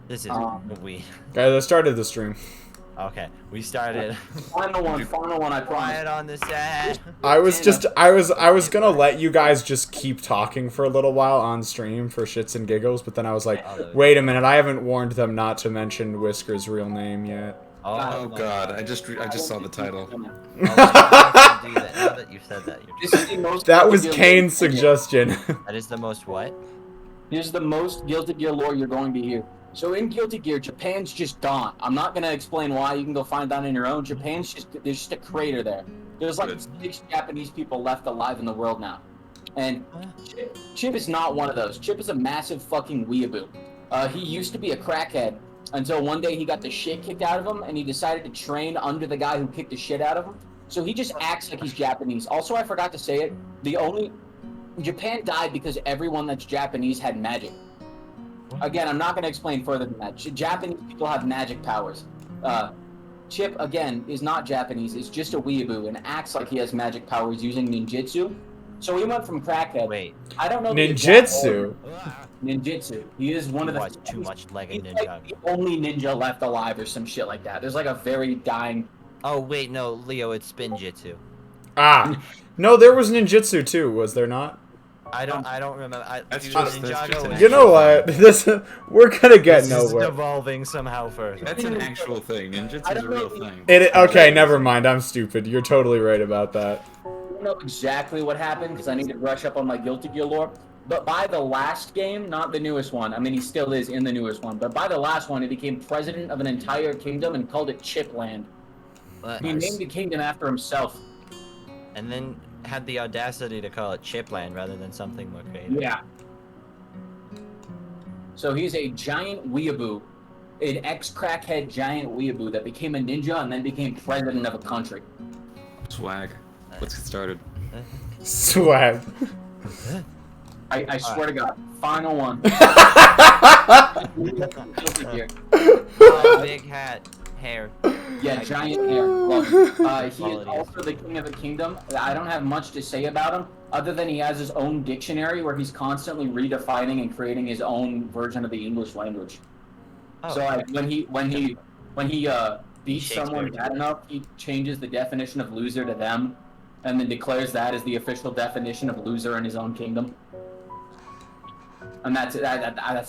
This is we. Guys, I started the stream. Okay, we started. Final one, I promise. Quiet on the set. I was gonna let you guys just keep talking for a little while on stream for shits and giggles, but then I was like, wait a minute, I haven't warned them not to mention Whiskers' real name yet. Oh god, I just saw the title. Do that. Now that you've said that, That was Kane's suggestion. that is the most what? Here's the most Guilty Gear lore you're going to hear. So in Guilty Gear, Japan's just gone. I'm not gonna explain why. You can go find that on your own. There's just a crater there. There's like 6 Japanese people left alive in the world now, and Chip is not one of those. Chip is a massive fucking weeaboo. He used to be a crackhead until one day he got the shit kicked out of him, and he decided to train under the guy who kicked the shit out of him. So he just acts like he's Japanese. Also, I forgot to say it. Japan died because everyone that's Japanese had magic. Again, I'm not going to explain further than that. Japanese people have magic powers. Chip, again, is not Japanese. Is just a weeaboo and acts like he has magic powers using ninjutsu. So he went from crackhead. Wait. I don't know. Ninjutsu? Ninjutsu. He is one of the... Watch too much Lego Ninja. Like the only ninja left alive or some shit like that. There's like a very dying... Oh, wait, no, Leo, it's Spinjitzu. Ah. No, there was ninjutsu too, was there not? I don't remember. That's dude, just Ninjago You know what? We're gonna get this nowhere. is evolving somehow further. That's an actual thing. Ninjutsu is a real thing. Okay, never mind. I'm stupid. You're totally right about that. I don't know exactly what happened because I need to brush up on my Guilty Gear lore. But by the last game, not the newest one, I mean, he still is in the newest one, but by the last one, he became president of an entire kingdom and called it Chipland. He named the kingdom after himself. And then had the audacity to call it Chipland rather than something more creative. Yeah. So he's a giant weeaboo, an ex-crackhead giant weeaboo that became a ninja and then became president of a country. Swag. Let's get started. Swag. I swear to God, final one. Big hat, hair. Yeah, giant hair. Love it. He is also the king of the kingdom. I don't have much to say about him, other than he has his own dictionary where he's constantly redefining and creating his own version of the English language. Oh. So like, when he beats someone bad enough, he changes the definition of loser to them, and then declares that as the official definition of loser in his own kingdom. And that's the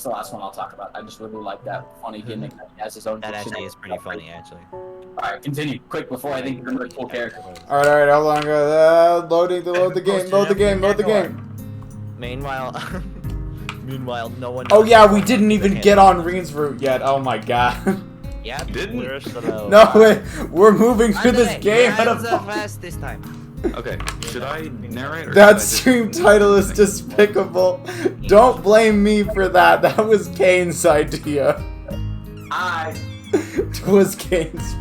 last one I'll talk about. I just really like that funny gimmick that he has his own. That dictionary. actually is pretty funny, actually. Alright, continue. Quick, before I think you're a really cool character. Alright, hold on. Load the game. Meanwhile, no one. Oh yeah, we didn't even get on Reen's route yet. Oh my god. Yeah, Didn't? No, wait, we're moving through this game at a fast this time. Okay, should I narrate or That should I stream title is despicable. Don't blame me for that. That was Kane's idea. It was Kane's.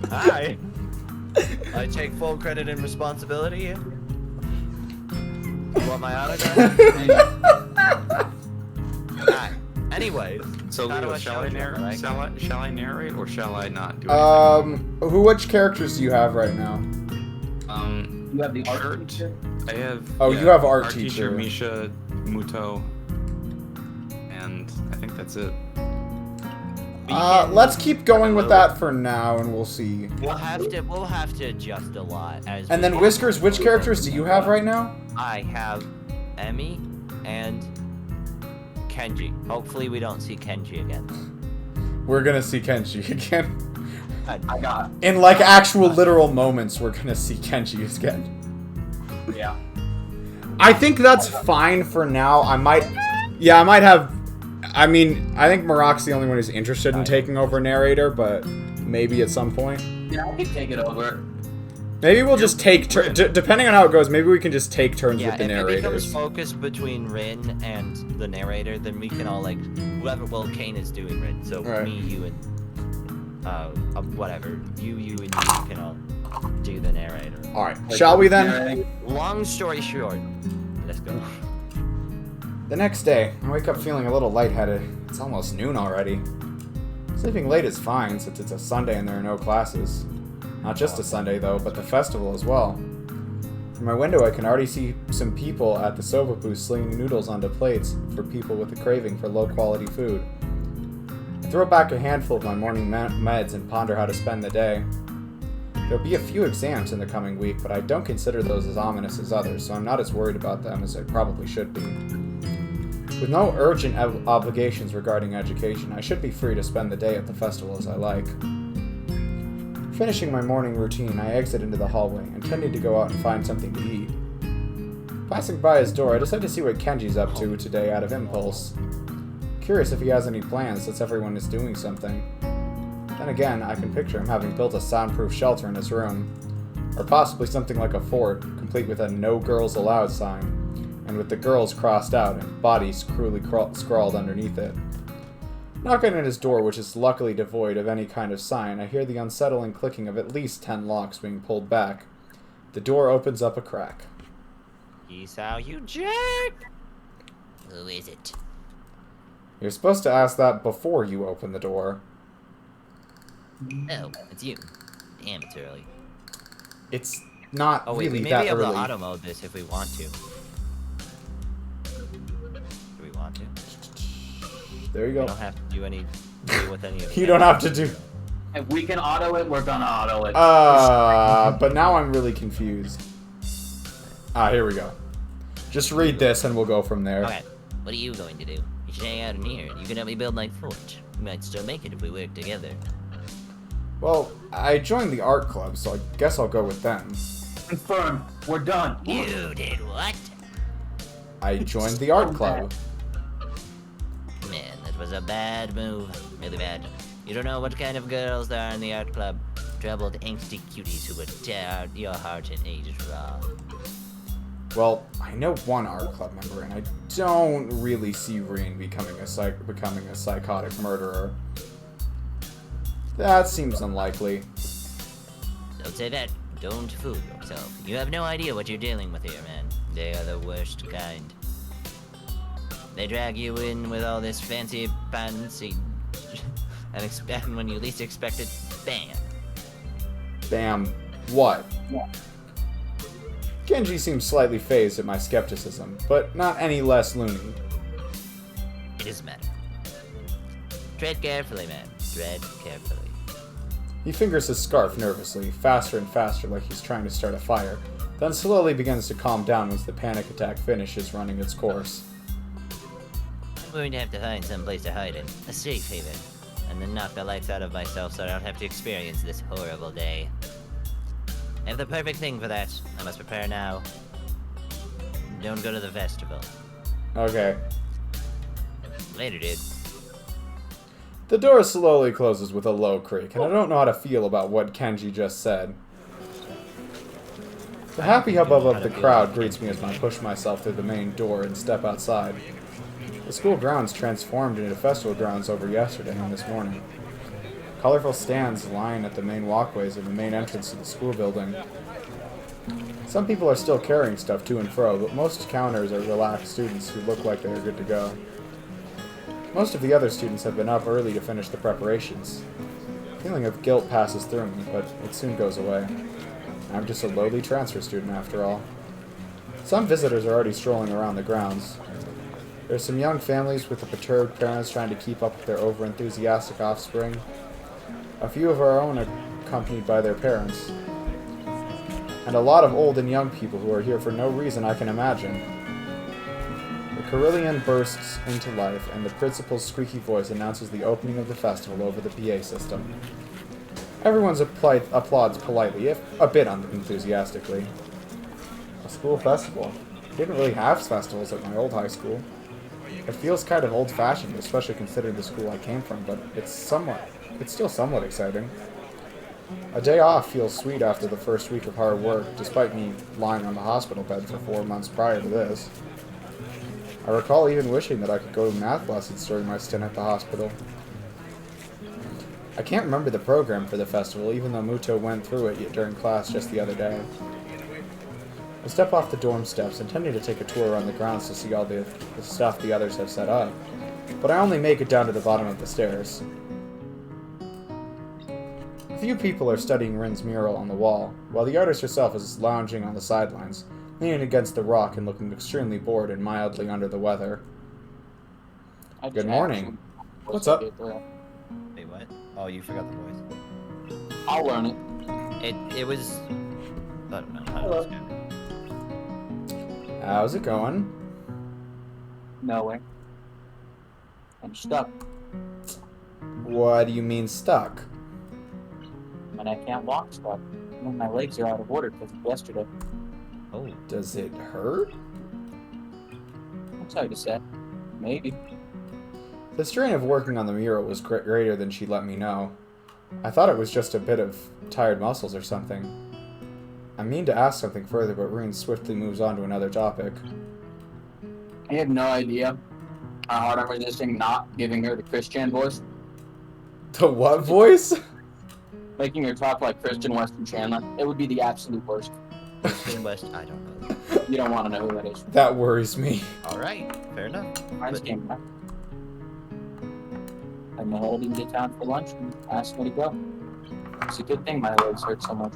Hi. I take full credit and responsibility here. You want my autograph? Hi. Anyways. So Leo, Katawa shall I Shoujo, narrate? right? Shall I narrate or shall I not do anything? Which characters do you have right now? You have the art Art. teacher? I have. Oh, you have art teacher. Misha, Muto, and I think that's it. Let's keep going with that for now, and we'll see. We'll have to adjust a lot as. And then Whiskers, which characters do you have right now? I have Emmy and Kenji. Hopefully, we don't see Kenji again. We're gonna see Kenji again. I got it. In like actual literal moments, we're gonna see Kenji again. Yeah. I think that's fine for now. I might have. I mean, I think Marock's the only one who's interested in taking over narrator, but maybe at some point. Yeah, I can take it over. Maybe we'll just take turns. Depending on how it goes, maybe we can just take turns with the if it becomes narrators. focused between Rin and the narrator, then we can all like whoever. Well, Kane is doing Rin, so Right. me, you, and whatever. You, and you can all do the narrator. All right, shall we then? Long story short, let's go. The next day, I wake up feeling a little lightheaded. It's almost noon already. Sleeping late is fine since it's a Sunday and there are no classes. Not just a Sunday though, but the festival as well. From my window I can already see some people at the soba booth slinging noodles onto plates for people with a craving for low quality food. I throw back a handful of my morning meds and ponder how to spend the day. There'll be a few exams in the coming week, but I don't consider those as ominous as others, so I'm not as worried about them as I probably should be. With no urgent obligations regarding education, I should be free to spend the day at the festival as I like. Finishing my morning routine, I exit into the hallway, intending to go out and find something to eat. Passing by his door, I decide to see what Kenji's up to today out of impulse. Curious if he has any plans since everyone is doing something. Then again, I can picture him having built a soundproof shelter in his room, or possibly something like a fort, complete with a "No Girls Allowed" sign, and with the girls crossed out and bodies cruelly scrawled underneath it. Knocking at his door, which is luckily devoid of any kind of sign, I hear the unsettling clicking of at least 10 locks being pulled back. The door opens up a crack. Peace out, you jerk! Who is it? You're supposed to ask that before you open the door. Oh, it's you. Damn, it's early. It's not Oh wait, really we may that be able early. to auto mode this if we want to. Do we want to? There you We go. don't have to deal with any of it. You don't have to do... If we can auto it, we're gonna auto it. But now I'm really confused. Here we go. Just read this and we'll go from there. Okay, what are you going to do? You should hang out in here. You can help me build my fort. We might still make it if we work together. Well, I joined the art club, so I guess I'll go with them. Confirmed. We're done. You did what? I joined the art club. Man, that was a bad move. Really bad. You don't know what kind of girls there are in the art club. Troubled, angsty cuties who would tear out your heart and age it raw. Well, I know one art club member, and I don't really see Reen becoming a psychotic murderer. That seems unlikely. Don't say that. Don't fool yourself. You have no idea what you're dealing with here, man. They are the worst kind. They drag you in with all this fancy and when you least expect it, bam. Bam. What? Kenji seems slightly phased at my skepticism, but not any less loony. It doesn't matter. Tread carefully, man. Tread carefully. He fingers his scarf nervously, faster and faster like he's trying to start a fire, then slowly begins to calm down once the panic attack finishes running its course. I'm going to have to find some place to hide in. A safe haven. And then knock the lights out of myself so I don't have to experience this horrible day. I have the perfect thing for that. I must prepare now. Don't go to the festival. Okay. Later, dude. The door slowly closes with a low creak, and I don't know how to feel about what Kenji just said. The happy hubbub of the crowd greets me as I push myself through the main door and step outside. The school grounds transformed into festival grounds over yesterday and this morning. Colorful stands line at the main walkways of the main entrance to the school building. Some people are still carrying stuff to and fro, but most counters are relaxed students who look like they are good to go. Most of the other students have been up early to finish the preparations. A feeling of guilt passes through me, but it soon goes away. I'm just a lowly transfer student after all. Some visitors are already strolling around the grounds. There are some young families with the perturbed parents trying to keep up with their over-enthusiastic offspring. A few of our own accompanied by their parents. And a lot of old and young people who are here for no reason I can imagine. The carillon bursts into life, and the principal's squeaky voice announces the opening of the festival over the PA system. Everyone applauds politely, if a bit unenthusiastically. A school festival. We didn't really have festivals at my old high school. It feels kind of old-fashioned, especially considering the school I came from, but it's still somewhat exciting. A day off feels sweet after the first week of hard work, despite me lying on the hospital bed for 4 months prior to this. I recall even wishing that I could go to math lessons during my stint at the hospital. I can't remember the program for the festival, even though Muto went through it during class just the other day. I step off the dorm steps, intending to take a tour around the grounds to see all the stuff the others have set up, but I only make it down to the bottom of the stairs. A few people are studying Rin's mural on the wall, while the artist herself is lounging on the sidelines, leaning against the rock and looking extremely bored and mildly under the weather. Good morning. What's up? Wait, what? Oh, you forgot the voice. I'll learn it. It was. I don't know how to Hello. describe it. How's it going? Nowhere. I'm stuck. What do you mean stuck? And I can't walk stuck. And my legs are out of order because of yesterday. Oh, Does it hurt? I'm sorry to say. Maybe. The strain of working on the mural was greater than she let me know. I thought it was just a bit of tired muscles or something. I mean to ask something further, but Reen swiftly moves on to another topic. I have no idea how hard I'm resisting not giving her the Christian voice. The what voice? Making her talk like Christian Weston Chandler. It would be the absolute worst. Christian West. I don't know. You don't want to know who that is. That worries me. All right, fair enough. Friends But- came back. And the whole into town for lunch and asked me to go. It's a good thing my legs hurt so much.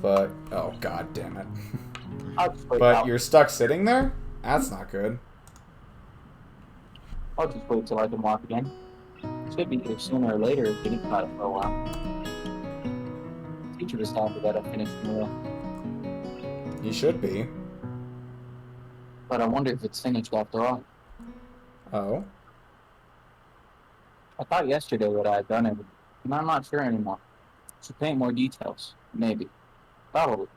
But, oh god damn it. I'll just wait But out. you're stuck sitting there? That's not good. I'll just wait till I can walk again. Should be here sooner or later if getting about it for a while. Teacher was happy that I finished the meal, You should be. but I wonder if it's finished after all. Oh? I thought yesterday that I had done everything, and I'm not sure anymore. Should paint more details. Maybe. Probably.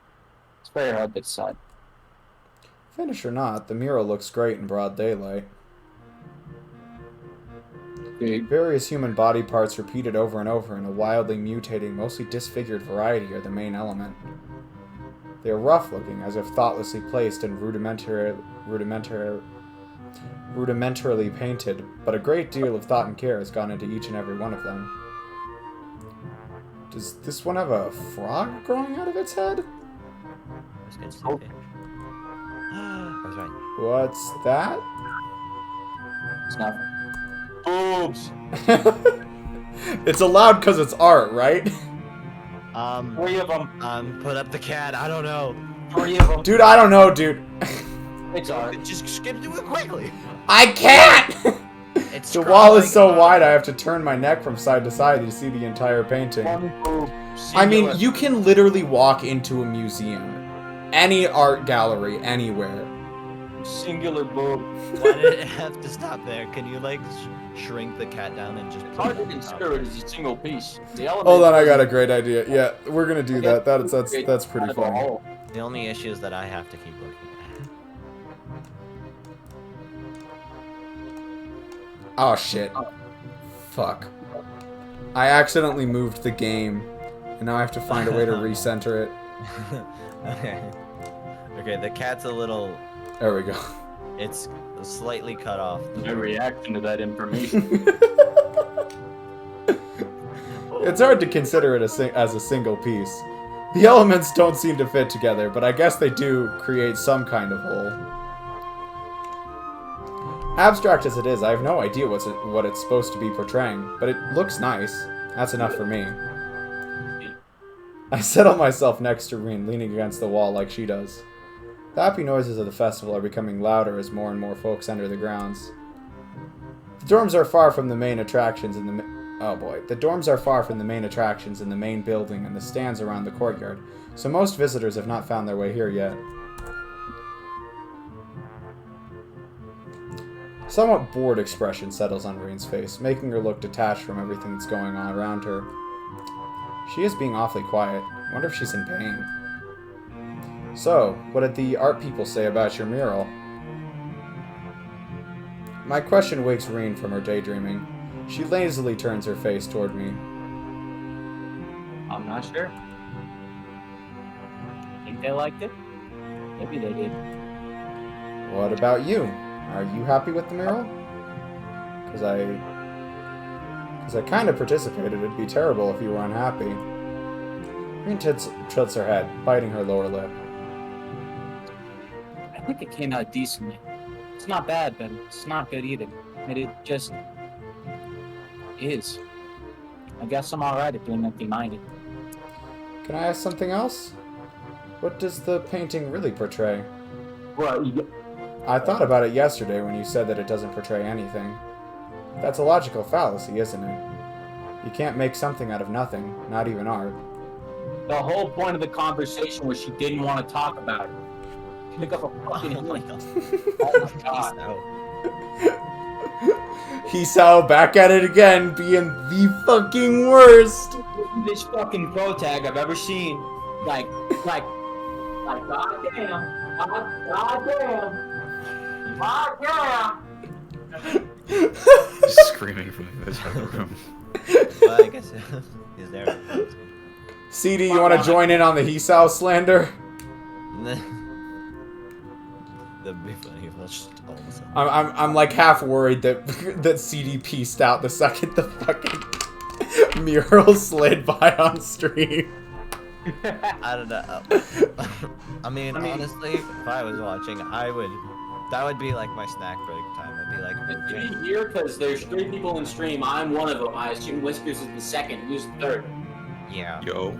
It's very hard to decide. Finish or not, the mural looks great in broad daylight. Dude, Various human body parts repeated over and over in a wildly mutating, mostly disfigured variety are the main element. They are rough looking, as if thoughtlessly placed and rudimentarily painted, but a great deal of thought and care has gone into each and every one of them. Does this one have a frog growing out of its head? Let's get some fish. I was right. What's that? it's nothing. Boobs! It's allowed because it's art, right? 3 of them. Put up the cat. I don't know. 3 of them. Dude, I don't know, dude. It's art. Just skip through it quickly. I can't! It's The wall is so crawling wide I have to turn my neck from side to side to see the entire painting. 1 boob. I mean, Singular. you can literally walk into a museum, any art gallery, anywhere. Singular boob. Why did it have to stop there? Can you like shrink the cat down and just? It's hard to consider it as a single piece. The element Hold on, I got a great idea. Yeah, we're gonna do that. That's pretty out of a funny. hole. The only issue is that I have to keep looking at. Oh shit. Fuck. I accidentally moved the game, and now I have to find a way to recenter it. Okay. Okay, the cat's a little. There we go. It's slightly cut off. My reaction to that information. It's hard to consider it as a single piece. The elements don't seem to fit together, but I guess they do create some kind of whole. Abstract as it is, I have no idea what it's supposed to be portraying, but it looks nice. That's enough for me. I settle myself next to Reen, leaning against the wall like she does. The happy noises of the festival are becoming louder as more and more folks enter the grounds. The dorms are far from the main attractions in the The dorms are far from the main attractions in the main building and the stands around the courtyard, so most visitors have not found their way here yet. Somewhat bored expression settles on Reen's face, making her look detached from everything that's going on around her. She is being awfully quiet. Wonder if she's in pain. So, what did the art people say about your mural? My question wakes Reen from her daydreaming. She lazily turns her face toward me. I'm not sure. Think they liked it? Maybe they did. What about you? Are you happy with the mural? Because I kind of participated. It'd be terrible if you were unhappy. Reen tilts her head, biting her lower lip. I think it came out decently. It's not bad, but it's not good either. And it just is. I guess I'm alright at being empty-minded. Can I ask something else? What does the painting really portray? Well, I thought about it yesterday when you said that it doesn't portray anything. That's a logical fallacy, isn't it? You can't make something out of nothing, not even art. The whole point of the conversation was she didn't want to talk about it. Pick up a fucking Oh my healing. god. Oh my god. Hisao back at it again, being the fucking worst. This fucking pro tag I've ever seen. Like, goddamn. Screaming from this other room. Well, I guess is there. CD, you want to join in on the Hisao slander? That'd be funny if that's just all of a sudden. I'm like half worried that that CD pieced out the second the fucking mural slid by on stream. I don't know. I mean, honestly, if I was watching, that would be like my snack break time. I'd be like, It's pretty here because there's 3 people in stream. I'm one of them. I assume Whiskers is the second. Who's the third? yeah. Yo.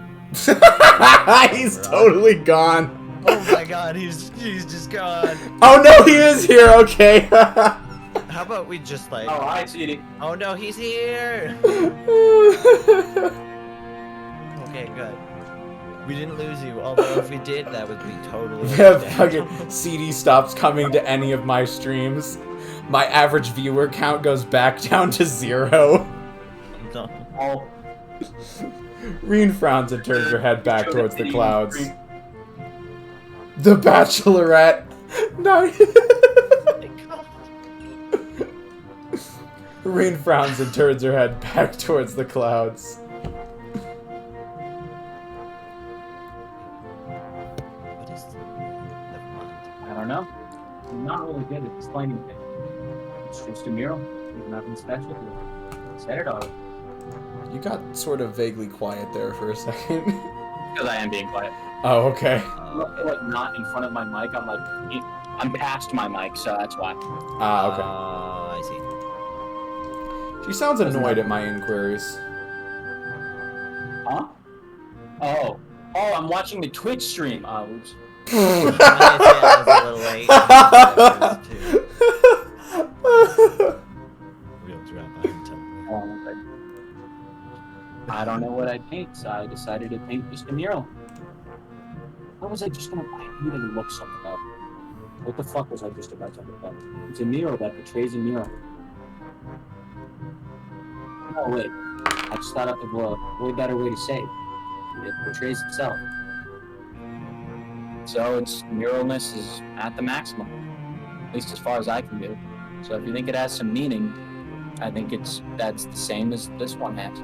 He's totally gone. Oh my god, he's just gone. Oh no, he is here. Okay. How about we just like? Oh, I see it. Oh no, he's here. Okay, good. We didn't lose you. Although if we did, that would be totally. The fucking CD stops coming to any of my streams. My average viewer count goes back down to 0. No. Oh, Reen frowns and turns her head back towards the clouds. The Bachelorette. No. Reen frowns and turns her head back towards the clouds. What is? Never mind. I don't know. I'm not really good at explaining things. It's just a mural. There's nothing special to it. Said it all. You got sort of vaguely quiet there for a second. Because I am being quiet. Oh, okay. I'm like not in front of my mic. I'm past my mic, so that's why. Ah, I see. okay. She sounds annoyed at my inquiries. Huh? Oh, I'm watching the Twitch stream. Oops. I was a little late. Real drama, I'm telling you. I don't know what I'd paint, so I decided to paint just a mural. How was I just gonna? I needed to look something up. What the fuck was I just about to look up? It's a mural that portrays a mural. Oh wait, I just thought up of a way better way to say it. It portrays itself. So its muralness is at the maximum, at least as far as I can do. So if you think it has some meaning, I think that's the same as this one has.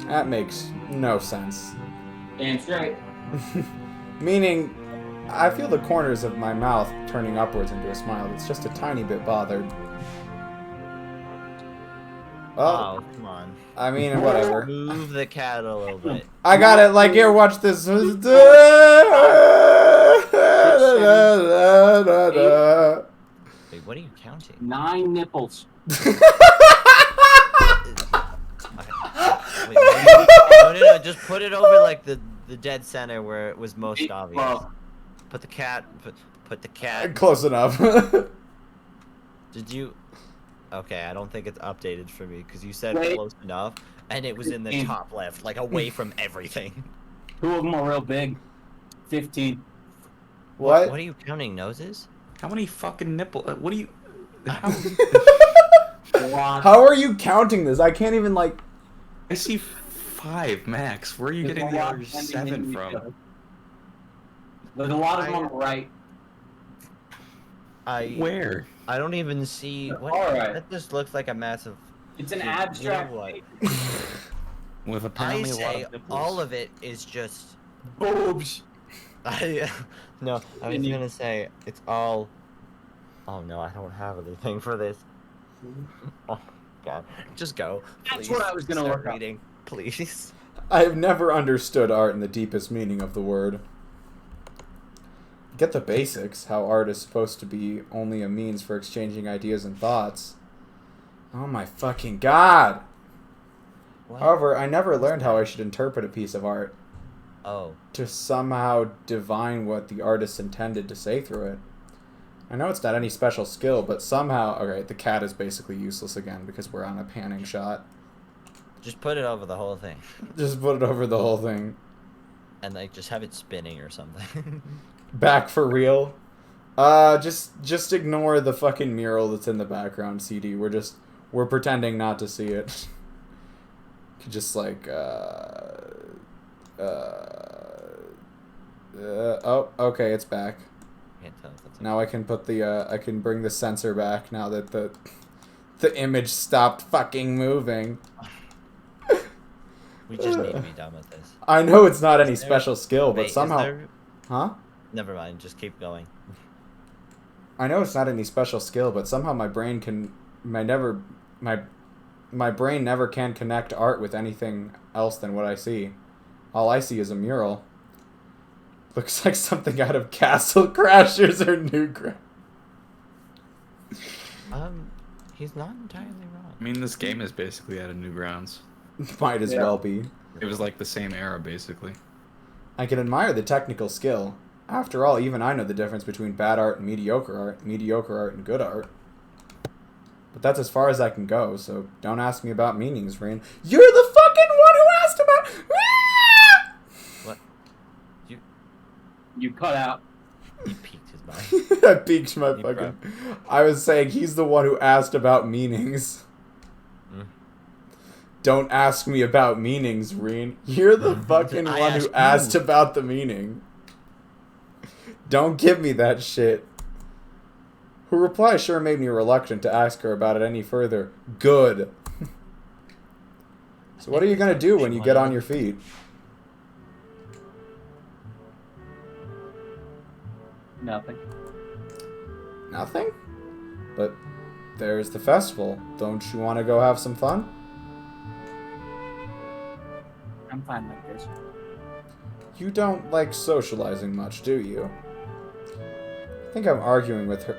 That makes no sense. Damn straight. Meaning, I feel the corners of my mouth turning upwards into a smile. It's just a tiny bit bothered. Oh, come on. I mean, whatever. Move the cat a little bit. I got it. Like, here, watch this. Wait, what are you counting? 9 nipples. Wait, no, just put it over like the dead center where it was most obvious. Well, Put the cat. Put the cat. Close enough. Did you? Okay, I don't think it's updated for me because you said Wait. close enough, and it was in the top left, like away from everything. 2 of them are real big. 15. What? What are you counting? Noses? How many fucking nipple? What do you? How? How are you counting this? I can't even, like... I see 5 max. Where are you getting the other 7 from? There's a lot of them on the right. Where? I don't even see. What? Alright. That just looks like a massive. It's an You know abstract. what? With I apparently a lot say of nipples. all of it is just. Boobs. No, I was gonna say it's all. Oh no, I don't have anything for this. Oh God, just go. That's Please. what I was gonna Start look up. reading, please. I have never understood art in the deepest meaning of the word. Get the basics, how art is supposed to be only a means for exchanging ideas and thoughts. Oh my fucking god! What? However, I never learned how I should interpret a piece of art. Oh. To somehow divine what the artist intended to say through it. I know it's not any special skill, but somehow... Okay, the cat is basically useless again because we're on a panning shot. Just put it over the whole thing. Just put it over the whole thing. And, like, just have it spinning or something. Back for real? Just ignore the fucking mural that's in the background, CD. We're pretending not to see it. Just like, oh, okay, it's back. Can't tell if that's Now I can put the, I can bring the sensor back now that the image stopped fucking moving. We just need to be done with this. I know it's not any Is there- special skill, but Wait, somehow... is there... Huh? Never mind, just keep going. I know it's not any special skill, but somehow my brain can... My brain never can connect art with anything else than what I see. All I see is a mural. Looks like something out of Castle Crashers or Newgrounds. He's not entirely wrong. I mean, this game is basically at a Newgrounds. Might as well be. It was like the same era, basically. I can admire the technical skill. After all, even I know the difference between bad art and mediocre art and good art. But that's as far as I can go, so don't ask me about meanings, Rain. You're the fucking one who asked about... What? You cut out. He peeked his mind. I peaked my fucking... I was saying he's the one who asked about meanings. Mm. Don't ask me about meanings, Reen. You're the fucking I one who asked asked you. about the meaning. Don't give me that shit. Her reply sure made me reluctant to ask her about it any further. Good. So what are you gonna do when you get on your feet? Nothing. Nothing? But there's the festival. Don't you want to go have some fun? I'm fine like this. You don't like socializing much, do you? I think I'm arguing with her.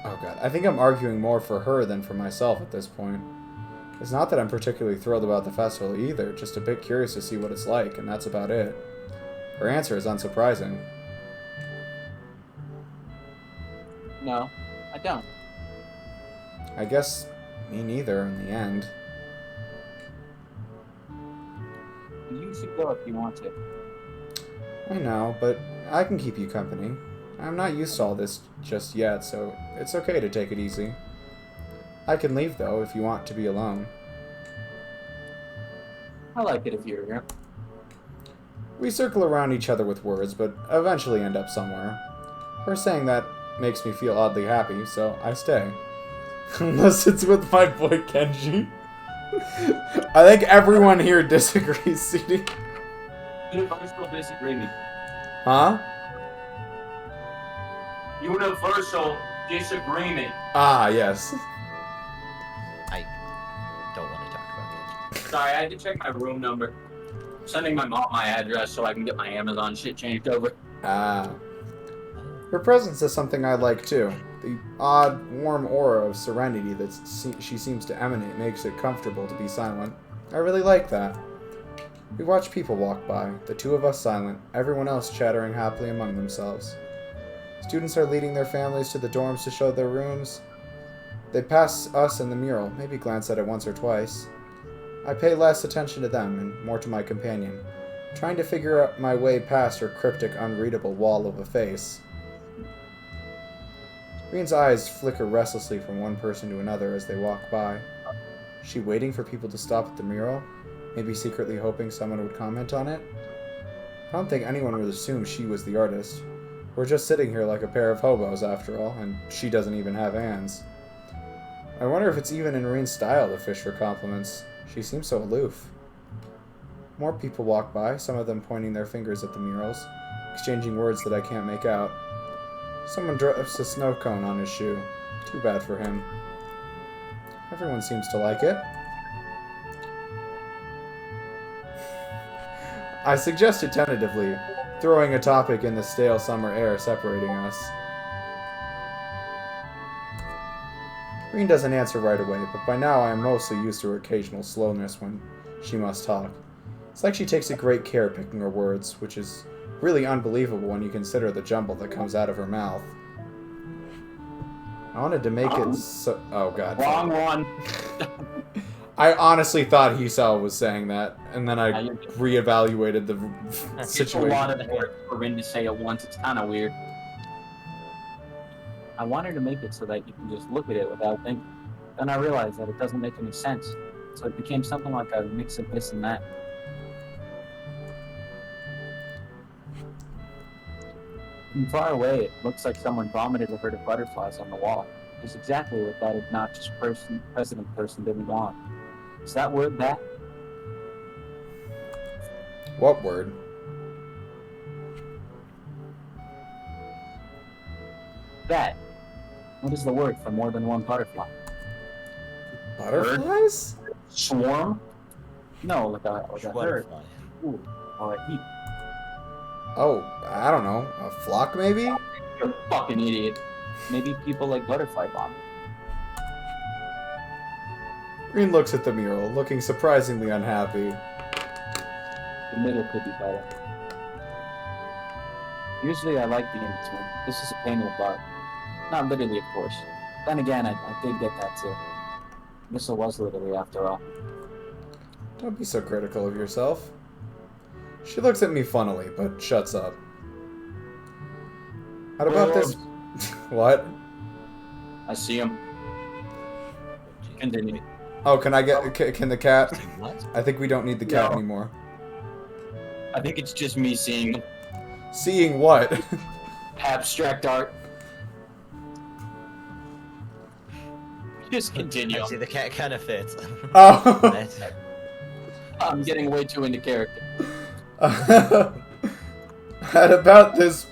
Oh god, I think I'm arguing more for her than for myself at this point. It's not that I'm particularly thrilled about the festival either, just a bit curious to see what it's like, and that's about it. Her answer is unsurprising. No, I don't. I guess me neither in the end. You should go if you want to. I know, but I can keep you company. I'm not used to all this just yet, so it's okay to take it easy. I can leave, though, if you want to be alone. I like it if you're here. We circle around each other with words, but eventually end up somewhere. Her saying that makes me feel oddly happy, so I stay. Unless it's with my boy Kenji. I think everyone here disagrees, CD. Universal disagreement. Huh? Universal disagreement. Ah, yes. I don't want to talk about it. Sorry, I had to check my room number. I'm sending my mom my address so I can get my Amazon shit changed over. Ah. Her presence is something I like too. The odd, warm aura of serenity that she seems to emanate makes it comfortable to be silent. I really like that. We watch people walk by, the two of us silent, everyone else chattering happily among themselves. Students are leading their families to the dorms to show their rooms. They pass us in the mural, maybe glance at it once or twice. I pay less attention to them and more to my companion, trying to figure out my way past her cryptic, unreadable wall of a face. Reen's eyes flicker restlessly from one person to another as they walk by. Is she waiting for people to stop at the mural? Maybe secretly hoping someone would comment on it? I don't think anyone would assume she was the artist. We're just sitting here like a pair of hobos, after all, and she doesn't even have hands. I wonder if it's even in Reen's style to fish for compliments. She seems so aloof. More people walk by, some of them pointing their fingers at the murals, exchanging words that I can't make out. Someone drops a snow cone on his shoe. Too bad for him. Everyone seems to like it. I suggested tentatively, throwing a topic in the stale summer air separating us. Reen doesn't answer right away, but by now I am mostly used to her occasional slowness when she must talk. It's like she takes a great care picking her words, which is really unbelievable when you consider the jumble that comes out of her mouth. I wanted to make it so... Oh, God. Wrong one. I honestly thought Hisao was saying that, and then I Yeah, you're- reevaluated the It's a situation. lot of work for Rin to say it once. It's kind of weird. I wanted to make it so that you can just look at it without thinking. Then I realized that it doesn't make any sense. So it became something like a mix of this and that. From far away, it looks like someone vomited a herd of butterflies on the wall. It's exactly what that obnoxious president person didn't want. Is that word that? What word? That. What is the word for more than one butterfly? Butterflies? Swarm? No, like a herd. Butterfly. Ooh, or a heap. Oh, I don't know. A flock, maybe? You're a fucking idiot. Maybe people like butterfly vomit. Green looks at the mural, looking surprisingly unhappy. The middle could be better. Usually I like the in-between. This is a pain in the butt. Not literally, of course. Then again, I did get that too. This was literally, after all. Don't be so critical of yourself. She looks at me funnily, but shuts up. How about this? What? I see him. Continue. Oh, can I get... Can the cat... What? I think we don't need the cat No. anymore. I think it's just me seeing Seeing what? abstract art. Just continue. Actually, the cat kind of fits. Oh! That's- I'm getting way too into character. At about this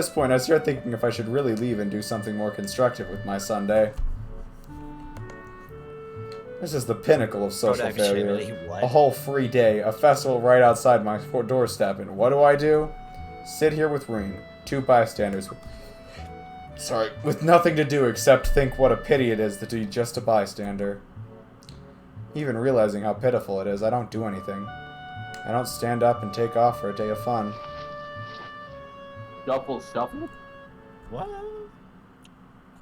point, I start thinking if I should really leave and do something more constructive with my Sunday. This is the pinnacle of social failure. Productivity, what? A whole free day, a festival right outside my doorstep, and what do? Sit here with Reen, two bystanders with nothing to do except think what a pity it is to be just a bystander. Even realizing how pitiful it is, I don't do anything. I don't stand up and take off for a day of fun. Shuffle? What?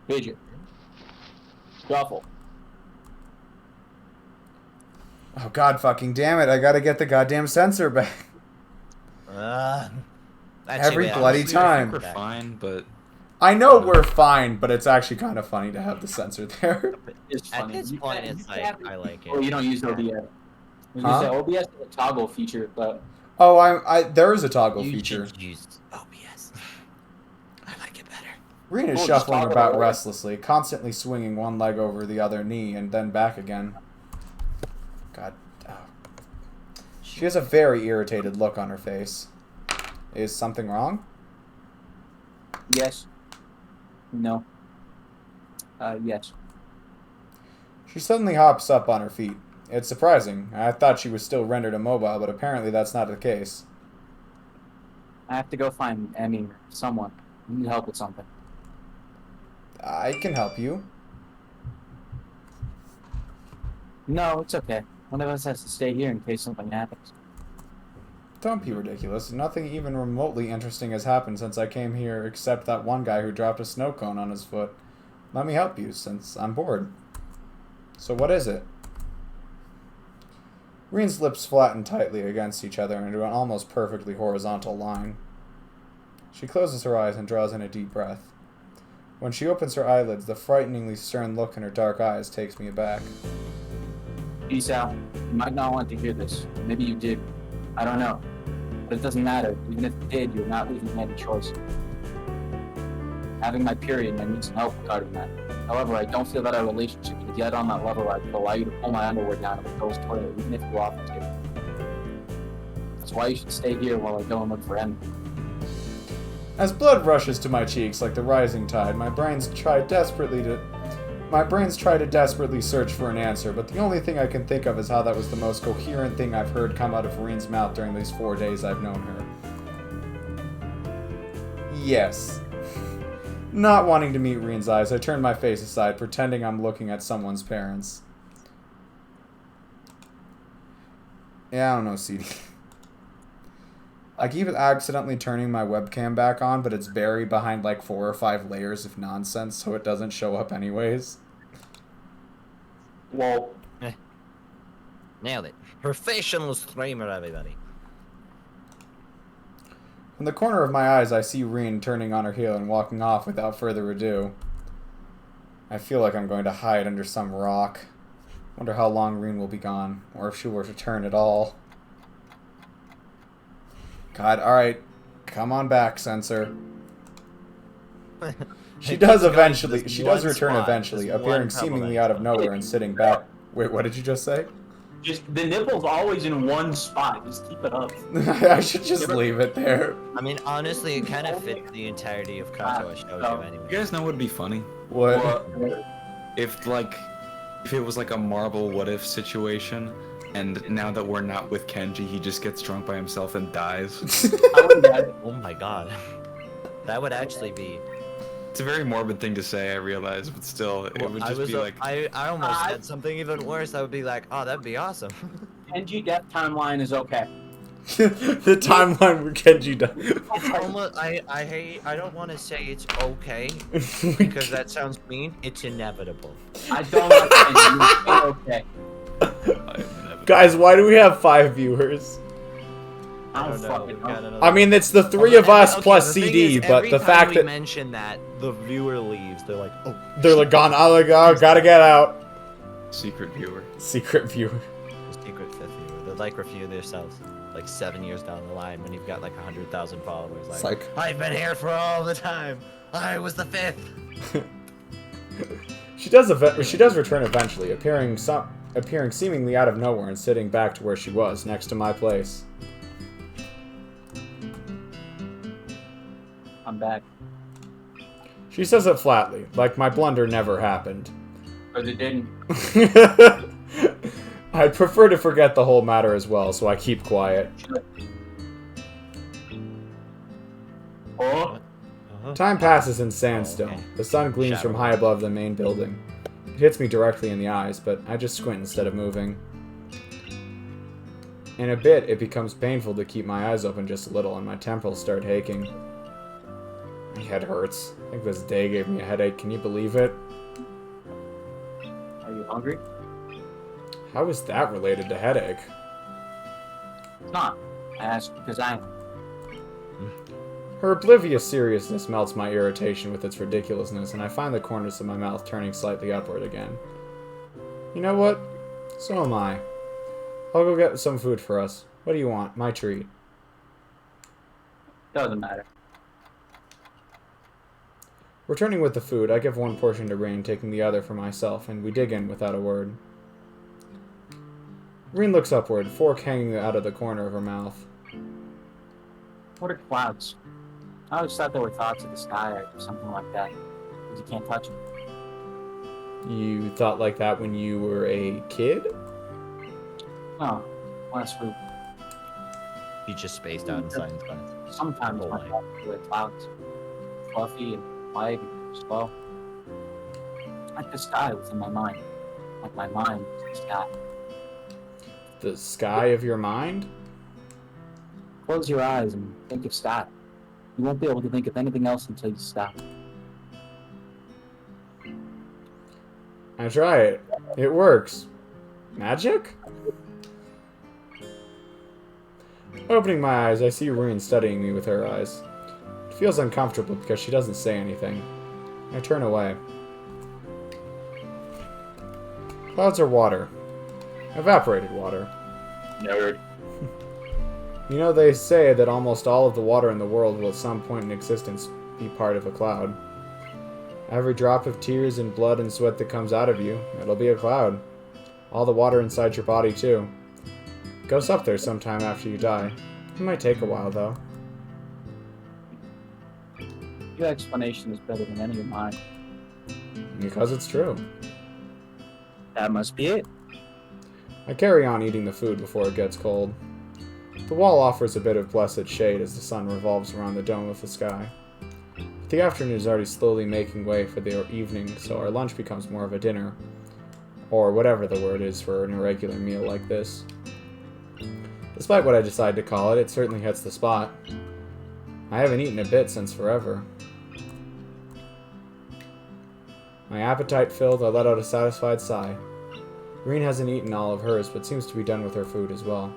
Fidget. Shuffle. Oh, god fucking damn it, I gotta get the goddamn sensor back. Every wait, bloody honestly, time. I think we're fine, but I know we're fine, but it's actually kind of funny to have the sensor there. It's At funny. this You point, can't- it's you like, can't- I like it. Oh, you don't use OBS. You Huh? use OBS is a toggle feature, but Oh, there is a toggle You feature. should use OBS. I like it better. Reen is Cool, just shuffling toggle about it. restlessly, constantly swinging one leg over the other knee and then back again. God. Oh. She has a very irritated look on her face. Is something wrong? yes. No. Yes. She suddenly hops up on her feet. It's surprising. I thought she was still rendered immobile, but apparently that's not the case. I have to go find, someone. I need help with something. I can help you. No, it's okay. One of us has to stay here in case something happens. Don't be ridiculous. Nothing even remotely interesting has happened since I came here except that one guy who dropped a snow cone on his foot. Let me help you, since I'm bored. So what is it? Reen's lips flatten tightly against each other into an almost perfectly horizontal line. She closes her eyes and draws in a deep breath. When she opens her eyelids, the frighteningly stern look in her dark eyes takes me aback. Peace out. You might not want to hear this. Maybe you did. I don't know. But it doesn't matter. Even if you did, you're not leaving me any choice. Having my period, and I need some help regarding that. However, I don't feel that our relationship is yet on that level where I could allow you to pull my underwear down if it goes toilet, even if you offer to. That's why you should stay here while I go and look for Emmy. As blood rushes to my cheeks like the rising tide, my brains try to desperately search for an answer, but the only thing I can think of is how that was the most coherent thing I've heard come out of Reen's mouth during these 4 days I've known her. Yes. Not wanting to meet Reen's eyes, I turn my face aside, pretending I'm looking at someone's parents. Yeah, I don't know, CD. I keep accidentally turning my webcam back on, but it's buried behind like 4 or 5 layers of nonsense, so it doesn't show up anyways. Well, Nailed it. Professional streamer, everybody. From the corner of my eyes, I see Reen turning on her heel and walking off without further ado. I feel like I'm going to hide under some rock. Wonder how long Reen will be gone, or if she will return at all. God, alright. Come on back, Censor. She does eventually. She does return eventually, appearing seemingly out of nowhere and sitting back. Wait, what did you just say? just the nipple's always in one spot. Just keep it up. I should just leave it there. I mean, honestly, it kind of fits the entirety of Katawa Shoujo anyway. You guys know what would be funny? What? If it was like a Marvel what if situation, and now that we're not with Kenji, he just gets drunk by himself and dies. Oh my god. That would actually be... It's a very morbid thing to say, I realize, but still, it would just be like... I almost said something even worse. I would be like, oh, that'd be awesome. Kenji death timeline is okay. The timeline where Kenji died. I don't want to say it's okay, because that sounds mean. It's inevitable. I don't like Kenji. It's okay. Guys, why do we have 5 viewers? I don't fucking know. I mean, it's the 3 of us plus the thing CD, is, but the fact that... every time we mention that, the viewer leaves. They're like, oh. They're like, gone, oh, gotta get out. Secret viewer. Secret viewer. The secret fifth viewer. They like review themselves like 7 years down the line when you've got like 100,000 followers. It's Like, like... I've been here for all the time. I was the 5th. She does return eventually, appearing seemingly out of nowhere and sitting back to where she was, next to my place. I'm back. She says it flatly, like my blunder never happened. Because it didn't. I'd prefer to forget the whole matter as well, so I keep quiet. Oh? Time passes in sandstone. okay. The sun gleams from high above the main building. It hits me directly in the eyes, but I just squint instead of moving. In a bit, it becomes painful to keep my eyes open just a little, and my temporals start aching. My head hurts. I think this day gave me a headache. Can you believe it? Are you hungry? How is that related to headache? It's not. I asked because I am. Her oblivious seriousness melts my irritation with its ridiculousness, and I find the corners of my mouth turning slightly upward again. You know what? So am I. I'll go get some food for us. What do you want? My treat. Doesn't matter. Returning with the food, I give one portion to Rain, taking the other for myself, and we dig in without a word. Rain looks upward, fork hanging out of the corner of her mouth. What are clouds? I always thought they were thoughts of the sky or something like that. Because you can't touch them. You thought like that when you were a kid? No. Last week. He just spaced out in science class. Sometimes Oh, my my. thoughts are clouds. Fluffy and light and slow. Like the sky within my mind. Like my mind is the sky. The sky of your mind? Close your eyes and think of sky. You won't be able to think of anything else until you stop. I try it. It works. Magic? Opening my eyes, I see Rune studying me with her eyes. It feels uncomfortable because she doesn't say anything. I turn away. Clouds are water. Evaporated water. Nerd. You know, they say that almost all of the water in the world will at some point in existence be part of a cloud. Every drop of tears and blood and sweat that comes out of you, it'll be a cloud. All the water inside your body, too. It goes up there sometime after you die. It might take a while, though. Your explanation is better than any of mine. Because it's true. That must be it. I carry on eating the food before it gets cold. The wall offers a bit of blessed shade as the sun revolves around the dome of the sky. But the afternoon is already slowly making way for the evening, so our lunch becomes more of a dinner. Or whatever the word is for an irregular meal like this. Despite what I decide to call it, it certainly hits the spot. I haven't eaten a bit since forever. My appetite filled, I let out a satisfied sigh. Green hasn't eaten all of hers, but seems to be done with her food as well.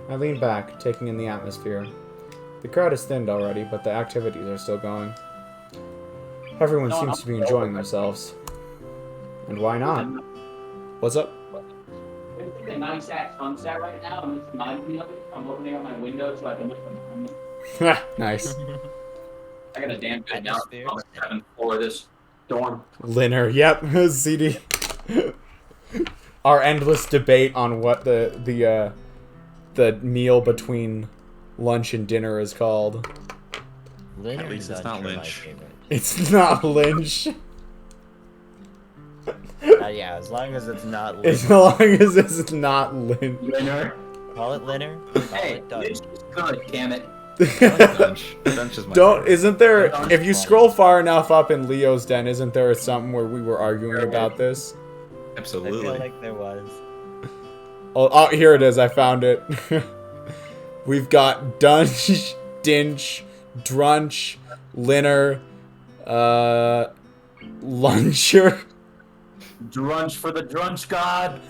I lean back, taking in the atmosphere. The crowd has thinned already, but the activities are still going. Everyone seems to be enjoying themselves. And why not? What's up? It's a nice ass sunset right now, and it's reminding me of it. I'm opening up my window so I can look at the Nice. I got a damn good down Atmosphere. on the 7th floor of this dorm. Linner, yep, CD. Our endless debate on what the meal between lunch and dinner is called. At least it's not Lynch. It's not Lynch. Yeah, as long as it's not Lynch. As long as it's not Lynch. Dinner. Call it Linner. Call Hey, it Dutch. it's good, damn it. Dunch. Dunch is my favorite. Isn't there, if you scroll far enough up in Leo's Den, isn't there something where we were arguing about this? I Absolutely. feel like there was. Oh, here it is, I found it. We've got Dunch, Dinch, Drunch, Linner, Luncher. Drunch for the Drunch God.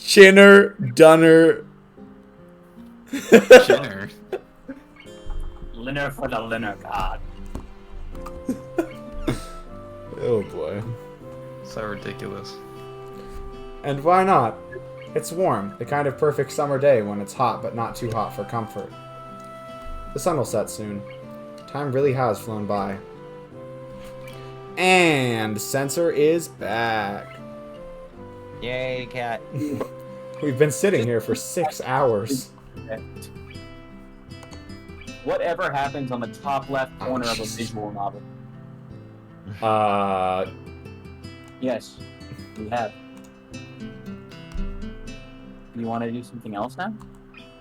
Chinner, Dunner. Chinner. Linner for the Linner God. Oh boy. So ridiculous. And why not? It's warm, the kind of perfect summer day when it's hot but not too hot for comfort. The sun will set soon. Time really has flown by. And Sensor is back. Yay, cat. We've been sitting here for 6 hours. Whatever happens on the top left corner of a visual novel? Yes, we have. You want to do something else now?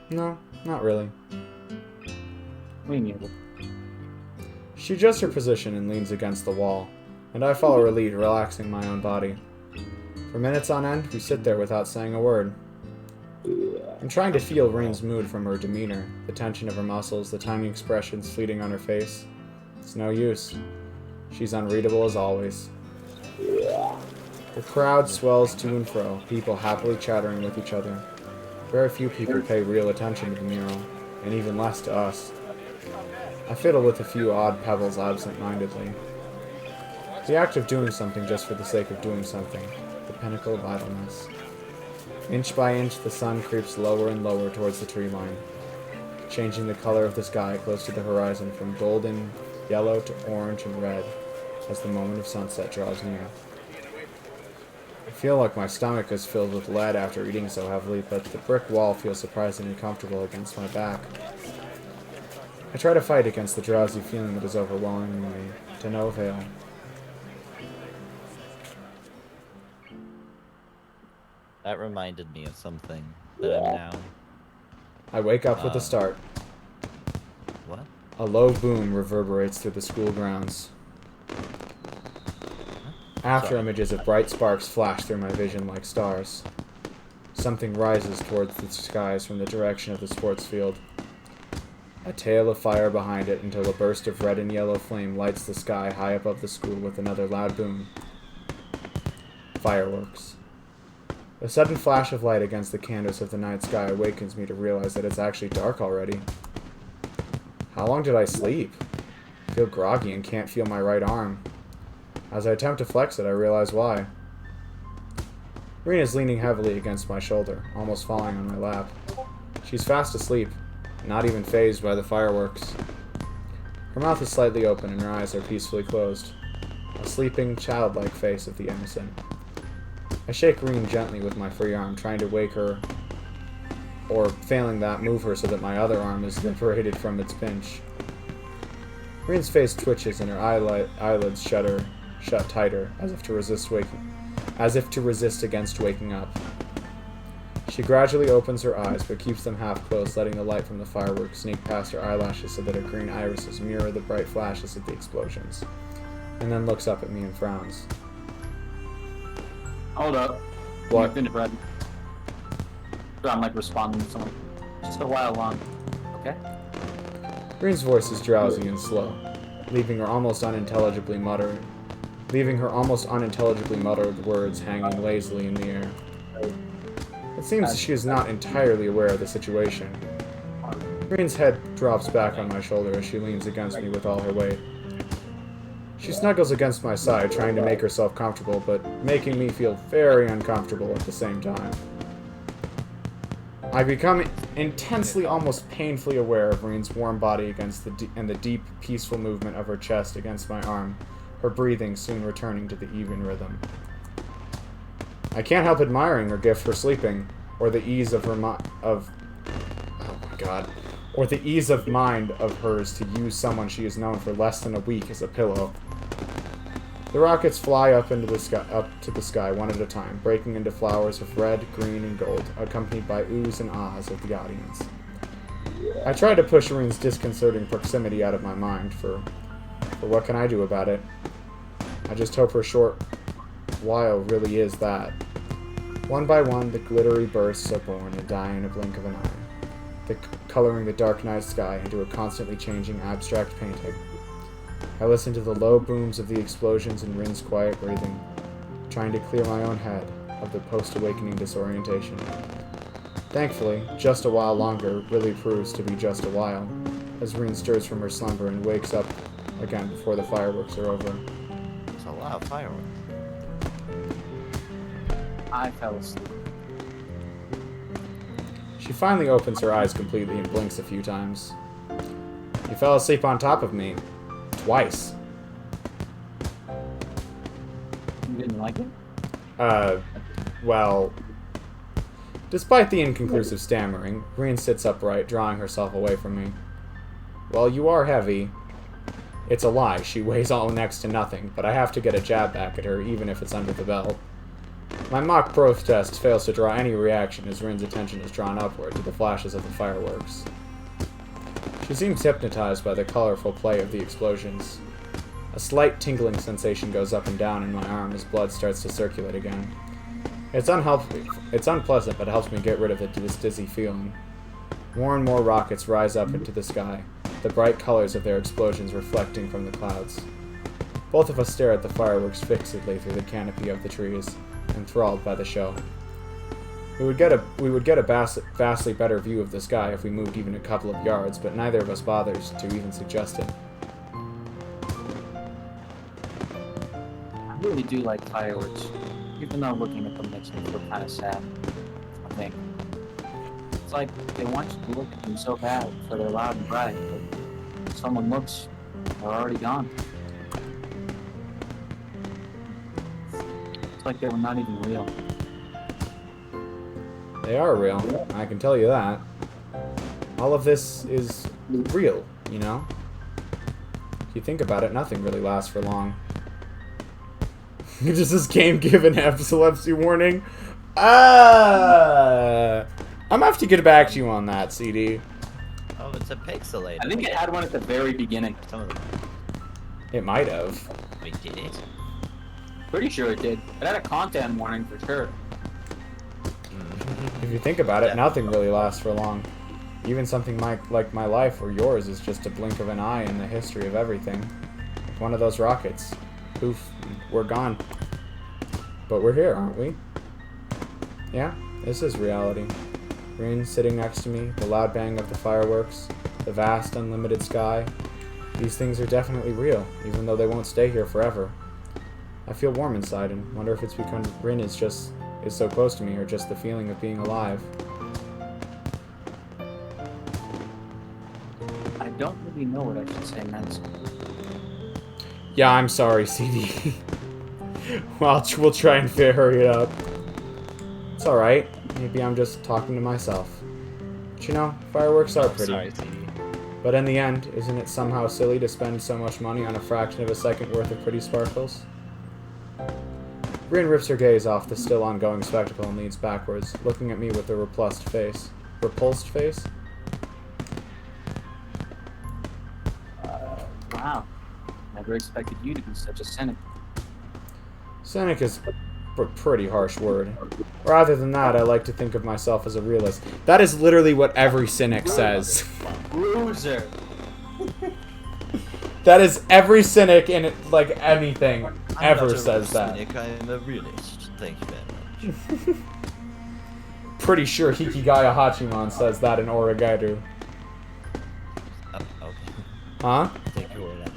No, not really. We need. She adjusts her position and leans against the wall, and I follow her lead, relaxing my own body. For minutes on end, we sit there without saying a word. I'm trying to feel Rain's mood from her demeanor, the tension of her muscles, the tiny expressions fleeting on her face. It's no use. She's unreadable as always. The crowd swells to and fro, people happily chattering with each other. Very few people pay real attention to the mural, and even less to us. I fiddle with a few odd pebbles absent-mindedly. The act of doing something just for the sake of doing something, the pinnacle of idleness. Inch by inch, the sun creeps lower and lower towards the tree line, changing the color of the sky close to the horizon from golden, yellow to orange and red as the moment of sunset draws near. I feel like my stomach is filled with lead after eating so heavily, but the brick wall feels surprisingly comfortable against my back. I try to fight against the drowsy feeling that is overwhelming me, to no avail. That reminded me of something that I'm now. I wake up with a start. What? A low boom reverberates through the school grounds. After images of bright sparks flash through my vision like stars. Something rises towards the skies from the direction of the sports field. A tail of fire behind it until a burst of red and yellow flame lights the sky high above the school with another loud boom. Fireworks. A sudden flash of light against the canvas of the night sky awakens me to realize that it's actually dark already. How long did I sleep? I feel groggy and can't feel my right arm. As I attempt to flex it, I realize why. Rena's leaning heavily against my shoulder, almost falling on my lap. She's fast asleep, not even fazed by the fireworks. Her mouth is slightly open and her eyes are peacefully closed. A sleeping, childlike face of the innocent. I shake Reen gently with my free arm, trying to wake her, or failing that, move her so that my other arm is liberated from its pinch. Reen's face twitches and her eyelids shut tighter, as if to resist against waking up. She gradually opens her eyes, but keeps them half closed, letting the light from the fireworks sneak past her eyelashes so that her green irises mirror the bright flashes of the explosions, and then looks up at me and frowns. Hold up. What? So I'm like responding to someone. Just a while long. Okay. Green's voice is drowsy and slow, leaving her almost unintelligibly muttered words hanging lazily in the air. It seems she is not entirely aware of the situation. Green's head drops back on my shoulder as she leans against me with all her weight. She snuggles against my side, trying to make herself comfortable, but making me feel very uncomfortable at the same time. I become intensely, almost painfully aware of Reen's warm body against the deep, peaceful movement of her chest against my arm, her breathing soon returning to the even rhythm. I can't help admiring her gift for sleeping, or the ease of her or the ease of mind of hers to use someone she has known for less than a week as a pillow. The rockets fly up to the sky one at a time, breaking into flowers of red, green, and gold, accompanied by oohs and ahs of the audience. I try to push Reen's disconcerting proximity out of my mind, for what can I do about it? I just hope her short while really is that. One by one, the glittery bursts are born and die in a blink of an eye, coloring the dark night sky into a constantly changing abstract painting. I listen to the low booms of the explosions and Rin's quiet breathing, trying to clear my own head of the post-awakening disorientation. Thankfully, just a while longer really proves to be just a while, as Rin stirs from her slumber and wakes up again before the fireworks are over. It's a lot of fireworks. I fell asleep. She finally opens her eyes completely and blinks a few times. You fell asleep on top of me. Twice. You didn't like it? Well... Despite the inconclusive stammering, Rin sits upright, drawing herself away from me. Well, you are heavy. It's a lie, she weighs all next to nothing, but I have to get a jab back at her, even if it's under the belt. My mock protest fails to draw any reaction as Rin's attention is drawn upward to the flashes of the fireworks. She seems hypnotized by the colorful play of the explosions. A slight tingling sensation goes up and down in my arm as blood starts to circulate again. It's unpleasant, but it helps me get rid of this dizzy feeling. More and more rockets rise up into the sky, the bright colors of their explosions reflecting from the clouds. Both of us stare at the fireworks fixedly through the canopy of the trees, enthralled by the show. We would get a vastly better view of the sky if we moved even a couple of yards, but neither of us bothers to even suggest it. I really do like fireworks, even though looking at them makes me feel kind of sad. I think it's like they want you to look at them so bad, so they're loud and bright, but if someone looks, they're already gone. It's like they were not even real. They are real, I can tell you that. All of this is real, you know? If you think about it, nothing really lasts for long. Does this game give an epilepsy warning? I'm gonna have to get back to you on that, CD. Oh, it's a pixelated. I think it had one at the very beginning. Some of them. It might have. Wait, did it? Pretty sure it did. It had a content warning for sure. If you think about it, nothing really lasts for long. Even something like my life or yours is just a blink of an eye in the history of everything. Like one of those rockets. Poof, we're gone. But we're here, aren't we? Yeah, this is reality. Rin sitting next to me, the loud bang of the fireworks, the vast, unlimited sky. These things are definitely real, even though they won't stay here forever. I feel warm inside and wonder if it's because Rin is so close to me, or just the feeling of being alive. I don't really know what I should say next. Yeah, I'm sorry, CD. Well, we'll try and hurry it up. It's alright. Maybe I'm just talking to myself. But you know, fireworks are pretty. Sorry, CD. But in the end, isn't it somehow silly to spend so much money on a fraction of a second worth of pretty sparkles? Rin rips her gaze off the still ongoing spectacle and leans backwards, looking at me with a repulsed face. Repulsed face? Wow. Never expected you to be such a cynic. Cynic is pretty harsh word. Rather than that, I like to think of myself as a realist. That is literally what every cynic says. Loser. That is every cynic in like anything ever says that. Cynic, I'm a realist. Thank you very much. Pretty sure Hikigaya Hachiman says that in Origairu. Okay. Huh? Take your word out.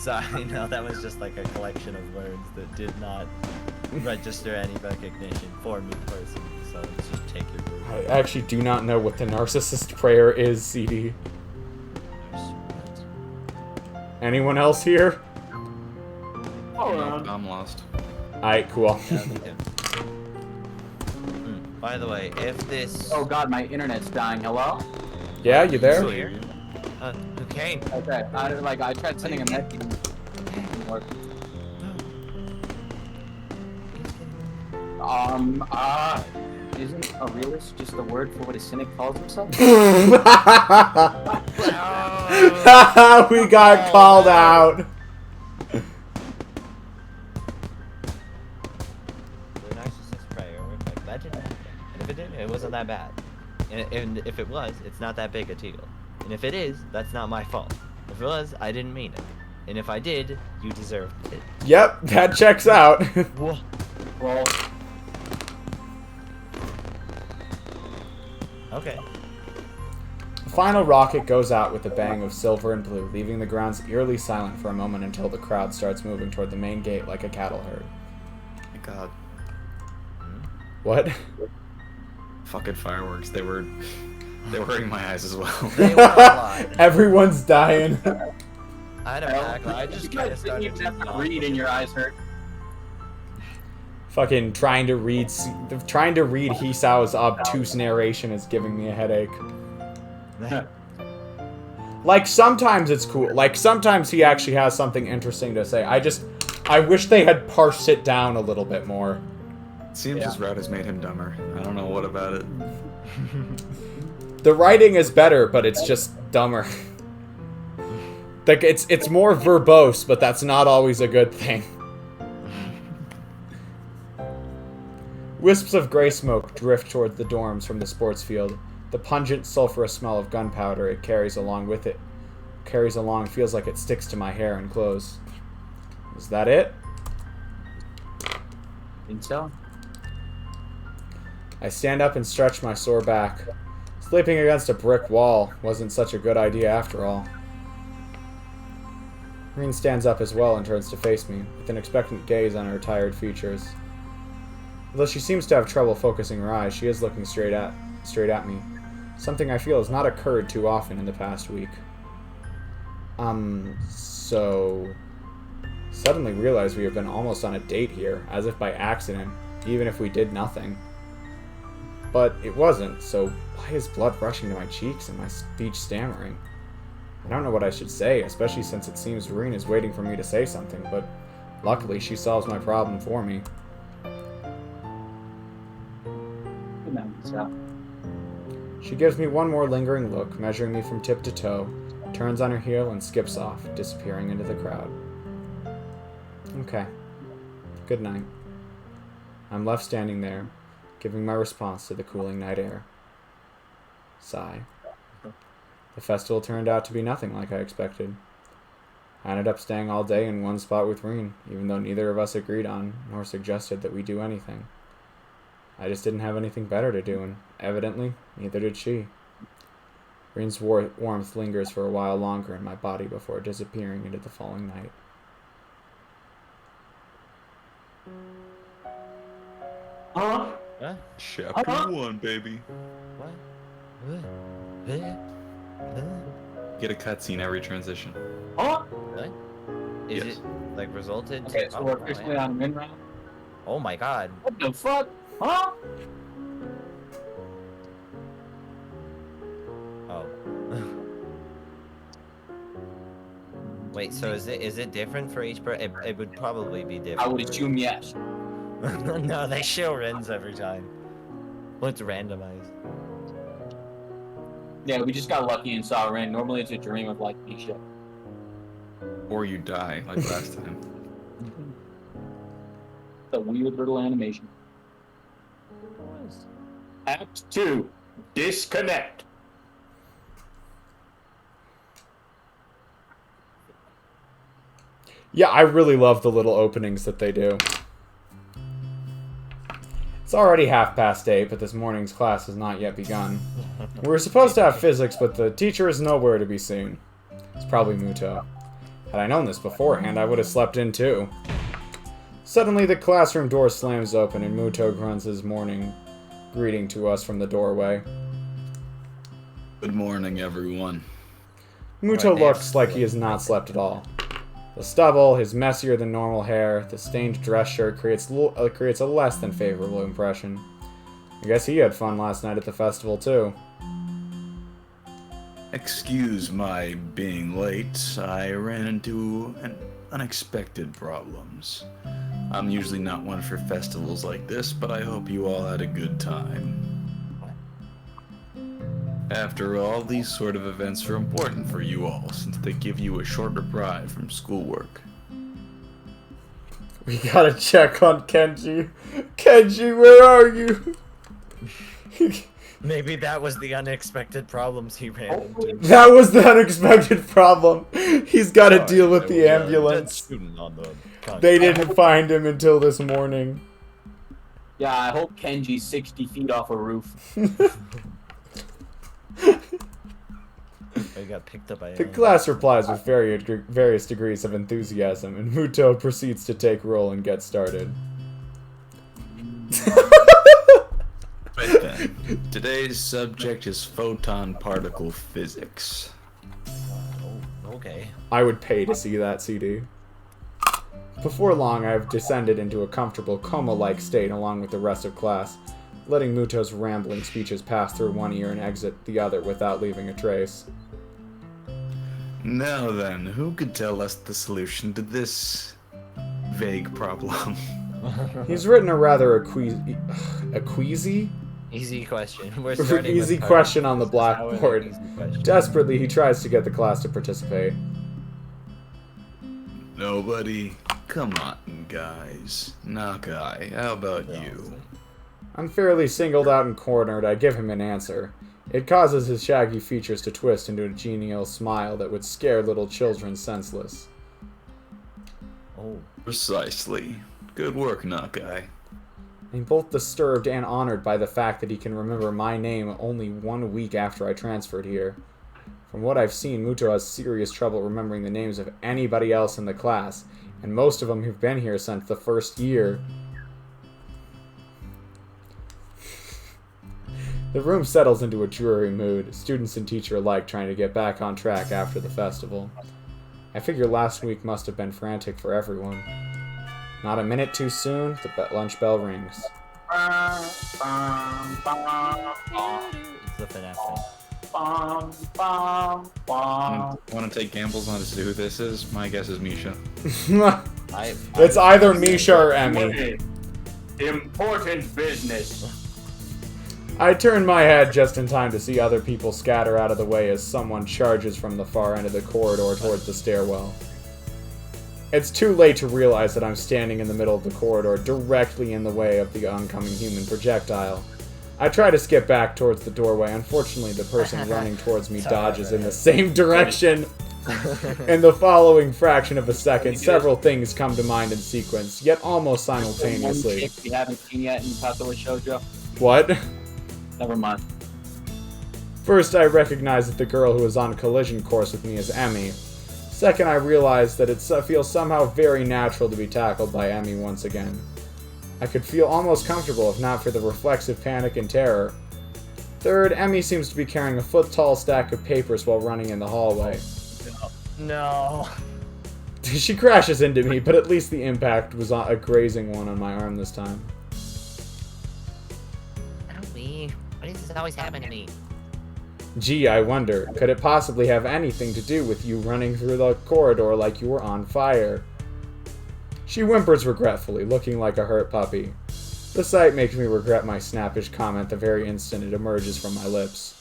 Sorry, no, that was just like a collection of words that did not register any recognition for me personally, so let's just take your word. I actually do not know what the narcissist prayer is, CD. Anyone else here? Oh, I'm lost. Alright, cool. Yeah, me too. By the way, if this... oh god, my internet's dying. Hello? Yeah, you there? Still here? Who came? Okay. I tried sending a message. It didn't work. Isn't a realist just a word for what a cynic calls himself? We got called out. The narcissist prayer worked like that didn't happen. And if it did, it wasn't that bad. And if it was, it's not that big a deal. And if it is, that's not my fault. If it was, I didn't mean it. And if I did, you deserved it. Yep, that checks out. Whoa. Well, Okay. The final rocket goes out with a bang of silver and blue, leaving the grounds eerily silent for a moment until the crowd starts moving toward the main gate like a cattle herd. My God. What? Fucking fireworks. They were hurting my eyes as well. They were alive. Everyone's dying. I had a backlash. I just kind of started to read and your eyes hurt. Fucking trying to read Hisao's obtuse narration is giving me a headache. Like, sometimes it's cool. Like, sometimes he actually has something interesting to say. I wish they had parsed it down a little bit more. It seems his route has made him dumber. I don't know what about it. The writing is better, but it's just dumber. Like, it's more verbose, but that's not always a good thing. Wisps of gray smoke drift towards the dorms from the sports field. The pungent, sulfurous smell of gunpowder it carries along feels like it sticks to my hair and clothes. Is that it? Think so? I stand up and stretch my sore back. Sleeping against a brick wall wasn't such a good idea after all. Reen stands up as well and turns to face me, with an expectant gaze on her tired features. Although she seems to have trouble focusing her eyes, she is looking straight at me. Something I feel has not occurred too often in the past week. So... Suddenly realize we have been almost on a date here, as if by accident, even if we did nothing. But it wasn't, so why is blood rushing to my cheeks and my speech stammering? I don't know what I should say, especially since it seems Reen is waiting for me to say something, but luckily she solves my problem for me. She gives me one more lingering look, measuring me from tip to toe, turns on her heel and skips off, disappearing into the crowd. Okay. Good night. I'm left standing there, giving my response to the cooling night air. Sigh. The festival turned out to be nothing like I expected. I ended up staying all day in one spot with Reen, even though neither of us agreed on, nor suggested that we do anything. I just didn't have anything better to do, and evidently, neither did she. Reen's warmth lingers for a while longer in my body before disappearing into the falling night. Huh? Huh? Chapter 1, baby. What? Get a cutscene every transition. Huh? Really? Is Yes. it, like, resulted to... Okay, so we're officially on win round. Oh my god. What the fuck? Huh? Oh. Wait, so is it different for each person? It would probably be different. I would assume yes. No, they show Rens every time. Well, it's randomized. Yeah, we just got lucky and saw Ren. Normally it's a dream of like shit. Or you die, like last time. The weird little animation. Act 2. Disconnect. Yeah, I really love the little openings that they do. It's already 8:30, but this morning's class has not yet begun. We were supposed to have physics, but the teacher is nowhere to be seen. It's probably Muto. Had I known this beforehand, I would have slept in too. Suddenly, the classroom door slams open and Muto grunts his morning greeting to us from the doorway. Good morning, everyone. Muto looks like he has not slept at all. The stubble, his messier than normal hair, the stained dress shirt creates a less than favorable impression. I guess he had fun last night at the festival too. Excuse my being late. I ran into unexpected problems. I'm usually not one for festivals like this, but I hope you all had a good time. After all, these sort of events are important for you all, since they give you a short reprieve from schoolwork. We gotta check on Kenji. Kenji, where are you? Maybe that was the unexpected problems he ran into. That was the unexpected problem. He's gotta deal with the ambulance. They didn't find him until this morning. Yeah, I hope Kenji's 60 feet off a roof. I got picked up by The class replies with various degrees of enthusiasm, and Muto proceeds to take roll and get started. Right then. Today's subject is photon particle physics. Okay. I would pay to see that CD. Before long, I have descended into a comfortable coma-like state along with the rest of class, letting Muto's rambling speeches pass through one ear and exit the other without leaving a trace. Now then, who could tell us the solution to this vague problem? He's written a rather queasy Easy question. We're starting easy with question on the This is how an blackboard. easy question. Desperately, he tries to get the class to participate. Nobody? Come on, guys. Nakai, how about you? Unfairly singled out and cornered, I give him an answer. It causes his shaggy features to twist into a genial smile that would scare little children senseless. Oh. Precisely. Good work, Nakai. I'm both disturbed and honored by the fact that he can remember my name only 1 week after I transferred here. From what I've seen, Muto has serious trouble remembering the names of anybody else in the class, and most of them have been here since the first year. The room settles into a dreary mood, students and teacher alike trying to get back on track after the festival. I figure last week must have been frantic for everyone. Not a minute too soon, the lunch bell rings. It's the FNAF Want to take gambles on who this is? My guess is Misha. It's either Misha or Emmy. Important business. I turn my head just in time to see other people scatter out of the way as someone charges from the far end of the corridor towards the stairwell. It's too late to realize that I'm standing in the middle of the corridor, directly in the way of the oncoming human projectile. I try to skip back towards the doorway. Unfortunately, the person running towards me dodges in the same direction. In the following fraction of a second, several things come to mind in sequence, yet almost simultaneously. Chick we haven't seen yet in Katawa Shoujo. What? Never mind. First, I recognize that the girl who is on collision course with me is Emmy. Second, I realize that it feels somehow very natural to be tackled by Emmy once again. I could feel almost comfortable if not for the reflexive panic and terror. Third, Emmy seems to be carrying a foot-tall stack of papers while running in the hallway. No. She crashes into me, but at least the impact was a grazing one on my arm this time. Why does this always happen to me? Gee, I wonder, could it possibly have anything to do with you running through the corridor like you were on fire? She whimpers regretfully, looking like a hurt puppy. The sight makes me regret my snappish comment the very instant it emerges from my lips.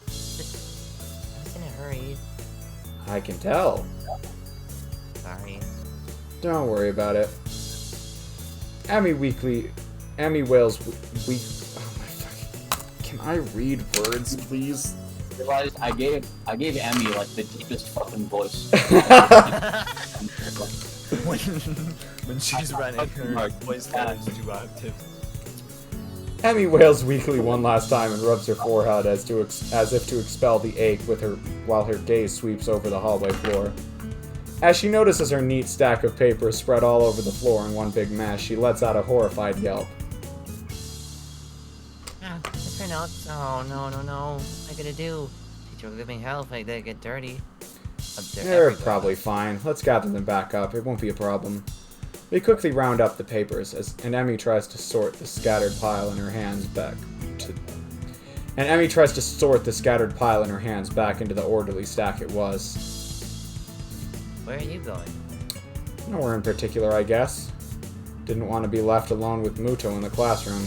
I was in a hurry. I can tell. Sorry. Don't worry about it. Emmy Whale's week. Oh my fucking. Can I read words, please? Realized I gave Emmy like the deepest fucking voice. when she's running, her voice sounds too octaves. Emmy wails weakly one last time and rubs her forehead as if to expel the ache while her gaze sweeps over the hallway floor. As she notices her neat stack of papers spread all over the floor in one big mess, she lets out a horrified yelp. Different notes? Oh, no. What am I gonna do? Teacher will give me hell if I get dirty. They're probably fine. Let's gather them back up. It won't be a problem. They quickly round up the papers, and Emmy tries to sort the scattered pile in her hands back into the orderly stack it was. Where are you going? Nowhere in particular, I guess. Didn't want to be left alone with Muto in the classroom.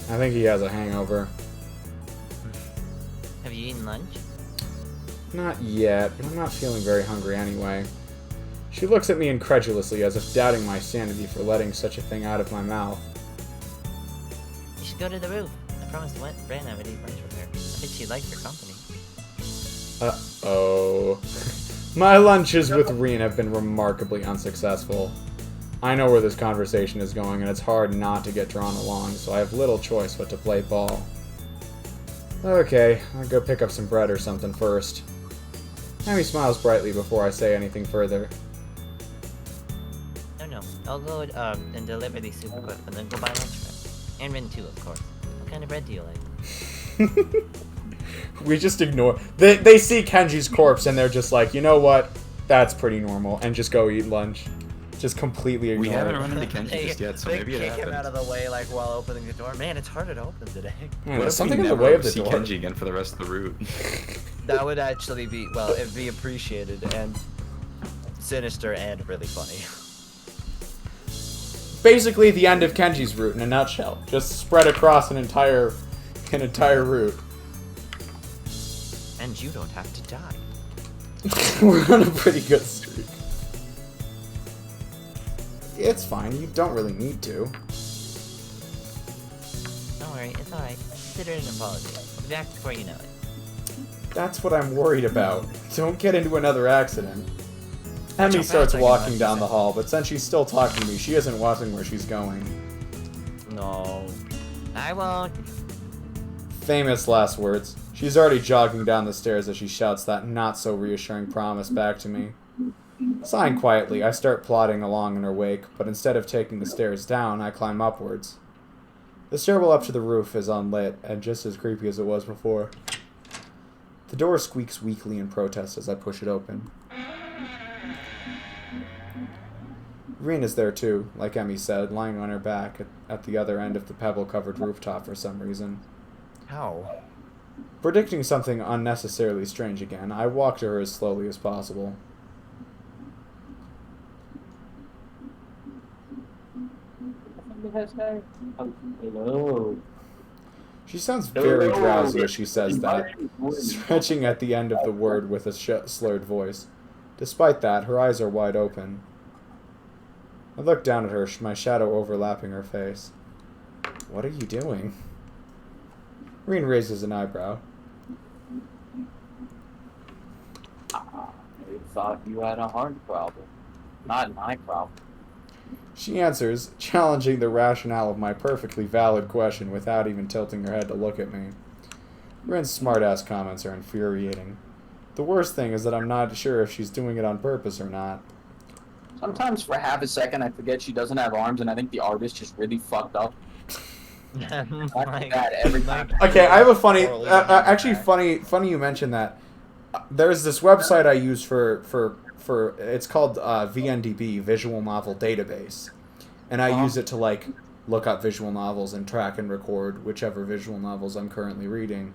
I think he has a hangover. Have you eaten lunch? Not yet, but I'm not feeling very hungry anyway. She looks at me incredulously, as if doubting my sanity for letting such a thing out of my mouth. You should go to the roof. I promised Bran I would eat lunch with her. I think she'd like your company. Uh-oh. My lunches with Reen have been remarkably unsuccessful. I know where this conversation is going, and it's hard not to get drawn along, so I have little choice but to play ball. Okay, I'll go pick up some bread or something first. Emmy smiles brightly before I say anything further. No. I'll go and deliver these super quick, and then go buy lunch for it. And Rin too, of course. What kind of bread do you like? We just ignore. They see Kenji's corpse and they're just like, you know what? That's pretty normal, and just go eat lunch. Just completely ignore We haven't it. run into Kenji just yet, so maybe it kick him happened. out of the way, like, while opening the door. Man, it's harder to open today. Yeah, What there's if something we in the never way of the see door. Kenji again for the rest of the route? That would actually be, well, it'd be appreciated and sinister and really funny. Basically, the end of Kenji's route in a nutshell. Just spread across an entire route. And you don't have to die. We're on a pretty good streak. It's fine. You don't really need to. Don't worry, it's alright. Consider it an apology. I'll be back before you know it. That's what I'm worried about. Don't get into another accident. Emmy Jump starts out, walking like, down the hall, but since she's still talking to me, she isn't watching where she's going. No. I won't. Famous last words. She's already jogging down the stairs as she shouts that not-so-reassuring promise back to me. Sighing quietly, I start plodding along in her wake, but instead of taking the stairs down, I climb upwards. The stairwell up to the roof is unlit, and just as creepy as it was before. The door squeaks weakly in protest as I push it open. Reen is there too, like Emmy said, lying on her back at the other end of the pebble-covered rooftop for some reason. How? Predicting something unnecessarily strange again, I walk to her as slowly as possible. Hello. She sounds very drowsy as she says that, stretching at the end of the word with a slurred voice. Despite that, her eyes are wide open. I look down at her, my shadow overlapping her face. What are you doing? Reen raises an eyebrow. I thought you had a heart problem. Not my problem. She answers, challenging the rationale of my perfectly valid question without even tilting her head to look at me. Reen's smartass comments are infuriating. The worst thing is that I'm not sure if she's doing it on purpose or not. Sometimes for half a second I forget she doesn't have arms and I think the artist just really fucked up. Like that every time. Okay, I have a funny, actually funny you mentioned that. There's this website I use for it's called VNDB, Visual Novel Database, and I use it to like look up visual novels and track and record whichever visual novels I'm currently reading.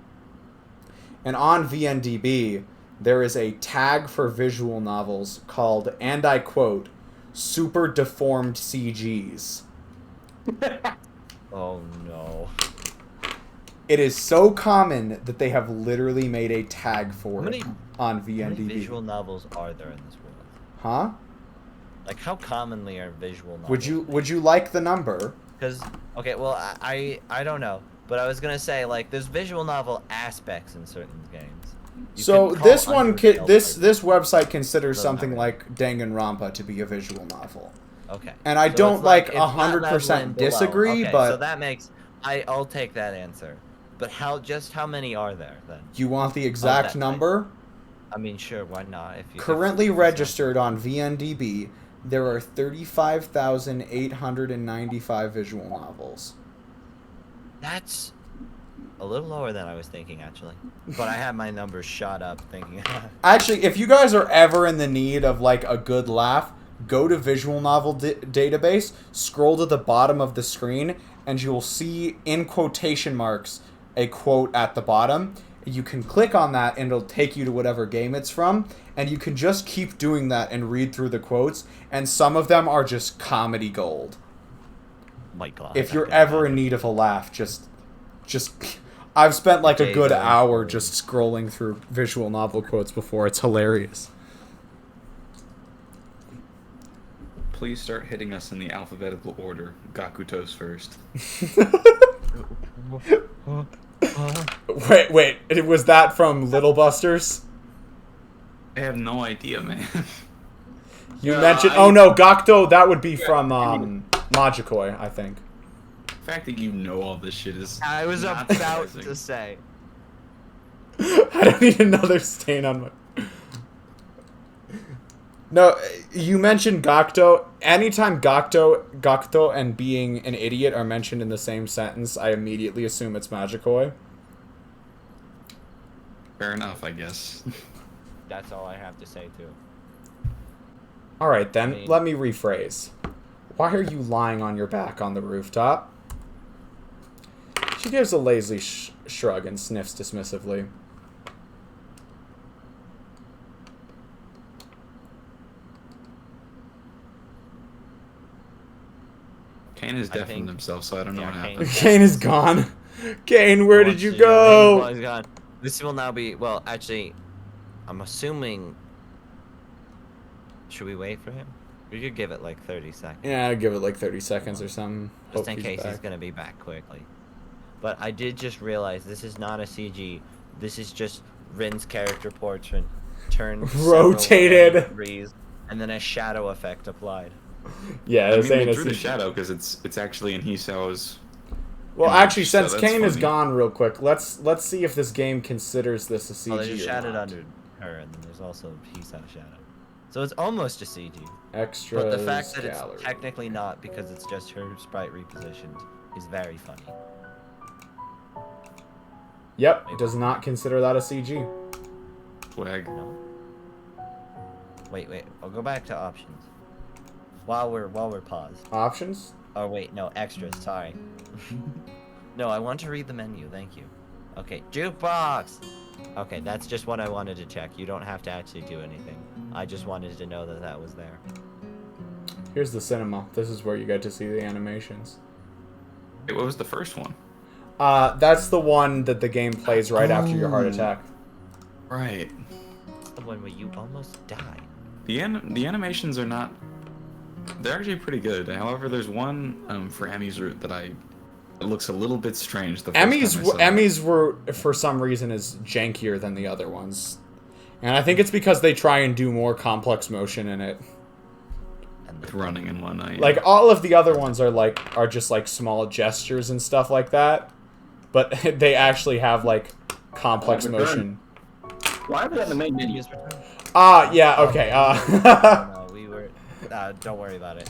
And on VNDB, there is a tag for visual novels called, and I quote, super deformed CGs. Oh no. It is so common that they have literally made a tag for it on VNDB. How many visual novels are there in this world? Huh? Like, how commonly are visual novels? Would you like the number? Because okay, well I don't know, but I was gonna say like there's visual novel aspects in certain games. You So could call this one, Undertale this like- website considers Doesn't something matter. like Danganronpa to be a visual novel. Okay. And I So don't it's like it's that level 100% and below. disagree, Okay, but so that makes I'll take that answer. But how many are there then? you want the exact that- number? I mean, sure, why not? If you Currently if- registered on VNDB, there are 35,895 visual novels. That's a little lower than I was thinking, actually. But I had my numbers shot up thinking. Actually, if you guys are ever in the need of like a good laugh, go to Visual Novel Database, scroll to the bottom of the screen, and you will see in quotation marks a quote at the bottom. You can click on that and it'll take you to whatever game it's from, and you can just keep doing that and read through the quotes, and some of them are just comedy gold. My God. If you're ever in need of a laugh, just I've spent like a Okay, good then. hour just scrolling through visual novel quotes before. It's hilarious. Please start hitting us in the alphabetical order. Gakuto's first. Wait, was that from Little Busters? I have no idea, man. You Yeah, mentioned. Oh no, Gakuto. That would be from Magikoi, I think. The fact that you know all this shit is. I was not about surprising. to say. I don't need another stain on my. No, you mentioned Gakuto. Anytime Gakuto and being an idiot are mentioned in the same sentence, I immediately assume it's Magikoi. Fair enough, I guess. That's all I have to say too. Alright then, I mean- let me rephrase. Why are you lying on your back on the rooftop? She gives a lazy shrug and sniffs dismissively. Kane has I deafened think- himself, so I don't know what Yeah, happened. Kane is gone. Kane, where did Wants you to- go? Well, he's gone. This will now be. Well, actually, I'm assuming. Should we wait for him? We could give it like 30 seconds. Yeah, I'll give it like 30 seconds or something. Just Hope in case he's back. gonna be back quickly. But I did just realize this is not a CG. This is just Rin's character portrait turned several Rotated. degrees, and then a shadow effect applied. Yeah, I this mean, ain't we a drew the CG. shadow because it's actually in Hisao's. Well, image, actually, so since that's Kane is funny. gone real quick, let's see if this game considers this a CG Oh, there's a or shadow not. under her, and then there's also Hisao shadow. So it's almost a CG. Extras, But the fact that gallery. it's technically not because it's just her sprite repositioned is very funny. Yep, it does not consider that a CG. Swag. No. Wait. I'll go back to options. While we're paused. Options? Oh wait, no, extras. Sorry. No, I want to read the menu. Thank you. Okay, jukebox. Okay, that's just what I wanted to check. You don't have to actually do anything. I just wanted to know that that was there. Here's the cinema. This is where you get to see the animations. Wait, what was the first one? That's the one that the game plays right after your heart attack. Right. The one where you almost died. The animations are not. They're actually pretty good. However, there's one for Emmy's route that it looks a little bit strange. The first time I saw it. Emmys were, for some reason, is jankier than the other ones. And I think it's because they try and do more complex motion in it. And with running and whatnot. Yeah. Like, all of the other ones are just, like, small gestures and stuff like that. But they actually have, like, complex motion. Why are we on the main menu? Yeah, okay, No, we were. Don't worry about it.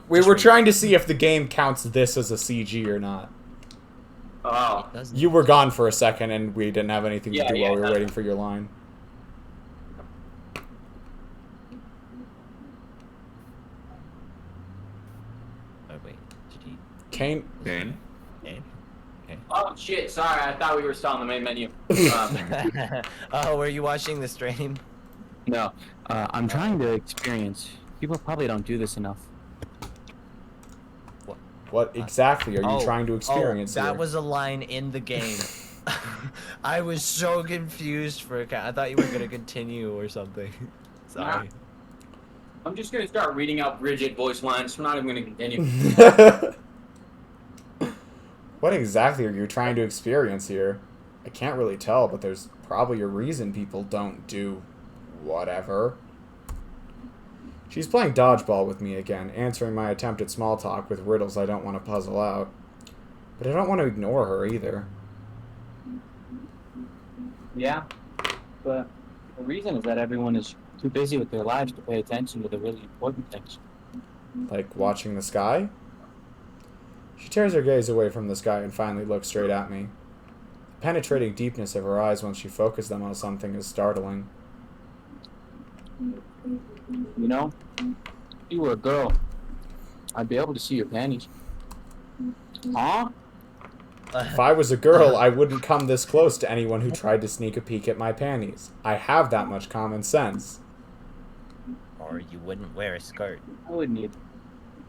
we were trying to see if the game counts this as a CG or not. Oh. It doesn't. You were gone for a second, and we didn't have anything to Yeah, do yeah, while we were no. waiting for your line. Oh wait, did he? Kane, Okay. Okay. Oh shit! Sorry, I thought we were still on the main menu. Oh, were you watching the stream? No, I'm trying to experience. People probably don't do this enough. what exactly are you Oh, trying to experience that here? was a line in the game. I was so confused for a I thought you were gonna continue or something. Sorry. I'm just gonna start reading out Bridget voice lines. I'm not even gonna continue. What exactly are you trying to experience here? I can't really tell, but there's probably a reason people don't do whatever. She's playing dodgeball with me again, answering my attempt at small talk with riddles I don't want to puzzle out. But I don't want to ignore her either. Yeah, but the reason is that everyone is too busy with their lives to pay attention to the really important things. Like watching the sky? She tears her gaze away from the sky and finally looks straight at me. The penetrating deepness of her eyes once she focuses them on something is startling. You know, if you were a girl, I'd be able to see your panties. Huh? If I was a girl, I wouldn't come this close to anyone who tried to sneak a peek at my panties. I have that much common sense. Or you wouldn't wear a skirt. I would need.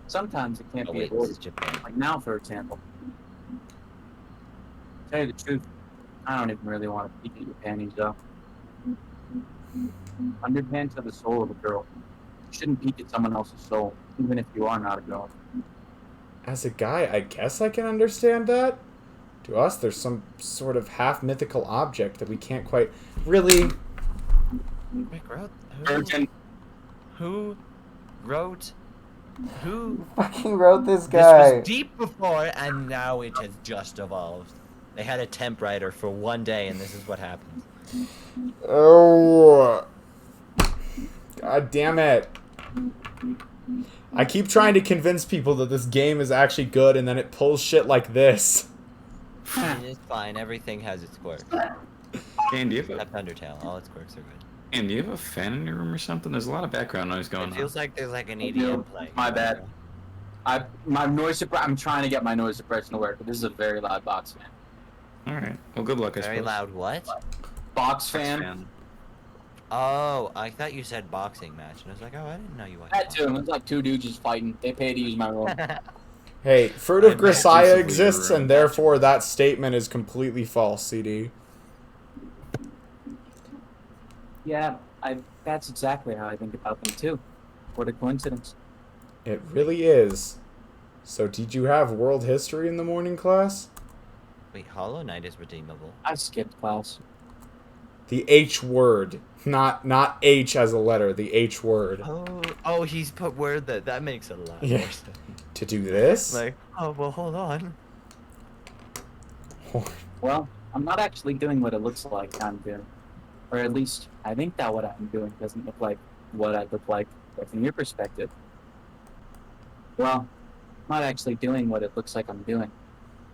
Sometimes it can't Oh be wait, this is avoided. Japan. Like now, for example. To tell you the truth, I don't even really want to peek at your panties, though. Underpants are the soul of a girl. You shouldn't peek at someone else's soul, even if you are not a girl. As a guy, I guess I can understand that. To us, there's some sort of half-mythical object that we can't quite really... Rick wrote. Virgin. Who wrote? Who? fucking wrote this This was deep before, and now it has just evolved. They had a temp writer for one day, and this is what happened. Oh. God damn it. I keep trying to convince people that this game is actually good, and then it pulls shit like this. It's fine. Everything has its quirks. And do you have Except Undertale. All its quirks are good. do you have a fan in your room or something? There's a lot of background noise going It on. feels like there's like an No, EDM playing. my bad. My noise I'm trying to get my noise suppression to work, but this is a very loud box fan. All right. Well, good luck. I Very suppose. loud what? Box fan. Oh, I thought you said boxing match, and I was like, oh, I didn't know you watched. That too. It was like two dudes just fighting. They pay to use my room. Hey, Fruit of I'm Grisaia exclusively exists, around and therefore that statement is completely false, CD. Yeah, that's exactly how I think about them too. What a coincidence. It really is. So did you have world history in the morning class? Wait, Hollow Knight is redeemable. I skipped class. The H word. Not H as a letter, the H word. Oh, he's put word that makes a lot Yeah. more sense. To do this? Like, oh, well, hold on. Well, I'm not actually doing what it looks like I'm doing. Or at least, I think that what I'm doing doesn't look like what I look like, but from your perspective. Well, I'm not actually doing what it looks like I'm doing.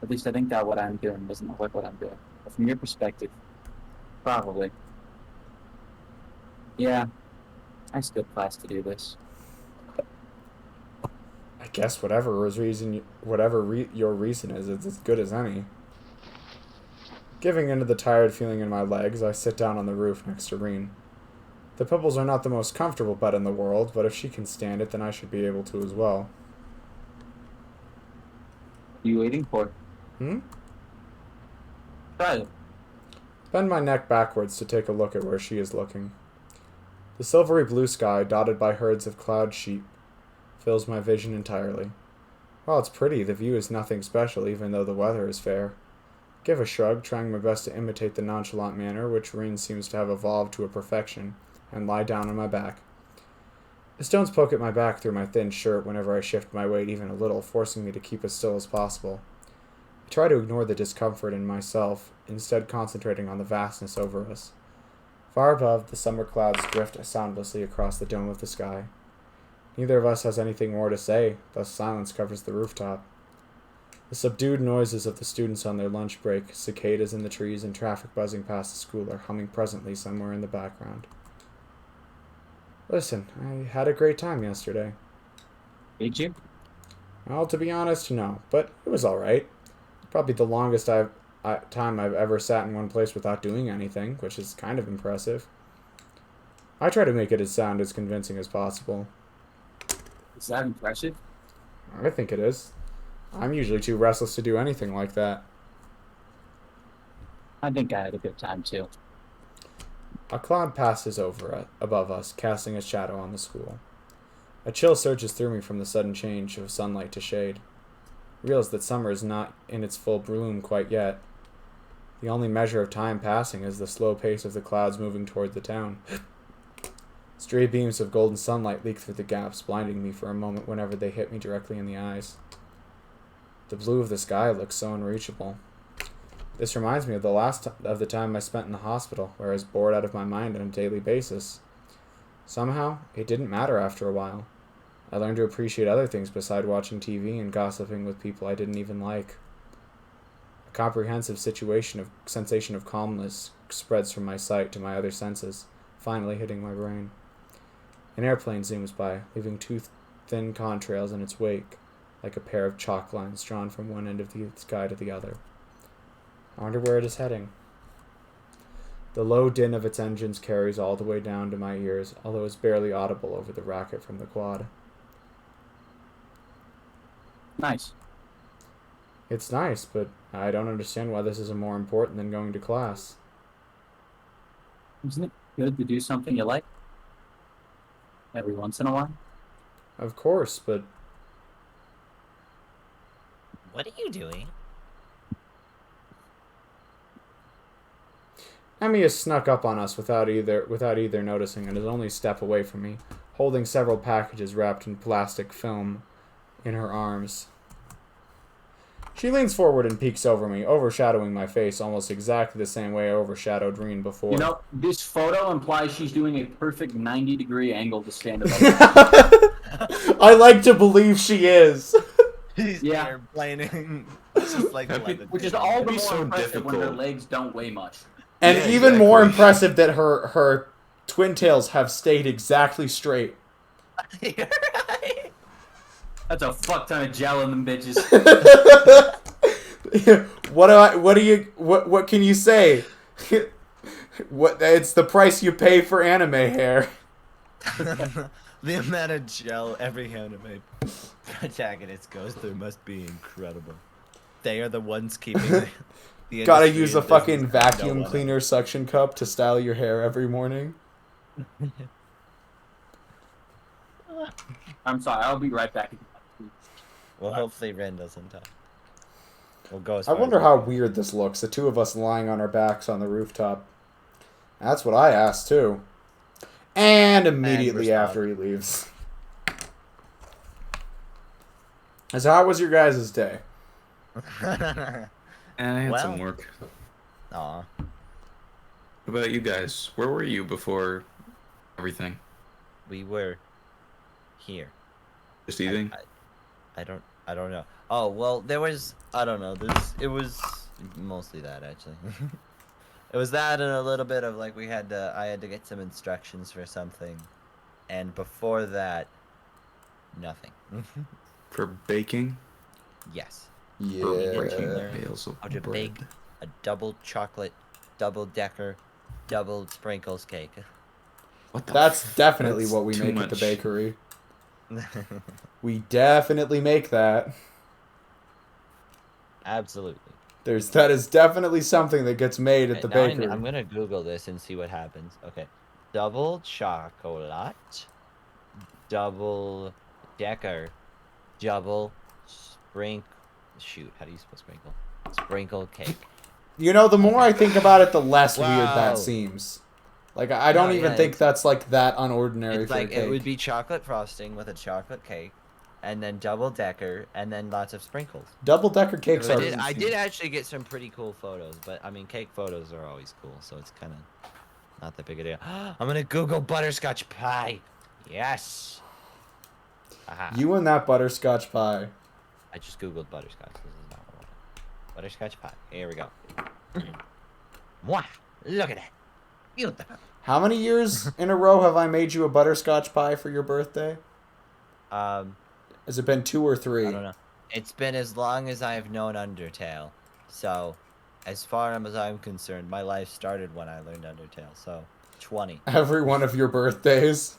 At least I think that what I'm doing doesn't look like what I'm doing. But from your perspective, probably. Yeah, I skipped class to do this. I guess whatever your reason is, it's as good as any. Giving into the tired feeling in my legs, I sit down on the roof next to Reen. The pebbles are not the most comfortable bed in the world, but if she can stand it, then I should be able to as well. What are you waiting for? Try it. Bend my neck backwards to take a look at where she is looking. The silvery blue sky, dotted by herds of cloud sheep, fills my vision entirely. While it's pretty, the view is nothing special, even though the weather is fair. Give a shrug, trying my best to imitate the nonchalant manner which Reen seems to have evolved to a perfection, and lie down on my back. The stones poke at my back through my thin shirt whenever I shift my weight even a little, forcing me to keep as still as possible. I try to ignore the discomfort in myself, instead concentrating on the vastness over us. Far above, the summer clouds drift soundlessly across the dome of the sky. Neither of us has anything more to say, thus silence covers the rooftop. The subdued noises of the students on their lunch break, cicadas in the trees, and traffic buzzing past the school are humming presently somewhere in the background. Listen, I had a great time yesterday. Did you? Well, to be honest, no, but it was alright. Probably the longest time I've ever sat in one place without doing anything, which is kind of impressive. I try to make it sound as convincing as possible. Is that impressive? I think it is. I'm usually too restless to do anything like that. I think I had a good time too. A cloud passes above us, casting a shadow on the school. A chill surges through me from the sudden change of sunlight to shade. realize that summer is not in its full bloom quite yet. The only measure of time passing is the slow pace of the clouds moving toward the town. Stray beams of golden sunlight leak through the gaps, blinding me for a moment whenever they hit me directly in the eyes. The blue of the sky looks so unreachable. This reminds me of the time I spent in the hospital, where I was bored out of my mind on a daily basis. Somehow, it didn't matter after a while. I learned to appreciate other things beside watching TV and gossiping with people I didn't even like. A comprehensive sensation of calmness spreads from my sight to my other senses, finally hitting my brain. An airplane zooms by, leaving two thin contrails in its wake, like a pair of chalk lines drawn from one end of the sky to the other. I wonder where it is heading. The low din of its engines carries all the way down to my ears, although it's barely audible over the racket from the quad. Nice. It's nice, but I don't understand why this is more important than going to class. Isn't it good to do something you like? Every once in a while? Of course, but What are you doing? Emmy has snuck up on us without either noticing and is only a step away from me, holding several packages wrapped in plastic film in her arms. She leans forward and peeks over me, overshadowing my face almost exactly the same way I overshadowed Reen before. You know, this photo implies she's doing a perfect 90-degree angle to stand above. I like to believe she is. He's Yeah. airplaning. Just like Which is all the more so impressive when her difficult. legs don't weigh much. And Yeah, even more exactly. impressive that her twin tails have stayed exactly straight. You're right. That's a fuck ton of gel in them bitches. What can you say? It's the price you pay for anime hair. The amount of gel every anime protagonist goes through must be incredible. They are the ones keeping the Gotta industry use in a fucking business. I don't vacuum wanna- cleaner suction cup to style your hair every morning. I'm sorry, I'll be right back. Well, hopefully Ren doesn't die. We'll go as I far wonder as how weird this looks, the two of us lying on our backs on the rooftop. That's what I asked, too. And immediately we're after he leaves. So how was your guys' day? And I had some Well. work. Aw. What about you guys? Where were you before everything? We were here. Just eating? I don't know. Oh, well, there was, I don't know, it was mostly that, actually. It was that and a little bit of, like, I had to get some instructions for something. And before that, nothing. For baking? Yes. Yeah. Breaking learn bales of How to bread. bake a double chocolate, double decker, double sprinkles cake. What the That's f- definitely that's what we too make at the much. bakery. We definitely make that. Absolutely. That is definitely something that gets made at the Now bakery. I'm gonna Google this and see what happens. Okay. Double chocolate, double decker, double shoot, how do you spell sprinkle? Sprinkle cake. You know, the more I think about it, the less weird Wow. that seems. Like, I don't No, even yeah, think that's, like, that unordinary It's for a like cake. it would be chocolate frosting with a chocolate cake, and then double decker, and then lots of sprinkles. Double-decker cakes I are... did actually get some pretty cool photos, but I mean, cake photos are always cool, so it's kind of not that big a deal. I'm gonna Google butterscotch pie. Yes. Aha. You and that butterscotch pie. I just Googled butterscotch. This is not what I wanted. Butterscotch pie. Here we go. Mwah! Look at that. Beautiful. How many years in a row have I made you a butterscotch pie for your birthday? Has it been 2 or 3? I don't know. It's been as long as I've known Undertale. So, as far as I'm concerned, my life started when I learned Undertale. So, 20. Every one of your birthdays?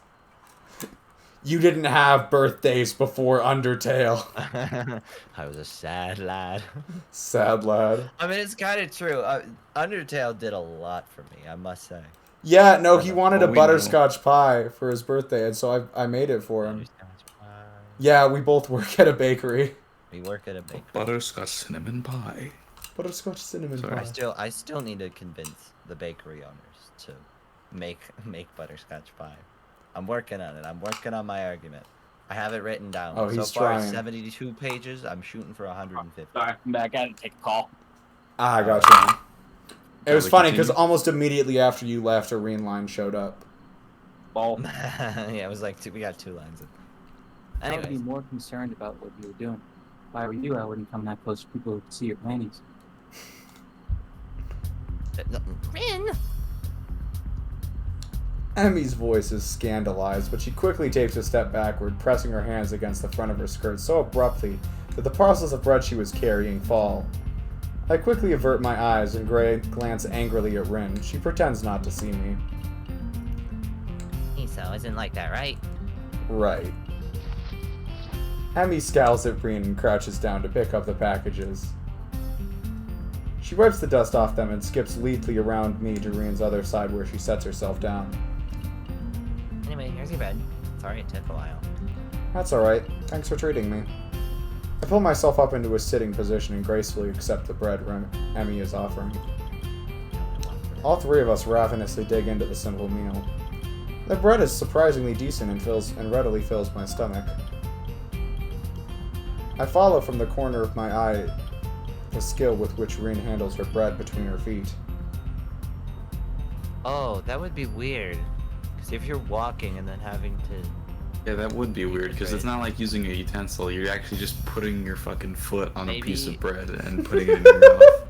You didn't have birthdays before Undertale. I was a sad lad. Sad lad. I mean, it's kind of true. Undertale did a lot for me, I must say. Yeah, no, he wanted a Oh, we know. butterscotch pie for his birthday, and so I made it for him. Butterscotch pie. Yeah, we both work at a bakery. We work at a bakery. Butterscotch cinnamon pie. Butterscotch cinnamon Sorry. pie. I still need to convince the bakery owners to make butterscotch pie. I'm working on it. I'm working on my argument. I have it written down. Oh, he's so far, trying. 72 pages. I'm shooting for 150. Sorry, I'm back. I gotta take a call. Ah, I got you. It was we funny because continue? almost immediately after you left, a green line showed up. Well, Yeah, it was like we got 2 lines. I would be Anyways, more concerned about what you were doing. If I were you, I wouldn't come that close to people who could see your panties. Rin. Emmy's voice is scandalized, but she quickly takes a step backward, pressing her hands against the front of her skirt so abruptly that the parcels of bread she was carrying fall. I quickly avert my eyes and glance angrily at Rin. She pretends not to see me. So isn't like that, right? Right. Emmy scowls at Rin and crouches down to pick up the packages. She wipes the dust off them and skips lethally around me to Rin's other side where she sets herself down. Anyway, here's your bed. Sorry it took a while. That's alright. Thanks for treating me. I pull myself up into a sitting position and gracefully accept the bread Emmy is offering. All 3 of us ravenously dig into the simple meal. The bread is surprisingly decent and readily fills my stomach. I follow from the corner of my eye the skill with which Rin handles her bread between her feet. Oh, that would be weird. Because if you're walking and then having to... Yeah, that would be weird, because it's not like using a utensil. You're actually just putting your fucking foot on a piece of bread and putting it in your mouth.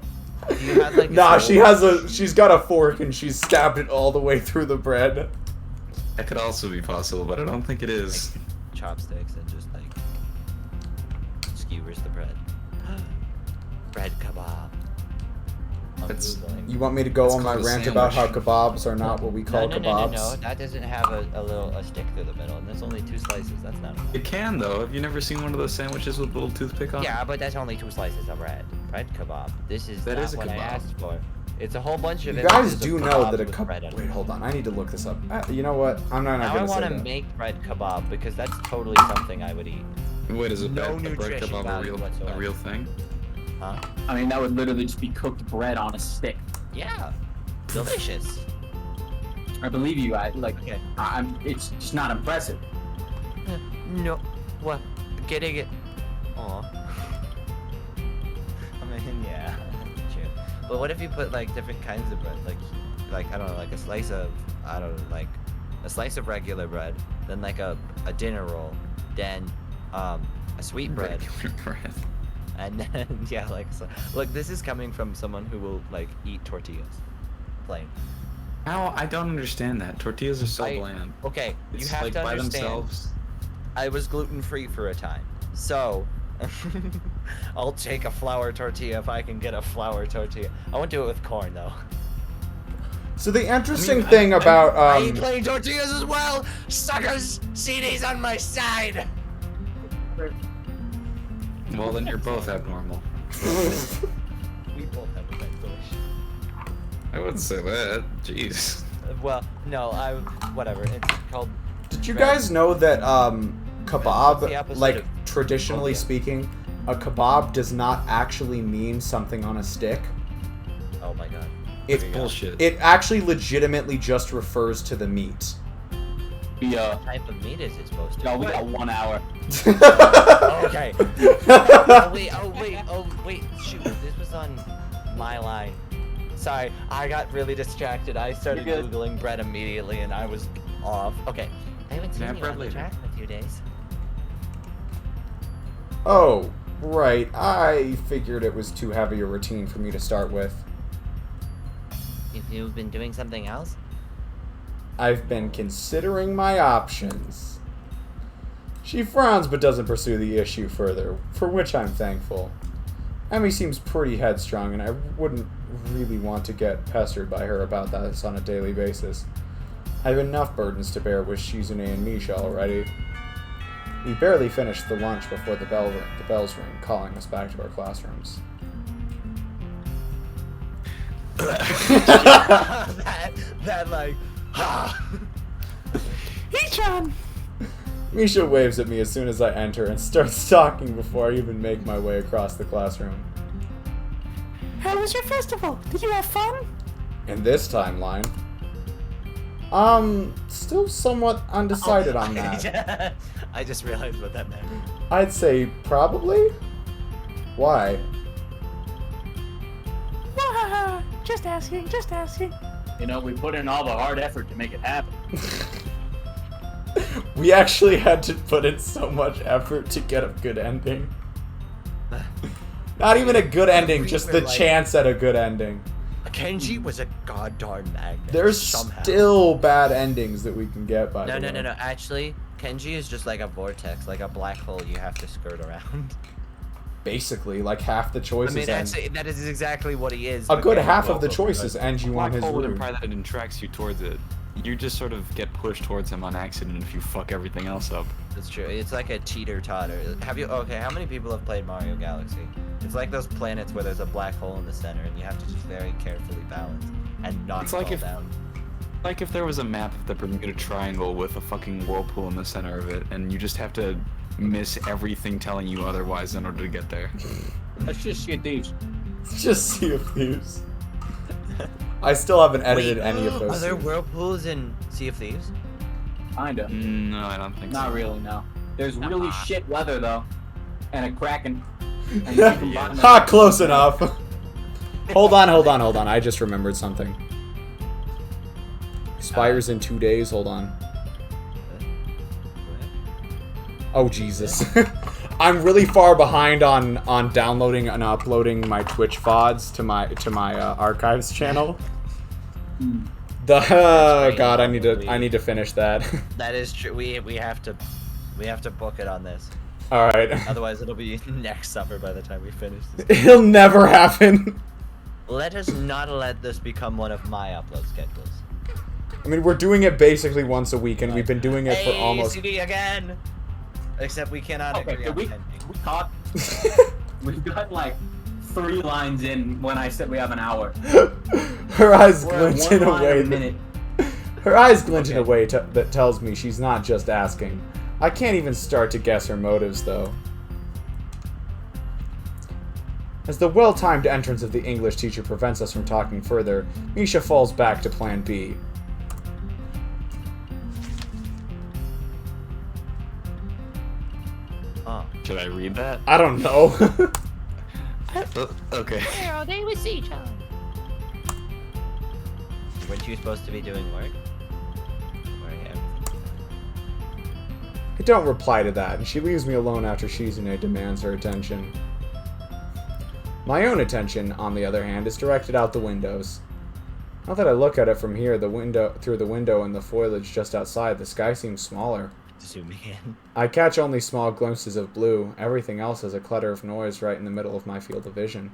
Do you have, like, Nah, she's got a fork and she's stabbed it all the way through the bread. That could also be possible, but I don't think it is. chopsticks and just, like, skewers the bread. Bread kebab. I'm That's- Googling. You want me to go It's on my called a rant about how sandwich. kebabs are not what we call kebabs? No, that doesn't have a stick through the middle, and there's only 2 slices. That's not enough. It can, though. Have you never seen one of those sandwiches with a little toothpick on it? Yeah, but that's only 2 slices of bread. Bread kebab. This is That not is a what I kebab. asked for. It's a whole bunch of You it. guys It's do a know that a with bread kebab. on Wait, it. hold on. I need to look this up. You know what? I'm not Now I gonna want say to that. make bread kebab because that's totally something I would eat. Wait, is a No bread nutrition kebab value a whatsoever. real thing? Huh? I mean, that would literally just be cooked bread on a stick. Yeah. Delicious. I believe you. Okay. It's just not impressive. No. What? Getting it. Aw. I mean, yeah. True. But what if you put like different kinds of bread? Like I don't know, like a slice of a slice of regular bread, then like a dinner roll, then a sweet bread, Regular bread. and then yeah, like look, this is coming from someone who will like eat tortillas, plain. How? I don't understand that. Tortillas are so I- bland. Okay, It's you have like to by understand. themselves. I was gluten-free for a time, so I'll take a flour tortilla if I can get a flour tortilla. I won't do it with corn though. So the interesting I mean, thing about I eat plain tortillas as well. Suckers, CD's on my side. Well, then you're both abnormal. We both have a mental issue. I wouldn't say that. Jeez. Well, no, whatever. It's called. Did you bread. guys know that What's the kebab, opposite like of traditionally phobia? speaking, a kebab does not actually mean something on a stick? Oh my god. It Bullshit. it actually legitimately just refers to the meat. What type of meat is it supposed to? No, we got 1 hour. Okay. Oh wait, shoot, this was on my line. Sorry, I got really distracted. I started You're good. Googling bread immediately and I was off. Okay. I haven't Yeah, seen you bread on the later. track in a few days. Oh, right. I figured it was too heavy a routine for me to start with. If you've been doing something else? I've been considering my options. She frowns but doesn't pursue the issue further, for which I'm thankful. Emmy seems pretty headstrong, and I wouldn't really want to get pestered by her about this on a daily basis. I have enough burdens to bear with Shizune and Misha already. We barely finished the lunch before the bells ring, calling us back to our classrooms. that like, ha! Misha waves at me as soon as I enter and starts talking before I even make my way across the classroom. How was your festival? Did you have fun? In this timeline, still somewhat undecided on that. I just realized what that meant. I'd say probably. Why? Just asking, just asking. You know, we put in all the hard effort to make it happen. We actually had to put in so much effort to get a good ending. Not even a good ending, just the chance at a good ending. Kenji was a goddamn magnet. There's somehow. still bad endings that we can get, by the way. No. Actually, Kenji is just like a vortex, like a black hole you have to skirt around. Basically, like half the choices I mean, end. actually, that is exactly what he is. A good but- half of the choices end you on Black his hole would route. imply that it attracts you towards it. You just sort of get pushed towards him on accident if you fuck everything else up. That's true. It's like a teeter-totter. Okay, how many people have played Mario Galaxy? It's like those planets where there's a black hole in the center and you have to just very carefully balance and not It's like fall if- down. Like if there was a map of the Bermuda Triangle with a fucking whirlpool in the center of it, and you just have to miss everything telling you otherwise in order to get there. Let's just see thieves. Just Sea of Thieves. I still haven't edited Wait, any of those. Are there scenes. whirlpools in Sea of Thieves? Kinda. No, I don't think so. Not really, no. There's really shit weather, though. And a kraken. And you can combine Ha, them. close enough. Hold on. I just remembered something. Expires in 2 days. Hold on. Oh Jesus. I'm really far behind on downloading and uploading my Twitch VODs to my archives channel. God, I need to finish that. That is true. We have to book it on this. All right. Otherwise, it'll be next summer by the time we finish this. It'll never happen. Let us not let this become one of my upload schedules. I mean, we're doing it basically once a week, and we've been doing it for Hey, almost. CD again. Except we cannot Okay, agree so on we ending. caught. We've got like 3 lines in when I said we have an hour. Her eyes We're at glint 1 in a line way. a minute. Her eyes glint in a way that tells me she's not just asking. I can't even start to guess her motives, though. As the well-timed entrance of the English teacher prevents us from talking further, Misha falls back to Plan B. Oh. Should I read that? I don't know. Okay. Where are they with Seichon? Weren't you supposed to be doing work? I don't reply to that, and she leaves me alone after Shizune demands her attention. My own attention, on the other hand, is directed out the windows. Now that I look at it from here, through the window and the foliage just outside, the sky seems smaller. Zooming in. I catch only small glimpses of blue. Everything else is a clutter of noise right in the middle of my field of vision.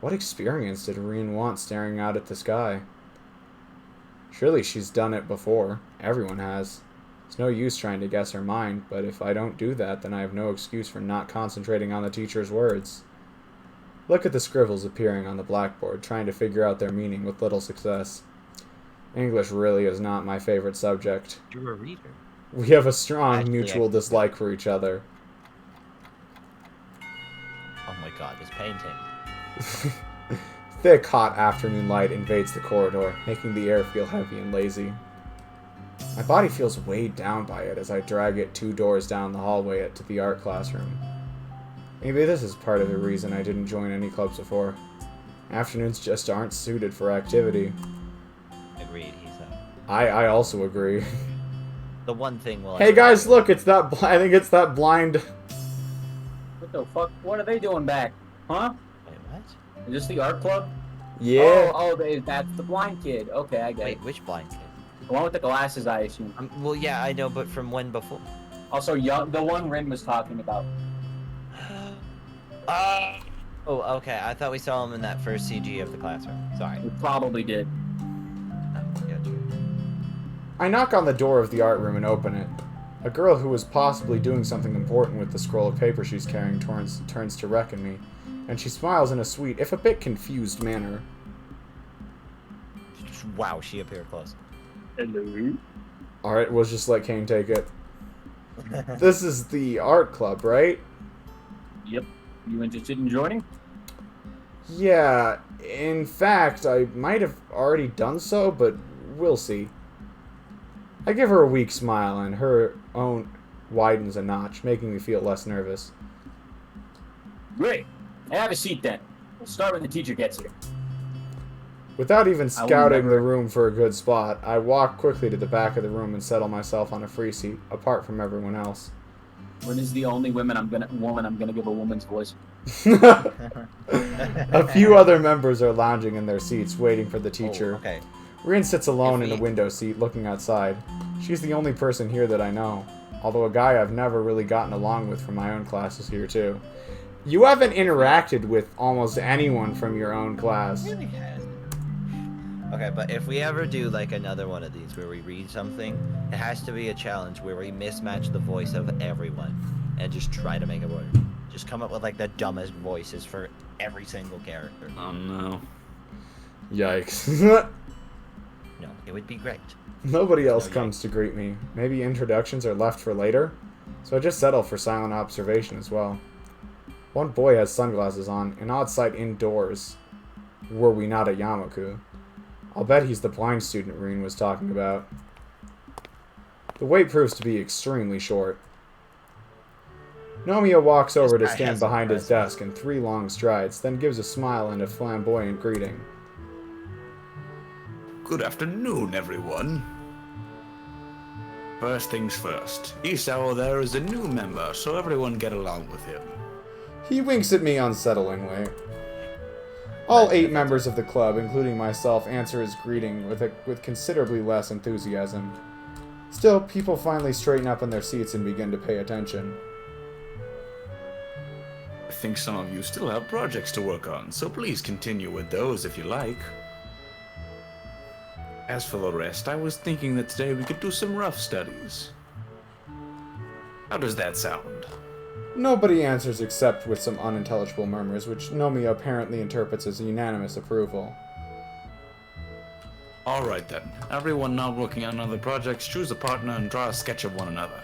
What experience did Reen want staring out at the sky? Surely she's done it before. Everyone has. It's no use trying to guess her mind, but if I don't do that, then I have no excuse for not concentrating on the teacher's words. Look at the scribbles appearing on the blackboard, trying to figure out their meaning with little success. English really is not my favorite subject. You're a reader. We have a strong Actually, mutual dislike for each other. Oh my god, this painting. Thick, hot afternoon light invades the corridor, making the air feel heavy and lazy. My body feels weighed down by it as I drag it 2 doors down the hallway to the art classroom. Maybe this is part of the reason I didn't join any clubs before. Afternoons just aren't suited for activity. Agreed, he's up. I also agree. The one thing will. Hey guys, look, it's that. I think it's that blind. What the fuck? What are they doing back? Huh? Wait, what? Is this the art club? Yeah. That's the blind kid. Okay, I get Wait, it. which blind kid? The one with the glasses, I assume. Well, yeah, I know, but from when before? Also, the one Rin was talking about. Oh, okay. I thought we saw him in that first CG of the classroom. Sorry. We probably did. Oh, gotcha. I knock on the door of the art room and open it. A girl who was possibly doing something important with the scroll of paper she's carrying turns to reckon me, and she smiles in a sweet, if a bit confused manner. Wow, she appeared close. Hello. Alright, we'll just let Kane take it. This is the art club, right? Yep. You interested in joining? Yeah, in fact, I might have already done so, but we'll see. I give her a weak smile, and her own widens a notch, making me feel less nervous. Great. Have a seat then. We'll start when the teacher gets here. Without even I will scouting the never- room for a good spot, I walk quickly to the back of the room and settle myself on a free seat, apart from everyone else. When is the only woman I'm gonna give a woman's voice? A few other members are lounging in their seats, waiting for the teacher. Oh, okay. Rin sits alone in a we- window seat, looking outside. She's the only person here that I know, although a guy I've never really gotten along with from my own class is here too. You haven't interacted with almost anyone from your own class. Really has. Okay, but if we ever do like another one of these where we read something, it has to be a challenge where we mismatch the voice of everyone and just try to make it work. Just come up with like the dumbest voices for every single character. Oh no. Yikes. No, it would be great. Nobody else No, comes to greet me. Maybe introductions are left for later? So I just settle for silent observation as well. One boy has sunglasses on, an odd sight indoors, were we not at Yamaku. I'll bet he's the blind student Reen was talking about. The wait proves to be extremely short. Nomiya walks over to guy stand has some behind his presence. desk in 3 long strides, then gives a smile and a flamboyant greeting. Good afternoon, everyone. First things first. Isao there is a new member, so everyone get along with him. He winks at me unsettlingly. All 8 members of the club, including myself, answer his greeting with considerably less enthusiasm. Still, people finally straighten up in their seats and begin to pay attention. I think some of you still have projects to work on, so please continue with those if you like. As for the rest, I was thinking that today we could do some rough studies. How does that sound? Nobody answers except with some unintelligible murmurs, which Nomiya apparently interprets as unanimous approval. Alright then, everyone now working on other projects, choose a partner and draw a sketch of one another.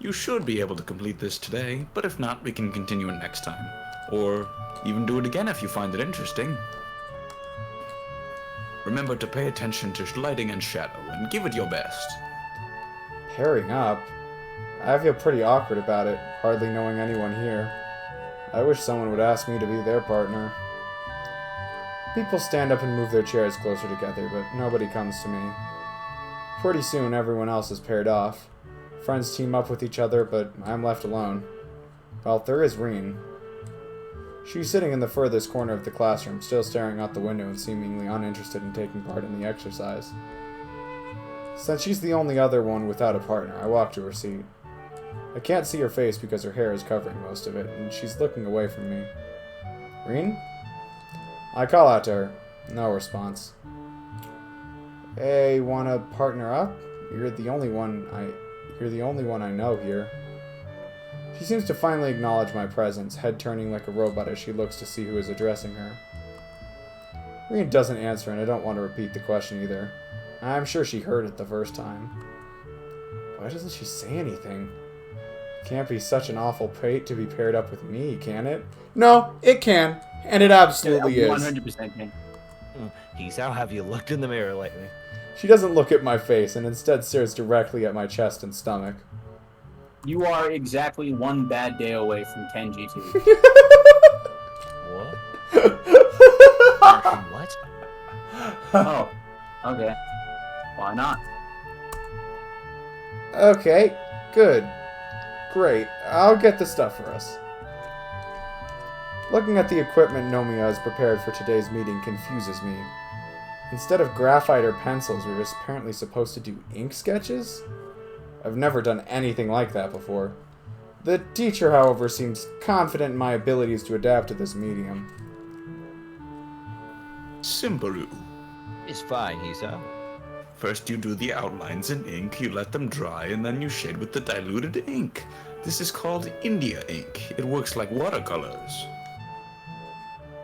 You should be able to complete this today, but if not, we can continue it next time. Or even do it again if you find it interesting. Remember to pay attention to lighting and shadow, and give it your best. Pairing up? I feel pretty awkward about it, hardly knowing anyone here. I wish someone would ask me to be their partner. People stand up and move their chairs closer together, but nobody comes to me. Pretty soon, everyone else is paired off. Friends team up with each other, but I'm left alone. Well, there is Reen. She's sitting in the furthest corner of the classroom, still staring out the window and seemingly uninterested in taking part in the exercise. Since she's the only other one without a partner, I walk to her seat. I can't see her face because her hair is covering most of it, and she's looking away from me. Reen? I call out to her. No response. Hey, wanna partner up? You're the only one I know here. She seems to finally acknowledge my presence, head turning like a robot as she looks to see who is addressing her. Reen doesn't answer, and I don't want to repeat the question either. I'm sure she heard it the first time. Why doesn't she say anything? Can't be such an awful fate to be paired up with me, can it? No, it can, and it absolutely is. 100% can. Hisao, have you looked in the mirror lately? She doesn't look at my face and instead stares directly at my chest and stomach. You are exactly one bad day away from Kenji too. What? What? Oh, okay. Why not? Okay, good. Great, I'll get the stuff for us. Looking at the equipment Nomiya has prepared for today's meeting confuses me. Instead of graphite or pencils, we're just apparently supposed to do ink sketches? I've never done anything like that before. The teacher, however, seems confident in my abilities to adapt to this medium. Simple. It's fine, Hisao. First you do the outlines in ink, you let them dry, and then you shade with the diluted ink. This is called India ink. It works like watercolors.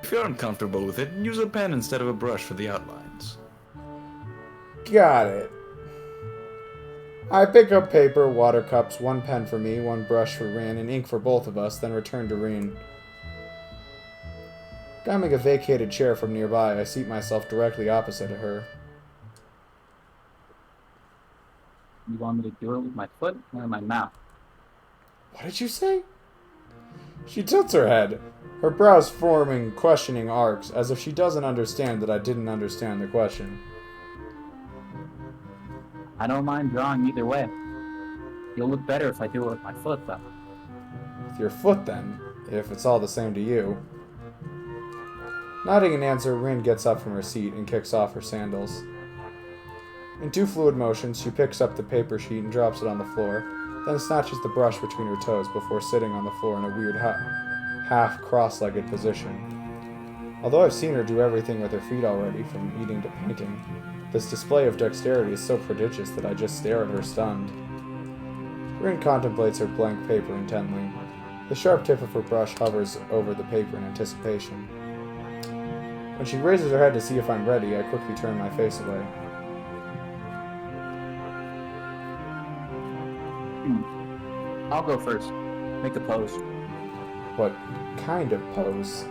If you're uncomfortable with it, use a pen instead of a brush for the outlines. Got it. I pick up paper, water cups, 1 pen for me, 1 brush for Rin, and ink for both of us, then return to Rin. Grabbing a vacated chair from nearby, I seat myself directly opposite of her. You want me to do it with my foot or my mouth? What did you say? She tilts her head, her brows forming questioning arcs, as if she doesn't understand that I didn't understand the question. I don't mind drawing either way. You'll look better if I do it with my foot, though. With your foot, then, if it's all the same to you. Nodding in answer, Rin gets up from her seat and kicks off her sandals. In 2 fluid motions, she picks up the paper sheet and drops it on the floor, then snatches the brush between her toes before sitting on the floor in a weird half cross-legged position. Although I've seen her do everything with her feet already, from eating to painting, this display of dexterity is so prodigious that I just stare at her stunned. Rin contemplates her blank paper intently. The sharp tip of her brush hovers over the paper in anticipation. When she raises her head to see if I'm ready, I quickly turn my face away. I'll go first. Make a pose. What kind of pose?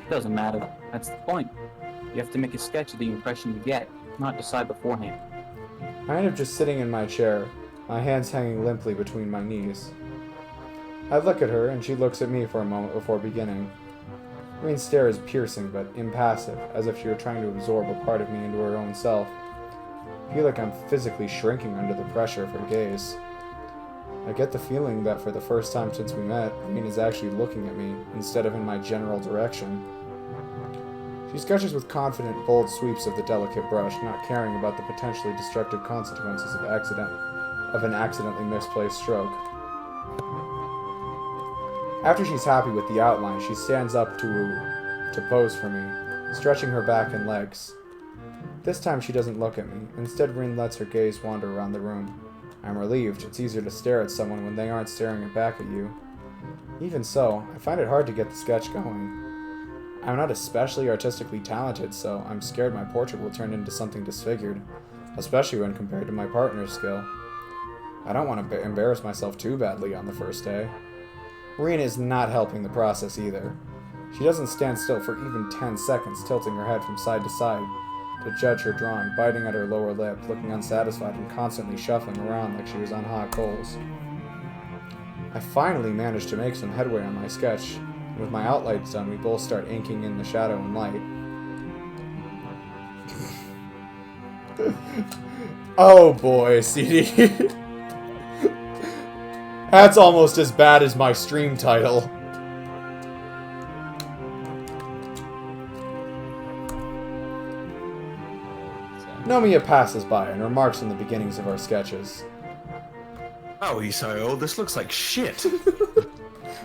Doesn't matter. That's the point. You have to make a sketch of the impression you get, not decide beforehand. I end up just sitting in my chair, my hands hanging limply between my knees. I look at her, and she looks at me for a moment before beginning. Rin's stare is piercing but impassive, as if she were trying to absorb a part of me into her own self. I feel like I'm physically shrinking under the pressure of her gaze. I get the feeling that for the first time since we met, Rin is actually looking at me, instead of in my general direction. She sketches with confident, bold sweeps of the delicate brush, not caring about the potentially destructive consequences of an accidentally misplaced stroke. After she's happy with the outline, she stands up to pose for me, stretching her back and legs. This time she doesn't look at me. Instead, Rin lets her gaze wander around the room. I'm relieved. It's easier to stare at someone when they aren't staring back at you. Even so, I find it hard to get the sketch going. I'm not especially artistically talented, so I'm scared my portrait will turn into something disfigured, especially when compared to my partner's skill. I don't want to embarrass myself too badly on the first day. Rin is not helping the process either. She doesn't stand still for even 10 seconds, tilting her head from side to side to judge her drawing, biting at her lower lip, looking unsatisfied and constantly shuffling around like she was on hot coals. I finally managed to make some headway on my sketch, and with my outlines done, we both start inking in the shadow and light. Oh boy, CD. That's almost as bad as my stream title. Nomiya passes by and remarks on the beginnings of our sketches. Oh, Isayo, this looks like shit.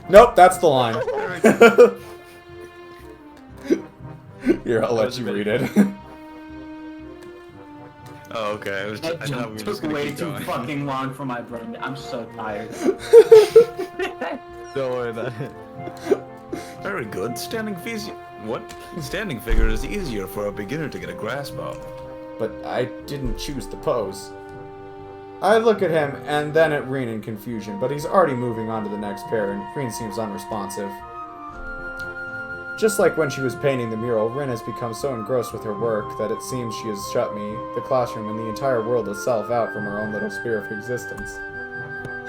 Nope, that's the line. Here, I'll let you read it. Oh, okay. I thought we were It just took gonna way keep too going. fucking long for my brain. I'm so tired. Don't worry about it. Very good. Standing figure is easier for a beginner to get a grasp of. But I didn't choose the pose. I look at him and then at Rin in confusion, but he's already moving on to the next pair, and Rin seems unresponsive. Just like when she was painting the mural, Rin has become so engrossed with her work that it seems she has shut me, the classroom, and the entire world itself out from her own little sphere of existence.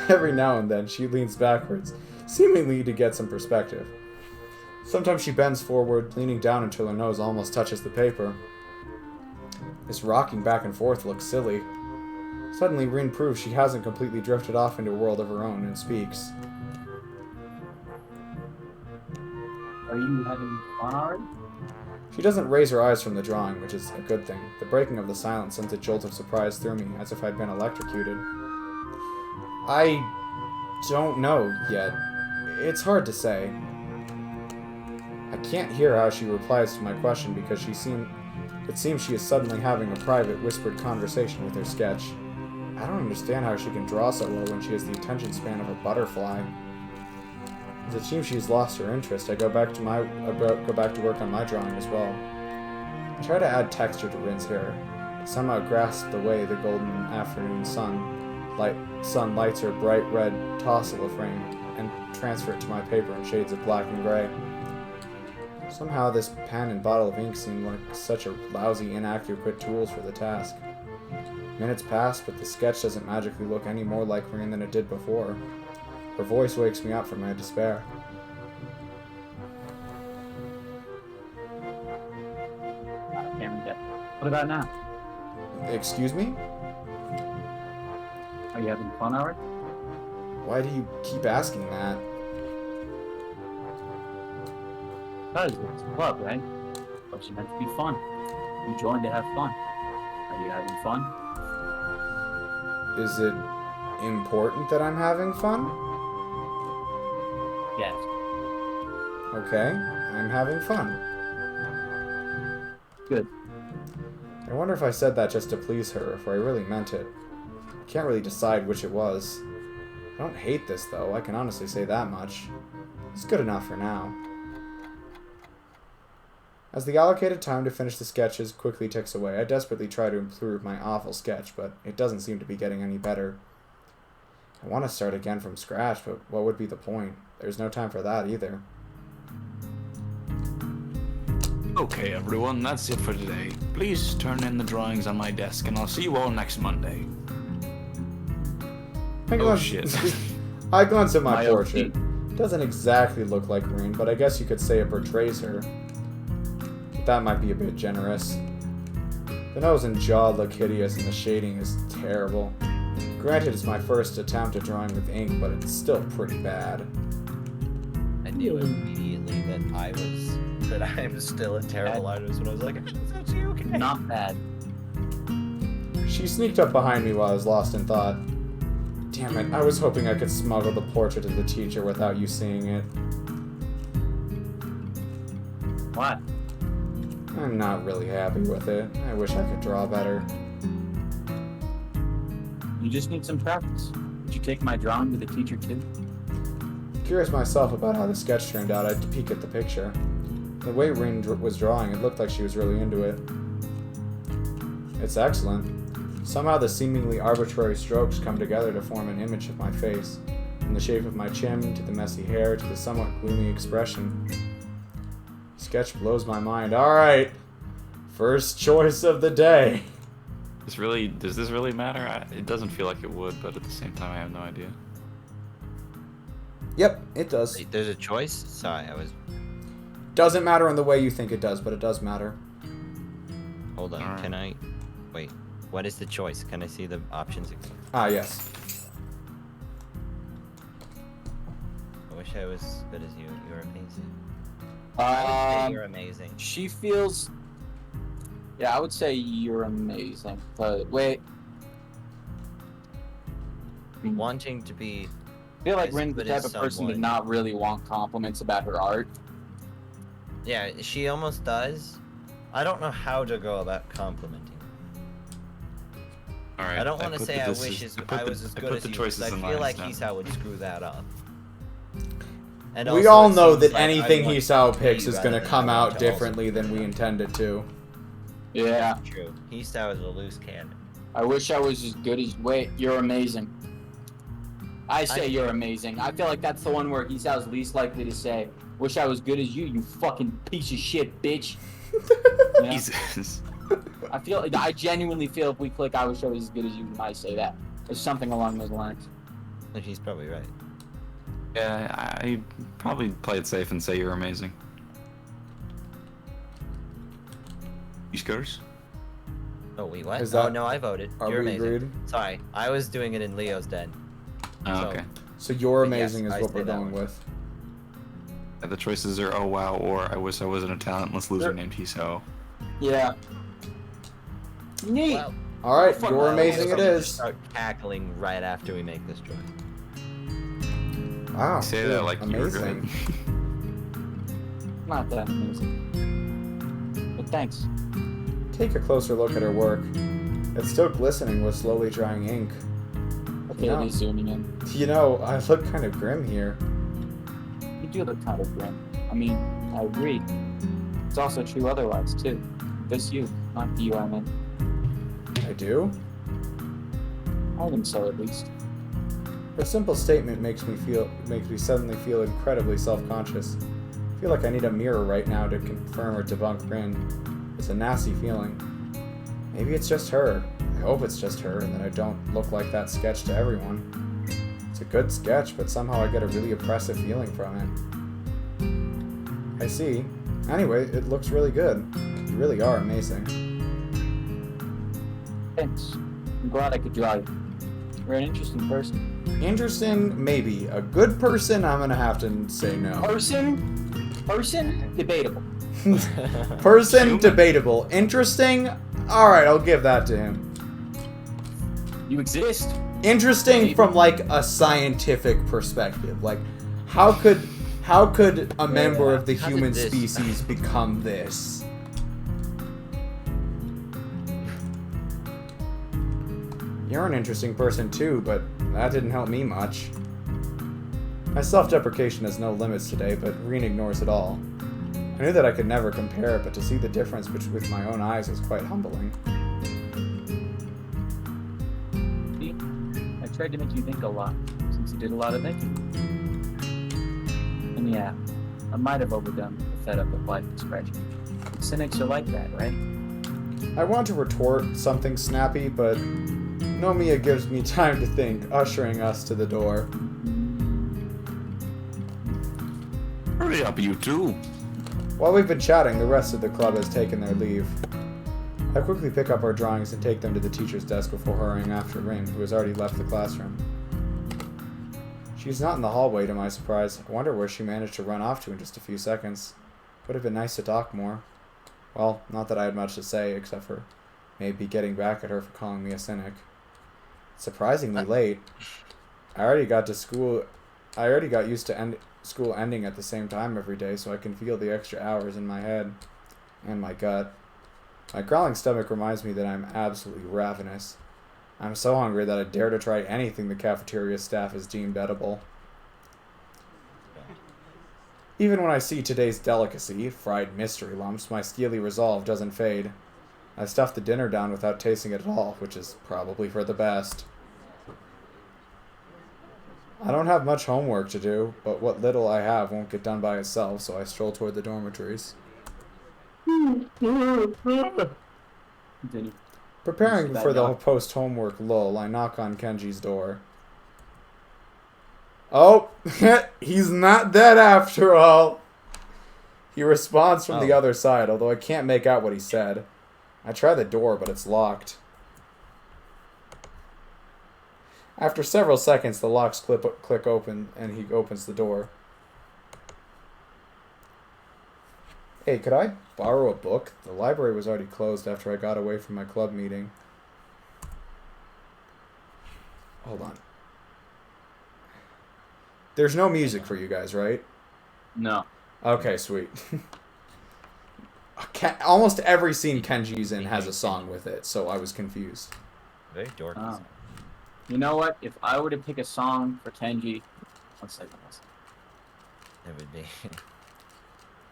Every now and then, she leans backwards, seemingly to get some perspective. Sometimes she bends forward, leaning down until her nose almost touches the paper. This rocking back and forth looks silly. Suddenly, Rin proves she hasn't completely drifted off into a world of her own and speaks. Are you having fun already? She doesn't raise her eyes from the drawing, which is a good thing. The breaking of the silence sends a jolt of surprise through me, as if I'd been electrocuted. I don't know yet. It's hard to say. I can't hear how she replies to my question because it seems she is suddenly having a private, whispered conversation with her sketch. I don't understand how she can draw so well when she has the attention span of a butterfly. As it seems she's lost her interest, I go back to work on my drawing as well. I try to add texture to Rin's hair, somehow grasped the way the golden afternoon sun lights her bright red tassel frame and transferred it to my paper in shades of black and gray. Somehow this pen and bottle of ink seemed like such a lousy, inadequate tools for the task. Minutes pass, but the sketch doesn't magically look any more like Reen than it did before. Her voice wakes me up from my despair. What about now? Excuse me? Are you having fun already? Why do you keep asking that? Because it's a club, right? Clubs are meant to be fun. You joined to have fun. Are you having fun? Is it important that I'm having fun? Yes. Okay, I'm having fun. Good. I wonder if I said that just to please her, if I really meant it. I can't really decide which it was. I don't hate this, though. I can honestly say that much. It's good enough for now. As the allocated time to finish the sketches quickly ticks away, I desperately try to improve my awful sketch, but it doesn't seem to be getting any better. I want to start again from scratch, but what would be the point? There's no time for that either. Okay, everyone, that's it for today. Please turn in the drawings on my desk, and I'll see you all next Monday. Shit. I glance at my My portrait. Doesn't exactly look like Reen, but I guess you could say it portrays her. But that might be a bit generous. The nose and jaw look hideous, and the shading is terrible. Granted, it's my first attempt at drawing with ink, but it's still pretty bad. I knew immediately that I'm still a terrible artist when I was like, is that you okay? Not bad. She sneaked up behind me while I was lost in thought. Damn it, I was hoping I could smuggle the portrait to the teacher without you seeing it. What? I'm not really happy with it. I wish I could draw better. You just need some practice. Did you take my drawing to the teacher too? Curious myself about how the sketch turned out, I had to peek at the picture. The way Reen was drawing, it looked like she was really into it. It's excellent. Somehow the seemingly arbitrary strokes come together to form an image of my face, from the shape of my chin to the messy hair to the somewhat gloomy expression. The sketch blows my mind. Alright, first choice of the day. Does this really matter? It doesn't feel like it would, but at the same time, I have no idea. Yep, it does. Wait, there's a choice? Sorry, I was... Doesn't matter in the way you think it does, but it does matter. Hold on, Alright. can I... Wait, what is the choice? Can I see the options again? Ah, yes. I wish I was as good as you. You're amazing. I would say you're amazing. She feels. Yeah, I would say you're amazing. But wait, Wanting to be... I feel like As Rin's the good as type of person to someone. not really want compliments about her art. Yeah, she almost does. I don't know how to go about complimenting. All right. I don't want to put say the I dis- wish I put I the- was as I good put as the you, choices because I in feel lines like now. Hisao would screw that up. And We also, all it know seems that like I anything want Hisao to picks be is rather going to than come I want out to also differently than we intended to. Yeah, be true. Hisao is a loose cannon. I wish I was as good as. Wait, you're amazing. I say I- you're amazing. I feel like that's the one where Hisao's least likely to say, "Wish I was good as you, you fucking piece of shit, bitch." You know? Jesus. I genuinely feel if we click, I wish I was as good as you, we might say that. There's something along those lines. And he's probably right. Yeah, I probably play it safe and say you're amazing. Whiskers? Oh, wait, what? Is Oh, that- no, I voted. Are You're we amazing. agreed? Sorry, I was doing it in Leo's den. Oh, So- okay. So you're But yes, amazing is I what say we're that going one. with. The choices are oh wow or I wish I wasn't a talentless loser Sure. named Hisao. Yeah. Neat. Well, Alright, Fuck, you're well, amazing it I'll is. start cackling right after we make this choice. Wow, Say dude, that like you were amazing. good. Not that amazing. But thanks. Take a closer look at her work. It's still glistening with slowly drying ink. Okay, No. he's zooming in. You know, I look kind of grim here. You do look kind of grim. I mean, I agree. It's also true otherwise, too. Just you, not you, I mean. I do? I think so, at least. Her simple statement makes me suddenly feel incredibly self-conscious. I feel like I need a mirror right now to confirm or debunk Rin. It's a nasty feeling. Maybe it's just her. I hope it's just her, and that I don't look like that sketch to everyone. It's a good sketch, but somehow I get a really oppressive feeling from it. I see. Anyway, it looks really good. You really are amazing. Thanks. I'm glad I could draw you. You're an interesting person. Interesting, maybe. A good person, I'm gonna have to say no. Person? Debatable. Person, debatable. Interesting? Alright, I'll give that to him. You exist. Interesting from, like, a scientific perspective. Like, how could a member of the how human did this- species become this? You're an interesting person too, but that didn't help me much. My self-deprecation has no limits today, but Reen ignores it all. I knew that I could never compare, but to see the difference with my own eyes is quite humbling. See, I tried to make you think a lot, since you did a lot of thinking. And yeah, I might have overdone the fed up with life expression. Cynics are like that, right? I want to retort something snappy, but Nomiya gives me time to think, ushering us to the door. Hurry up, you two. While we've been chatting, the rest of the club has taken their leave. I quickly pick up our drawings and take them to the teacher's desk before hurrying after Rin, who has already left the classroom. She's not in the hallway, to my surprise. I wonder where she managed to run off to in just a few seconds. Would have been nice to talk more. Well, not that I had much to say, except for maybe getting back at her for calling me a cynic. Surprisingly late. I already got used to school ending at the same time every day, so I can feel the extra hours in my head and my gut. My growling stomach reminds me that I'm absolutely ravenous. I'm so hungry that I dare to try anything the cafeteria staff has deemed edible. Even when I see today's delicacy, fried mystery lumps, my steely resolve doesn't fade. I stuffed the dinner down without tasting it at all, which is probably for the best. I don't have much homework to do, but what little I have won't get done by itself, so I stroll toward the dormitories. Continue. Preparing That for the dog. post-homework lull, I knock on Kenji's door. Oh, he's not dead after all. He responds from the other side, although I can't make out what he said. I try the door, but it's locked. After several seconds, the locks click open, and he opens the door. Hey, could I borrow a book? The library was already closed after I got away from my club meeting. Hold on. There's no music for you guys, right? No. Okay, sweet. Almost every scene Kenji's in has a song with it, so I was confused. Very dorky. Oh. You know what? If I were to pick a song for Kenji, one second. It would be.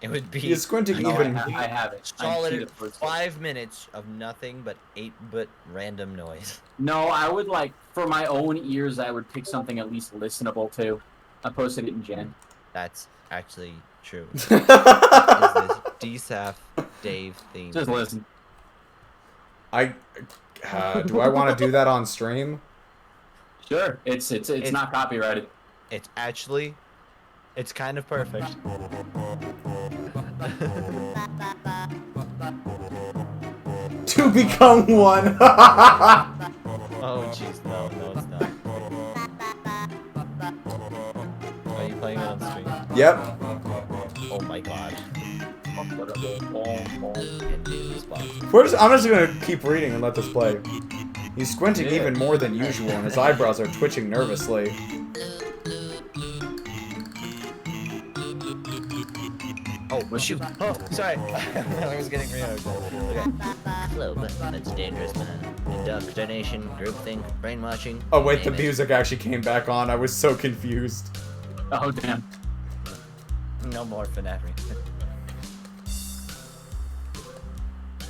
It would be. He's squinting No, even. I have it. I see solid the first 5 minutes of nothing but 8-bit random noise. No, I would like, for my own ears, I would pick something at least listenable too. I posted it in Gen. That's actually true. Is this DSAF Dave theme? Just listen. Do I want to do that on stream? Sure. It's not copyrighted. It's actually, it's kind of perfect. To become one. Oh jeez, no, it's not. Are you playing it on stream? Yep. Oh my god. I'm just gonna keep reading and let this play. He's squinting even more than usual, and his eyebrows are twitching nervously. Oh, shoot. Oh, sorry. I was getting reacted. Okay. Club. That's dangerous, man. Indoctrination, groupthink, brainwashing. Oh wait, the name it. music actually came back on. I was so confused. Oh damn. No more FNAF.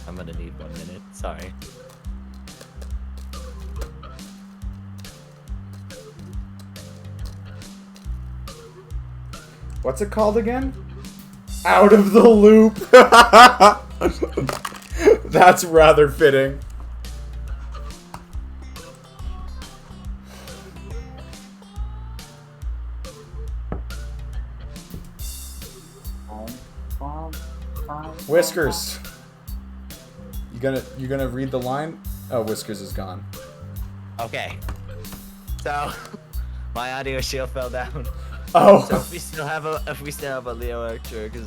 I'm gonna need 1 minute. Sorry. What's it called again? Out of the loop. That's rather fitting. Whiskers. You gonna read the line? Oh, Whiskers is gone. Okay. So, my audio shield fell down. Oh. So if we still have a Leo Archer, because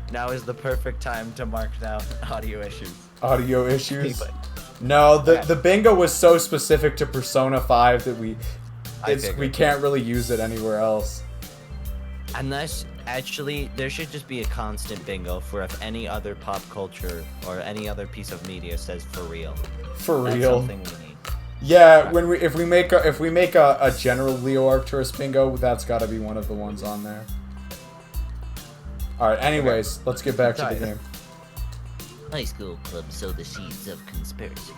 now is the perfect time to mark down audio issues. Audio issues. No, the bingo was so specific to Persona 5 that we can't really use it anywhere else. Unless, actually, there should just be a constant bingo for if any other pop culture or any other piece of media says for real. For That's real. something we need. Yeah, if we make a general Leo Arcturus bingo, that's got to be one of the ones on there. All right. Anyways, let's get back to the game. High school clubs sow the seeds of conspiracy.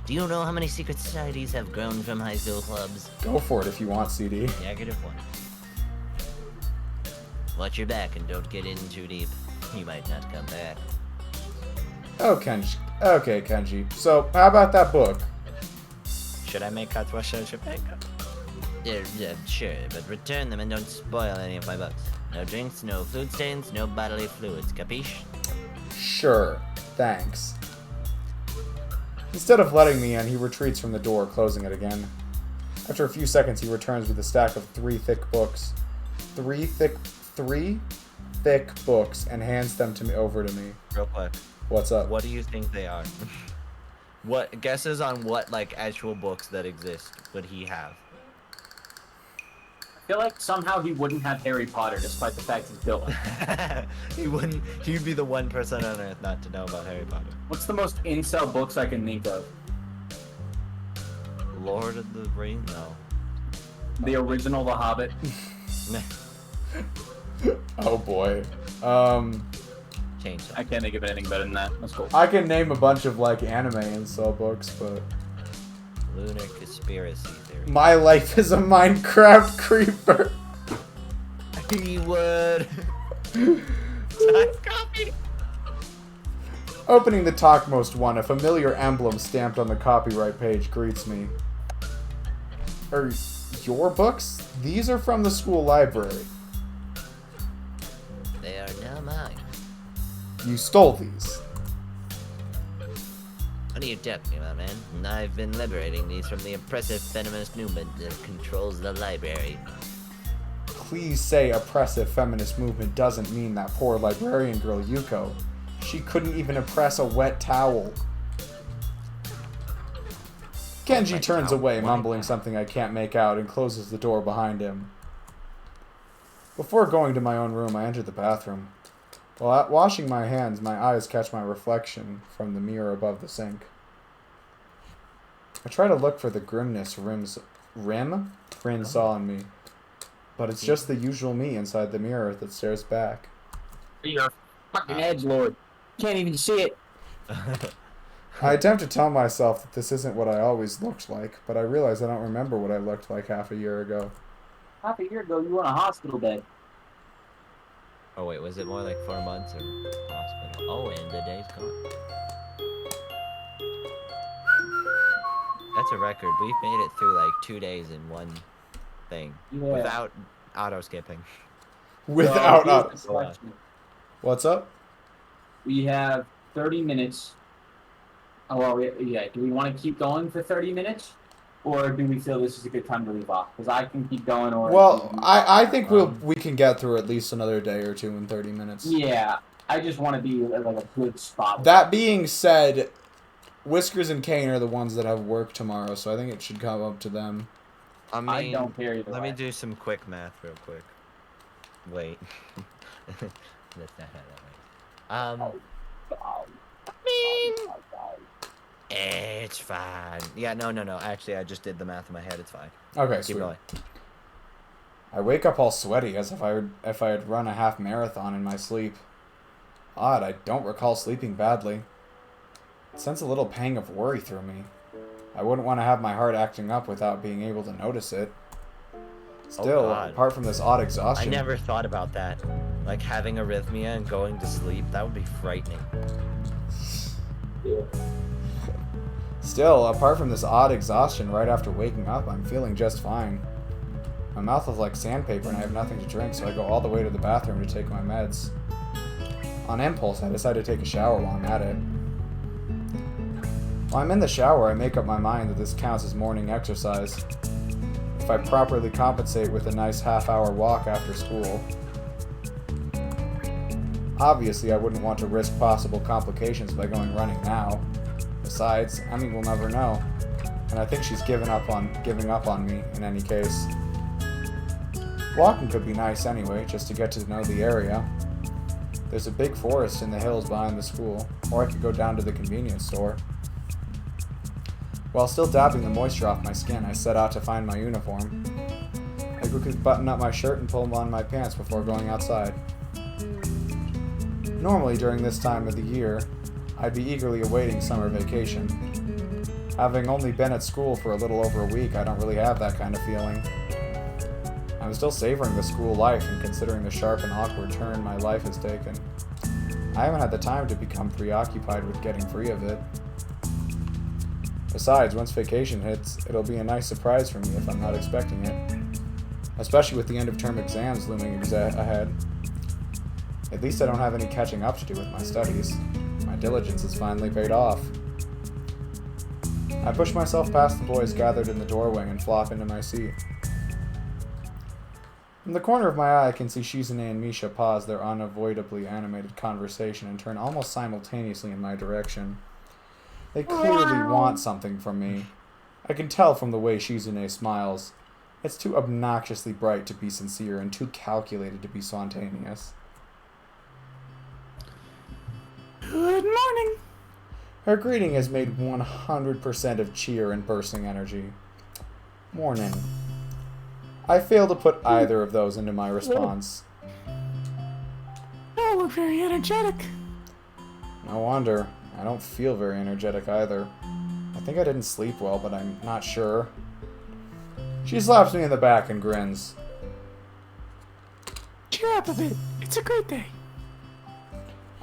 Do you know how many secret societies have grown from high school clubs? Go for it if you want, CD. -1. Watch your back and don't get in too deep. You might not come back. Oh, Kenji. Okay, Kenji. So, how about that book? Should I make Katawa Shoujo bingo? Yeah, sure, but return them and don't spoil any of my books. No drinks, no food stains, no bodily fluids, capiche? Sure. Thanks. Instead of letting me in, he retreats from the door, closing it again. After a few seconds, he returns with a stack of three thick books, and hands them over to me. Real quick. What's up? What do you think they are? What guesses on what actual books that exist would he have? I feel like somehow he wouldn't have Harry Potter, despite the fact he's built one. He wouldn't. He'd be the one person on Earth not to know about Harry Potter. What's the most incel books I can think of? Lord of the Rings? No. The original The Hobbit. Oh boy. Change that. I can't think of anything better than that. That's cool. I can name a bunch of anime and cell books, but Lunar conspiracy theory. my life is a Minecraft creeper. He would. Copy. Opening the topmost one, a familiar emblem stamped on the copyright page greets me. Are your books? These are from the school library. They are now mine. You stole these. What are you talking about, man? I've been liberating these from the oppressive feminist movement that controls the library. Please say oppressive feminist movement doesn't mean that poor librarian girl Yuko. She couldn't even oppress a wet towel. Kenji turns away, mumbling something I can't make out, and closes the door behind him. Before going to my own room, I enter the bathroom. While washing my hands, my eyes catch my reflection from the mirror above the sink. I try to look for the grimness Rin saw in me, but it's just the usual me inside the mirror that stares back. You're a fucking edgelord. Can't even see it. I attempt to tell myself that this isn't what I always looked like, but I realize I don't remember what I looked like half a year ago. Half a year ago, you were in a hospital bed. Oh wait, was it more like 4 months or hospital? Oh, and the day's gone. That's a record. We've made it through 2 days in one thing. Yeah. Without auto-skipping. Without So, here's the question. What's up? We have 30 minutes. Oh, well, yeah. Do we want to keep going for 30 minutes? Or do we feel this is a good time to leave off? Because I can keep going, or... Well, I think we can get through at least another day or two in 30 minutes. Yeah, I just want to be at a good spot. That being said, Whiskers and Kane are the ones that have work tomorrow, so I think it should come up to them. I mean, I don't care either let way. me do some quick math real quick. Wait. That's not how that works. It's fine. Yeah, no. Actually, I just did the math in my head. It's fine. Okay, Keep sweet. going. I wake up all sweaty, as if I had run a half marathon in my sleep. Odd, I don't recall sleeping badly. It sends a little pang of worry through me. I wouldn't want to have my heart acting up without being able to notice it. Still, God. apart from this odd I exhaustion, never thought about that. Like having arrhythmia and going to sleep, that would be frightening. Yeah. Still, apart from this odd exhaustion right after waking up, I'm feeling just fine. My mouth is like sandpaper and I have nothing to drink, so I go all the way to the bathroom to take my meds. On impulse, I decide to take a shower while I'm at it. While I'm in the shower, I make up my mind that this counts as morning exercise. If I properly compensate with a nice half-hour walk after school. Obviously, I wouldn't want to risk possible complications by going running now. Besides, Emmy will never know, and I think she's giving up on me in any case. Walking could be nice anyway, just to get to know the area. There's a big forest in the hills behind the school, or I could go down to the convenience store. While still dabbing the moisture off my skin, I set out to find my uniform. I quickly button up my shirt and pull on my pants before going outside. Normally, during this time of the year, I'd be eagerly awaiting summer vacation. Having only been at school for a little over a week, I don't really have that kind of feeling. I'm still savoring the school life and considering the sharp and awkward turn my life has taken. I haven't had the time to become preoccupied with getting free of it. Besides, once vacation hits, it'll be a nice surprise for me if I'm not expecting it. Especially with the end-of-term exams looming ahead. At least I don't have any catching up to do with my studies. My diligence has finally paid off. I push myself past the boys gathered in the doorway and flop into my seat. From the corner of my eye, I can see Shizune and Misha pause their unavoidably animated conversation and turn almost simultaneously in my direction. They clearly want something from me. I can tell from the way Shizune smiles. It's too obnoxiously bright to be sincere and too calculated to be spontaneous. Good morning. Her greeting is made 100% of cheer and bursting energy. Morning. I fail to put either of those into my response. You look very energetic. No wonder. I don't feel very energetic either. I think I didn't sleep well, but I'm not sure. She slaps me in the back and grins. Cheer up a bit. It's a great day.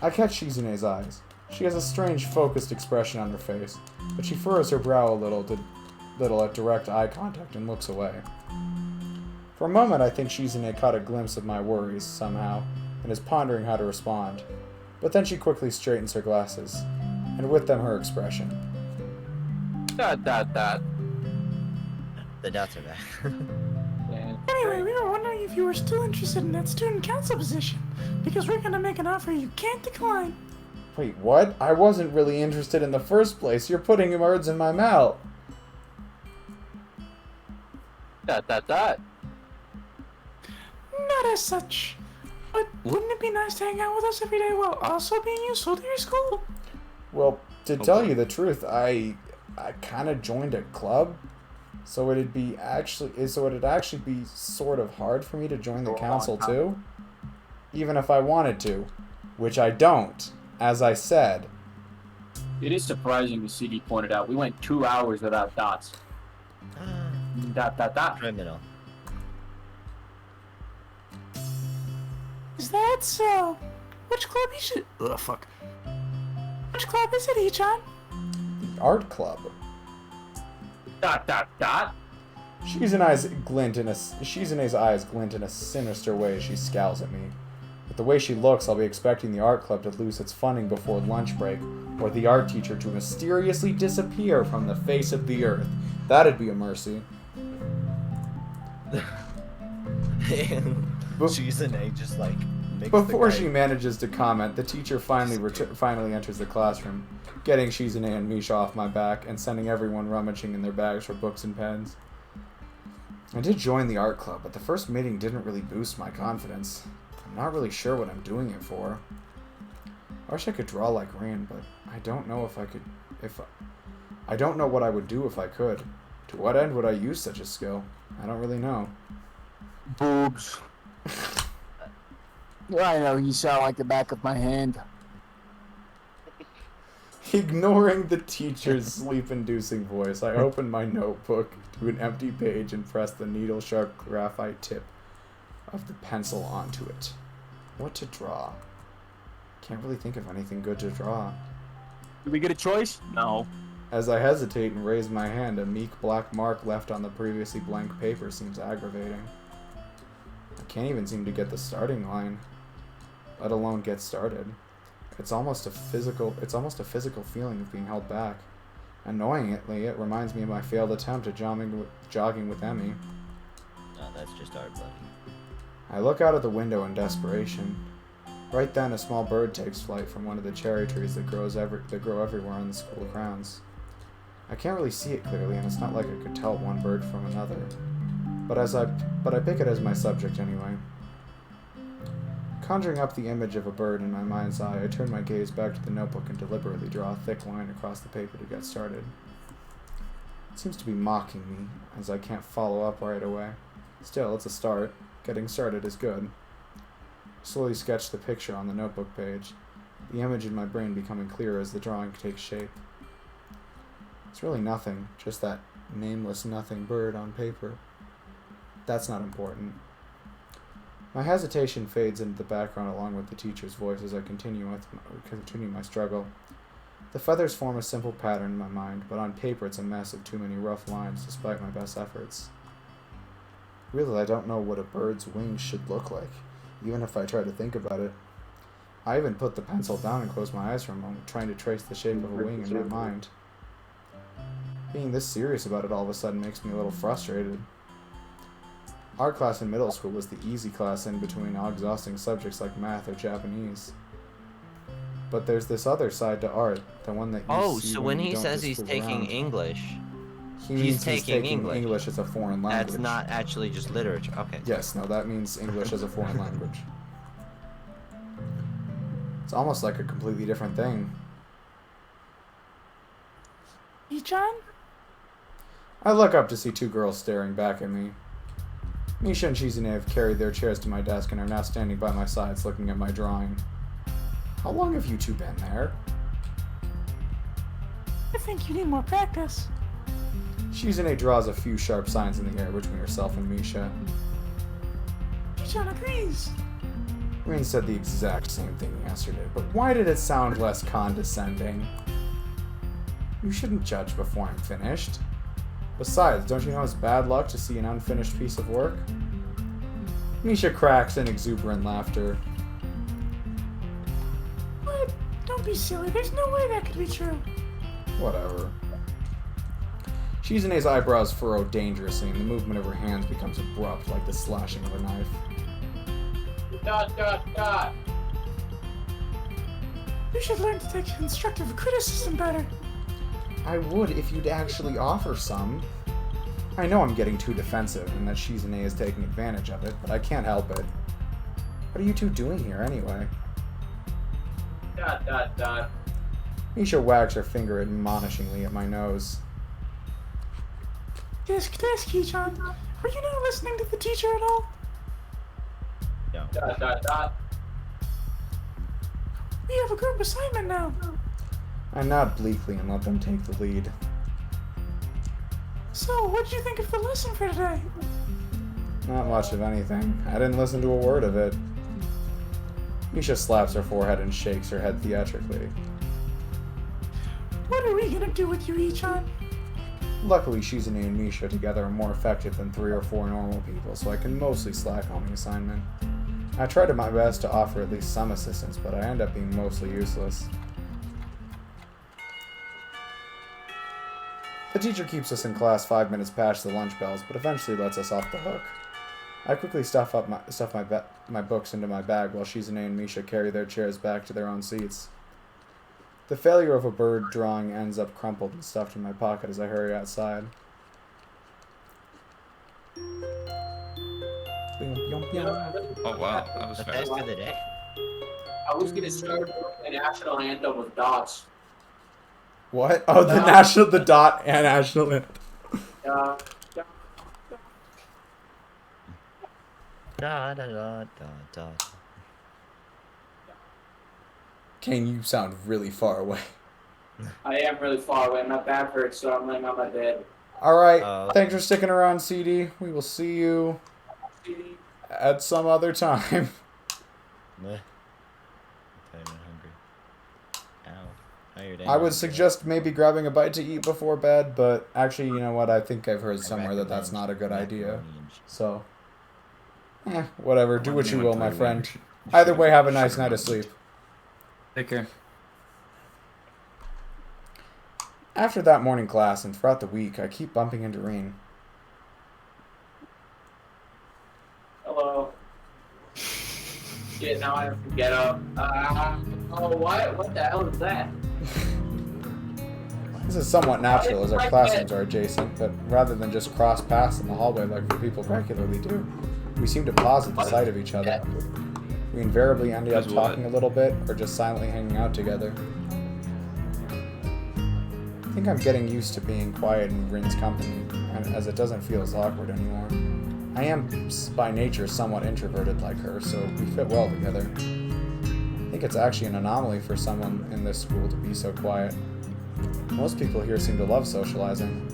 I catch Shizune's eyes. She has a strange, focused expression on her face, but she furrows her brow a little at direct eye contact and looks away. For a moment, I think Shizune caught a glimpse of my worries, somehow, and is pondering how to respond. But then she quickly straightens her glasses, and with them her expression. The dots are back. Anyway, we were wondering if you were still interested in that student council position, because we're gonna make an offer you can't decline. Wait, what? I wasn't really interested in the first place. You're putting words in my mouth. Not as such. But wouldn't it be nice to hang out with us every day while also being useful to your school? Well, to tell you the truth, I kind of joined a club, so it'd actually be sort of hard for me to join the council too, even if I wanted to, which I don't, as I said. It is surprising, as CD pointed out. We went 2 hours without dots. Criminal. Is that so? Which club you should... Ugh, fuck. Which club is it, Ichan? The art club. Shizune's eyes glint in a sinister way as she scowls at me. With the way she looks, I'll be expecting the art club to lose its funding before lunch break, or the art teacher to mysteriously disappear from the face of the earth. That'd be a mercy. Shizune just like makes Before she manages to comment, the teacher finally enters the classroom, getting Shizune and Misha off my back and sending everyone rummaging in their bags for books and pens. I did join the art club, but the first meeting didn't really boost my confidence. I'm not really sure what I'm doing it for. I wish I could draw like Rin, but I don't know I don't know what I would do if I could. To what end would I use such a skill? I don't really know. Boobs. I know, you sound like the back of my hand. Ignoring the teacher's sleep-inducing voice, I opened my notebook to an empty page and pressed the needle-sharp graphite tip of the pencil onto it. What to draw? Can't really think of anything good to draw. Do we get a choice? No. As I hesitate and raise my hand, a meek black mark left on the previously blank paper seems aggravating. I can't even seem to get the starting line, let alone get started. It's almost a physical feeling of being held back. Annoyingly, it reminds me of my failed attempt at jogging with Emmy. No, that's just our buddy. I look out of the window in desperation. Right then, a small bird takes flight from one of the cherry trees that grow everywhere on the school grounds. I can't really see it clearly, and it's not like I could tell one bird from another. But I pick it as my subject anyway. Conjuring up the image of a bird in my mind's eye, I turn my gaze back to the notebook and deliberately draw a thick line across the paper to get started. It seems to be mocking me, as I can't follow up right away. Still, it's a start. Getting started is good. I slowly sketch the picture on the notebook page, the image in my brain becoming clearer as the drawing takes shape. It's really nothing, just that nameless nothing bird on paper. That's not important. My hesitation fades into the background along with the teacher's voice as I continue my struggle. The feathers form a simple pattern in my mind, but on paper it's a mess of too many rough lines despite my best efforts. Really, I don't know what a bird's wings should look like, even if I try to think about it. I even put the pencil down and closed my eyes for a moment, trying to trace the shape of a wing in my mind. Being this serious about it all of a sudden makes me a little frustrated. Art class in middle school was the easy class in between exhausting subjects like math or Japanese. But there's this other side to art, the one that you see so when he you don't says just he's fool taking around. English, He means he's taking English. English as a foreign language. That's not actually just literature. Okay. Yes, no, that means English as a foreign language. It's almost like a completely different thing. Ichan? I look up to see two girls staring back at me. Misha and Shizune have carried their chairs to my desk and are now standing by my sides looking at my drawing. How long have you two been there? I think you need more practice. Shizune draws a few sharp signs in the air between herself and Misha. Ichan agrees. Rin said the exact same thing yesterday, but why did it sound less condescending? You shouldn't judge before I'm finished. Besides, don't you know it's bad luck to see an unfinished piece of work? Misha cracks in exuberant laughter. What? Don't be silly. There's no way that could be true. Whatever. Shizune's eyebrows furrow dangerously, and the movement of her hands becomes abrupt, like the slashing of a knife. Dot. You should learn to take constructive criticism better. I would if you'd actually offer some. I know I'm getting too defensive, and that Shizune is taking advantage of it, but I can't help it. What are you two doing here, anyway? Dot. Misha wags her finger admonishingly at my nose. Desk, Ichan. Were you not listening to the teacher at all? No. Dot. We have a group assignment now. I nod bleakly and let them take the lead. So, what did you think of the lesson for today? Not much of anything. I didn't listen to a word of it. Misha slaps her forehead and shakes her head theatrically. What are we gonna do with you, Ichan? Luckily, Shizune and Misha together are more effective than 3 or 4 normal people, so I can mostly slack on the assignment. I try my best to offer at least some assistance, but I end up being mostly useless. The teacher keeps us in class 5 minutes past the lunch bells, but eventually lets us off the hook. I quickly stuff my books into my bag while Shizune and Misha carry their chairs back to their own seats. The failure of a bird drawing ends up crumpled and stuffed in my pocket as I hurry outside. Oh wow, that was The fast. best of the day. I was gonna start the national anthem with dots. What? Oh, the dot and national anthem. Da. Kane, you sound really far away. I am really far away. My back hurts, so I'm laying on my bed. Alright, thanks for sticking around, CD. We will see you at some other time. I'm hungry. Ow. How your day? I would suggest maybe grabbing a bite to eat before bed, but actually, you know what? I think I've heard somewhere that that's not a good idea. So, whatever. Do what you will, my friend. Either way, have a nice night of sleep. Take care. After that morning class and throughout the week, I keep bumping into Reen. Hello. Shit, now I have to get up. What the hell is that? This is somewhat natural as our classrooms are adjacent, but rather than just cross paths in the hallway like the people regularly do, we seem to pause at the sight of each other. We invariably end up talking a little bit or just silently hanging out together. I think I'm getting used to being quiet in Rin's company, as it doesn't feel as awkward anymore. I am, by nature, somewhat introverted like her, so we fit well together. I think it's actually an anomaly for someone in this school to be so quiet. Most people here seem to love socializing.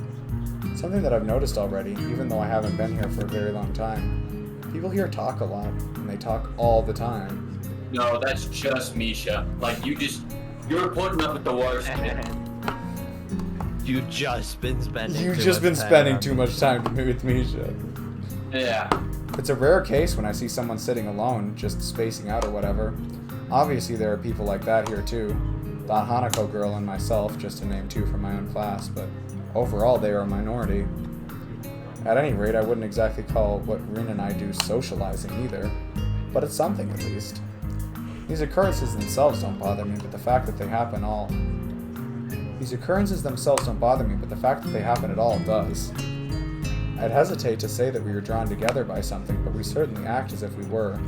Something that I've noticed already, even though I haven't been here for a very long time. People here talk a lot, and they talk all the time. No, that's just Misha. Like, you're putting up with the worst. You've just been spending too much time with Misha. Yeah. It's a rare case when I see someone sitting alone, just spacing out or whatever. Obviously there are people like that here too. That Hanako girl and myself, just to name two from my own class, but overall they are a minority. At any rate, I wouldn't exactly call what Rin and I do socializing either, but it's something at least. These occurrences themselves don't bother me, but the fact that they happen at all does. I'd hesitate to say that we were drawn together by something, but we certainly act as if we were.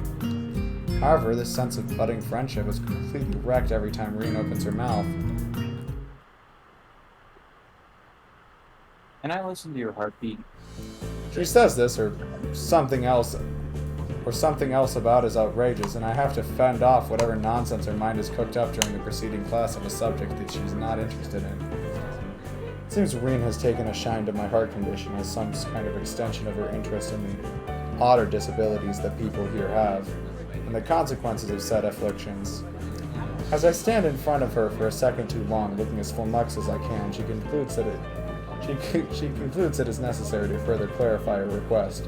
However, this sense of budding friendship is completely wrecked every time Rin opens her mouth. Can I listen to your heartbeat? She says this, or something else about is outrageous, and I have to fend off whatever nonsense her mind has cooked up during the preceding class of a subject that she's not interested in. It seems Rin has taken a shine to my heart condition as some kind of extension of her interest in the odder disabilities that people here have, and the consequences of said afflictions. As I stand in front of her for a second too long, looking as flummoxed as I can, she concludes that it is necessary to further clarify her request.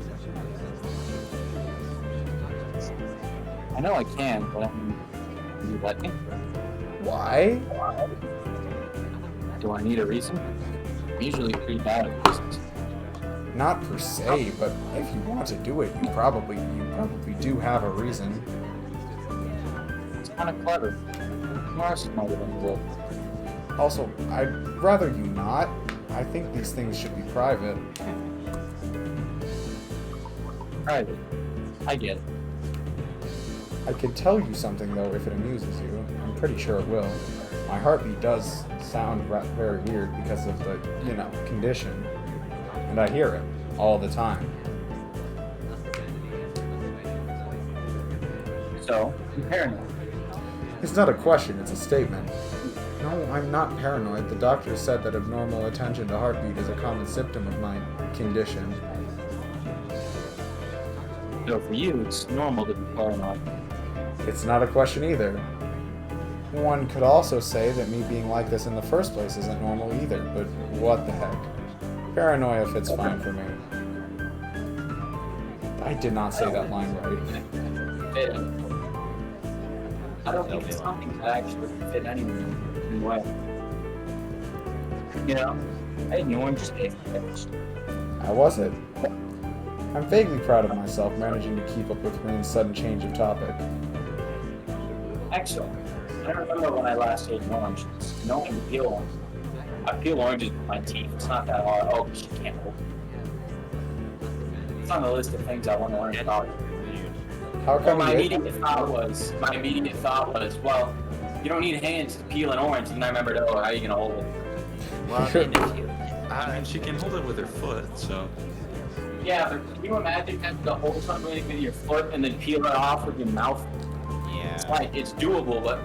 I know I can, but you let me? Why? Do I need a reason? I'm usually pretty bad at reasons. Not per se, but if you want to do it, you probably do have a reason. It's kind of clever. You are smarter than you look. Also, I'd rather you not. I think these things should be private. Private. I get it. I could tell you something, though, if it amuses you. I'm pretty sure it will. My heartbeat does sound very weird because of the, condition. And I hear it all the time. So, you're paranoid. It's not a question, it's a statement. No, I'm not paranoid. The doctor said that abnormal attention to heartbeat is a common symptom of my condition. So for you, it's normal to be paranoid. It's not a question either. One could also say that me being like this in the first place isn't normal either, but what the heck. Paranoia fits fine for me. I did not say that line right. I don't think it's something that actually fit anyway. Hey, you want to just take it? How was it? I'm vaguely proud of myself managing to keep up with Rin's sudden change of topic. Excellent. I remember when I last ate an orange. No one can peel one. I peel oranges with my teeth. It's not that hard. Oh, she can't hold it. It's on the list of things I want to learn about. How come my immediate thought was, well, you don't need hands to peel an orange. And I remembered, how are you going to hold it? Well, And she can hold it with her foot, so. Yeah, but can you imagine having to hold something with your foot and then peel it off with your mouth? Yeah. It's doable, but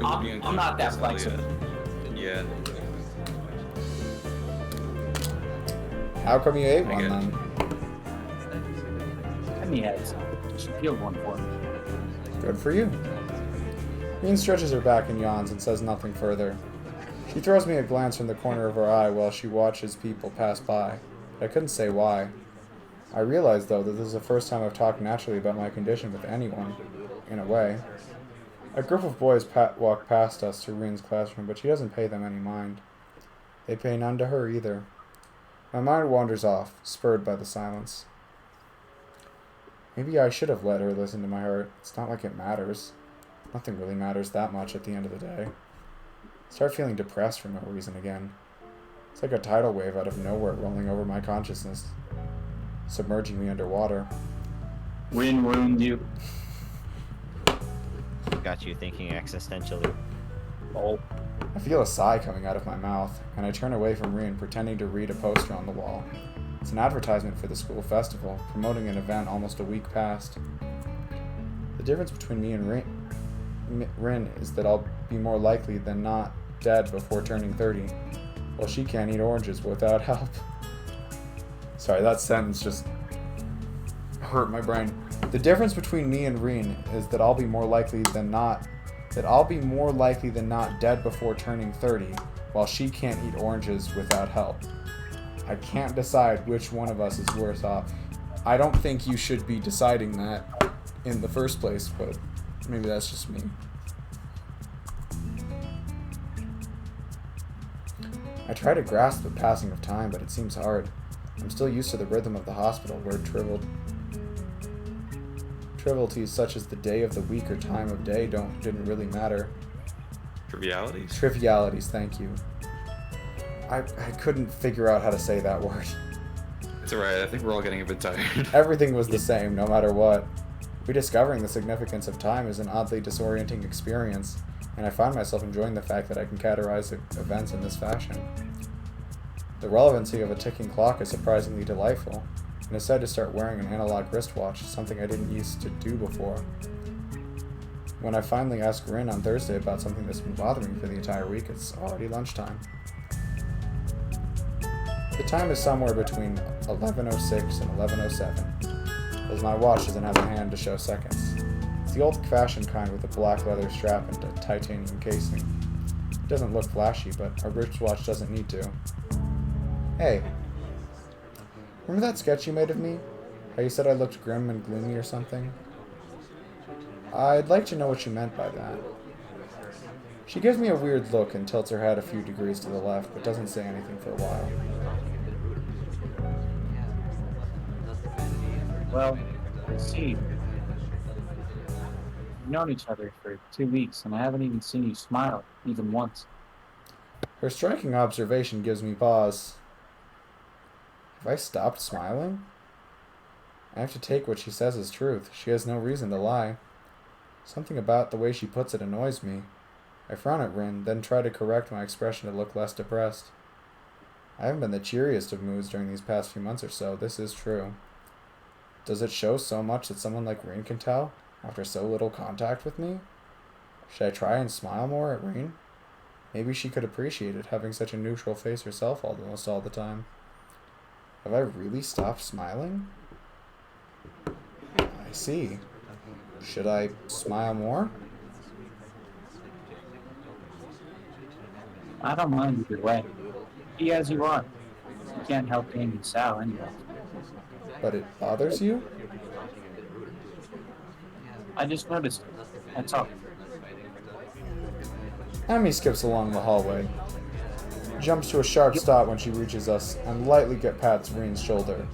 I'm not that flexible. Yeah, Yeah. How come you ate I one get it. then? And he had some. She peeled one for me. Good for you. Bean stretches her back and yawns and says nothing further. She throws me a glance from the corner of her eye while she watches people pass by. I couldn't say why. I realize, though, that this is the first time I've talked naturally about my condition with anyone, in a way. A group of boys walk past us to Rin's classroom, but she doesn't pay them any mind. They pay none to her either. My mind wanders off, spurred by the silence. Maybe I should have let her listen to my heart. It's not like it matters. Nothing really matters that much at the end of the day. I start feeling depressed for no reason again. It's like a tidal wave out of nowhere rolling over my consciousness, submerging me underwater. Rin ruined you. Got you thinking existentially. Oh. I feel a sigh coming out of my mouth, and I turn away from Rin, pretending to read a poster on the wall. It's an advertisement for the school festival, promoting an event almost a week past. The difference between me and Rin is that I'll be more likely than not dead before turning 30, while she can't eat oranges without help. Sorry, that sentence just hurt my brain. The difference between me and Rin is that I'll be more likely than not dead before turning 30, while she can't eat oranges without help. I can't decide which one of us is worse off. I don't think you should be deciding that in the first place, but maybe that's just me. I try to grasp the passing of time, but it seems hard. I'm still used to the rhythm of the hospital, where trivialities such as the day of the week or time of day didn't really matter. Trivialities? Trivialities, thank you. I couldn't figure out how to say that word. It's alright, I think we're all getting a bit tired. Everything was the same, no matter what. Rediscovering the significance of time is an oddly disorienting experience, and I find myself enjoying the fact that I can categorize events in this fashion. The relevancy of a ticking clock is surprisingly delightful, and I decided to start wearing an analog wristwatch, something I didn't used to do before. When I finally ask Rin on Thursday about something that's been bothering me for the entire week, it's already lunchtime. The time is somewhere between 11:06 and 11:07, as my watch doesn't have a hand to show seconds. It's the old-fashioned kind with a black leather strap and a titanium casing. It doesn't look flashy, but a wristwatch doesn't need to. Hey, remember that sketch you made of me? How you said I looked grim and gloomy or something? I'd like to know what you meant by that. She gives me a weird look and tilts her head a few degrees to the left, but doesn't say anything for a while. Well, see, we've known each other for 2 weeks, and I haven't even seen you smile, even once. Her striking observation gives me pause. Have I stopped smiling? I have to take what she says as truth. She has no reason to lie. Something about the way she puts it annoys me. I frown at Rin, then try to correct my expression to look less depressed. I haven't been the cheeriest of moods during these past few months or so, this is true. Does it show so much that someone like Rin can tell, after so little contact with me? Should I try and smile more at Rin? Maybe she could appreciate it, having such a neutral face herself almost all the time. Have I really stopped smiling? I see. Should I smile more? I don't mind either way. Be as you are. You can't help being Sal anyway. But it bothers you? I just noticed it. That's all. Amy skips along the hallway, jumps to a sharp stop when she reaches us, and lightly pats Rin's shoulder.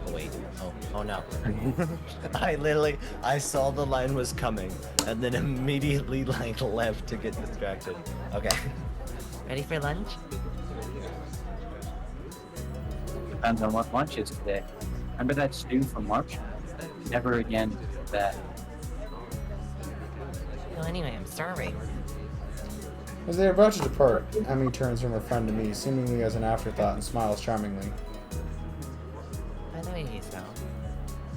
Wait. Oh no. I saw the line was coming, and then immediately left to get distracted. Okay. Ready for lunch? Depends on what lunch is today. Remember that stew from March? Never again that. Well, anyway, I'm starving. As they are about to depart, Emmy turns from her friend to me, seemingly as an afterthought, and smiles charmingly. By the way, Sal.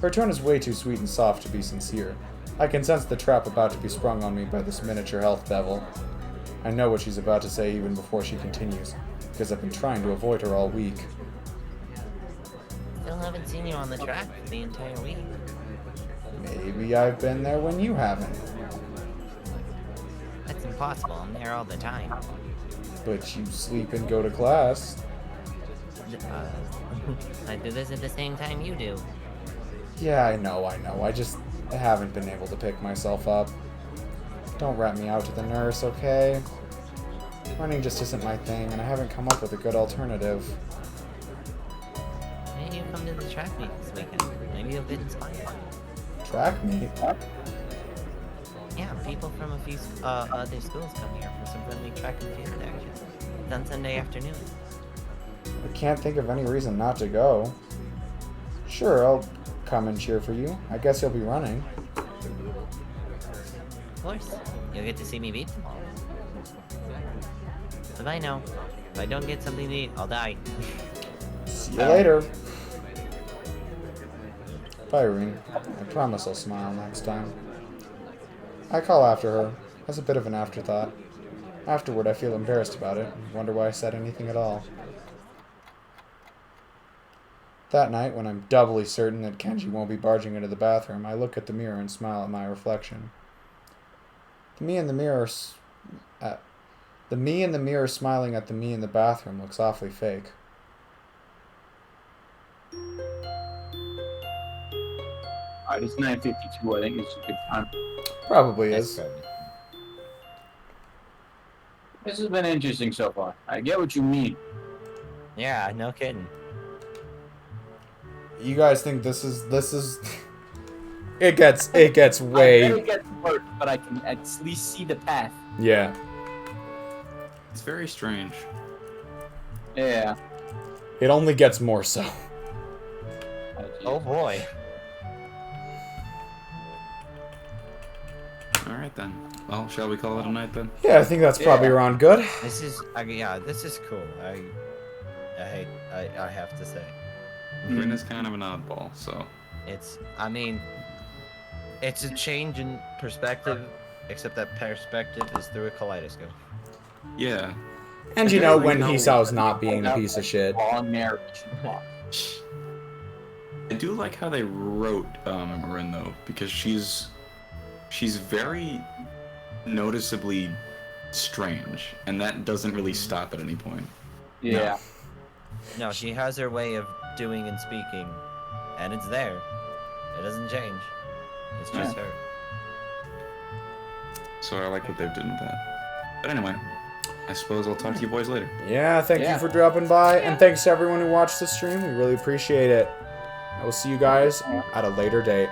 Her tone is way too sweet and soft to be sincere. I can sense the trap about to be sprung on me by this miniature health devil. I know what she's about to say even before she continues, because I've been trying to avoid her all week. Still haven't seen you on the track for the entire week. Maybe I've been there when you haven't. That's impossible. I'm there all the time. But you sleep and go to class. I do this at the same time you do. Yeah, I know. I haven't been able to pick myself up. Don't rat me out to the nurse, okay? Running just isn't my thing, and I haven't come up with a good alternative. Maybe you come to the track meet this weekend. Maybe you'll get inspired. Track meet? Yeah, people from a few other schools come here for some friendly track and field action. It's on Sunday afternoon. I can't think of any reason not to go. Sure, I'll come and cheer for you. I guess you'll be running. Of course. You'll get to see me beat them. But I know, if I don't get something to eat, I'll die. See you later. Bye, Irene. I promise I'll smile next time. I call after her, as a bit of an afterthought. Afterward, I feel embarrassed about it, and wonder why I said anything at all. That night, when I'm doubly certain that Kenji won't be barging into the bathroom, I look at the mirror and smile at my reflection. The me in the mirror smiling at the me in the bathroom looks awfully fake. Alright, it's 9:52. I think it's a good time. Probably That's is. good. This has been interesting so far. I get what you mean. Yeah, no kidding. You guys think this is it gets I bet way it gets worse, but I can at least see the path. yeah. It's very strange. Yeah. It only gets more so. Oh boy. Alright then. Well, shall we call it a night then? Yeah, I think that's probably Yeah. around good. This is, yeah, this is cool. I have to say. Rin is kind of an oddball, so. I mean, it's a change in perspective, except that perspective is through a kaleidoscope. Yeah. And you know when Hisau's not being a piece of shit. Long narration. I do like how they wrote Rin though, because she's very noticeably strange, and that doesn't really stop at any point. Yeah. No, she has her way of doing and speaking, and it's there. It doesn't change. It's just her. So I like what they've done with that. But anyway, I suppose I'll talk to you boys later. Yeah, thank Yeah. you for dropping by, and thanks to everyone who watched the stream. We really appreciate it. I will see you guys at a later date.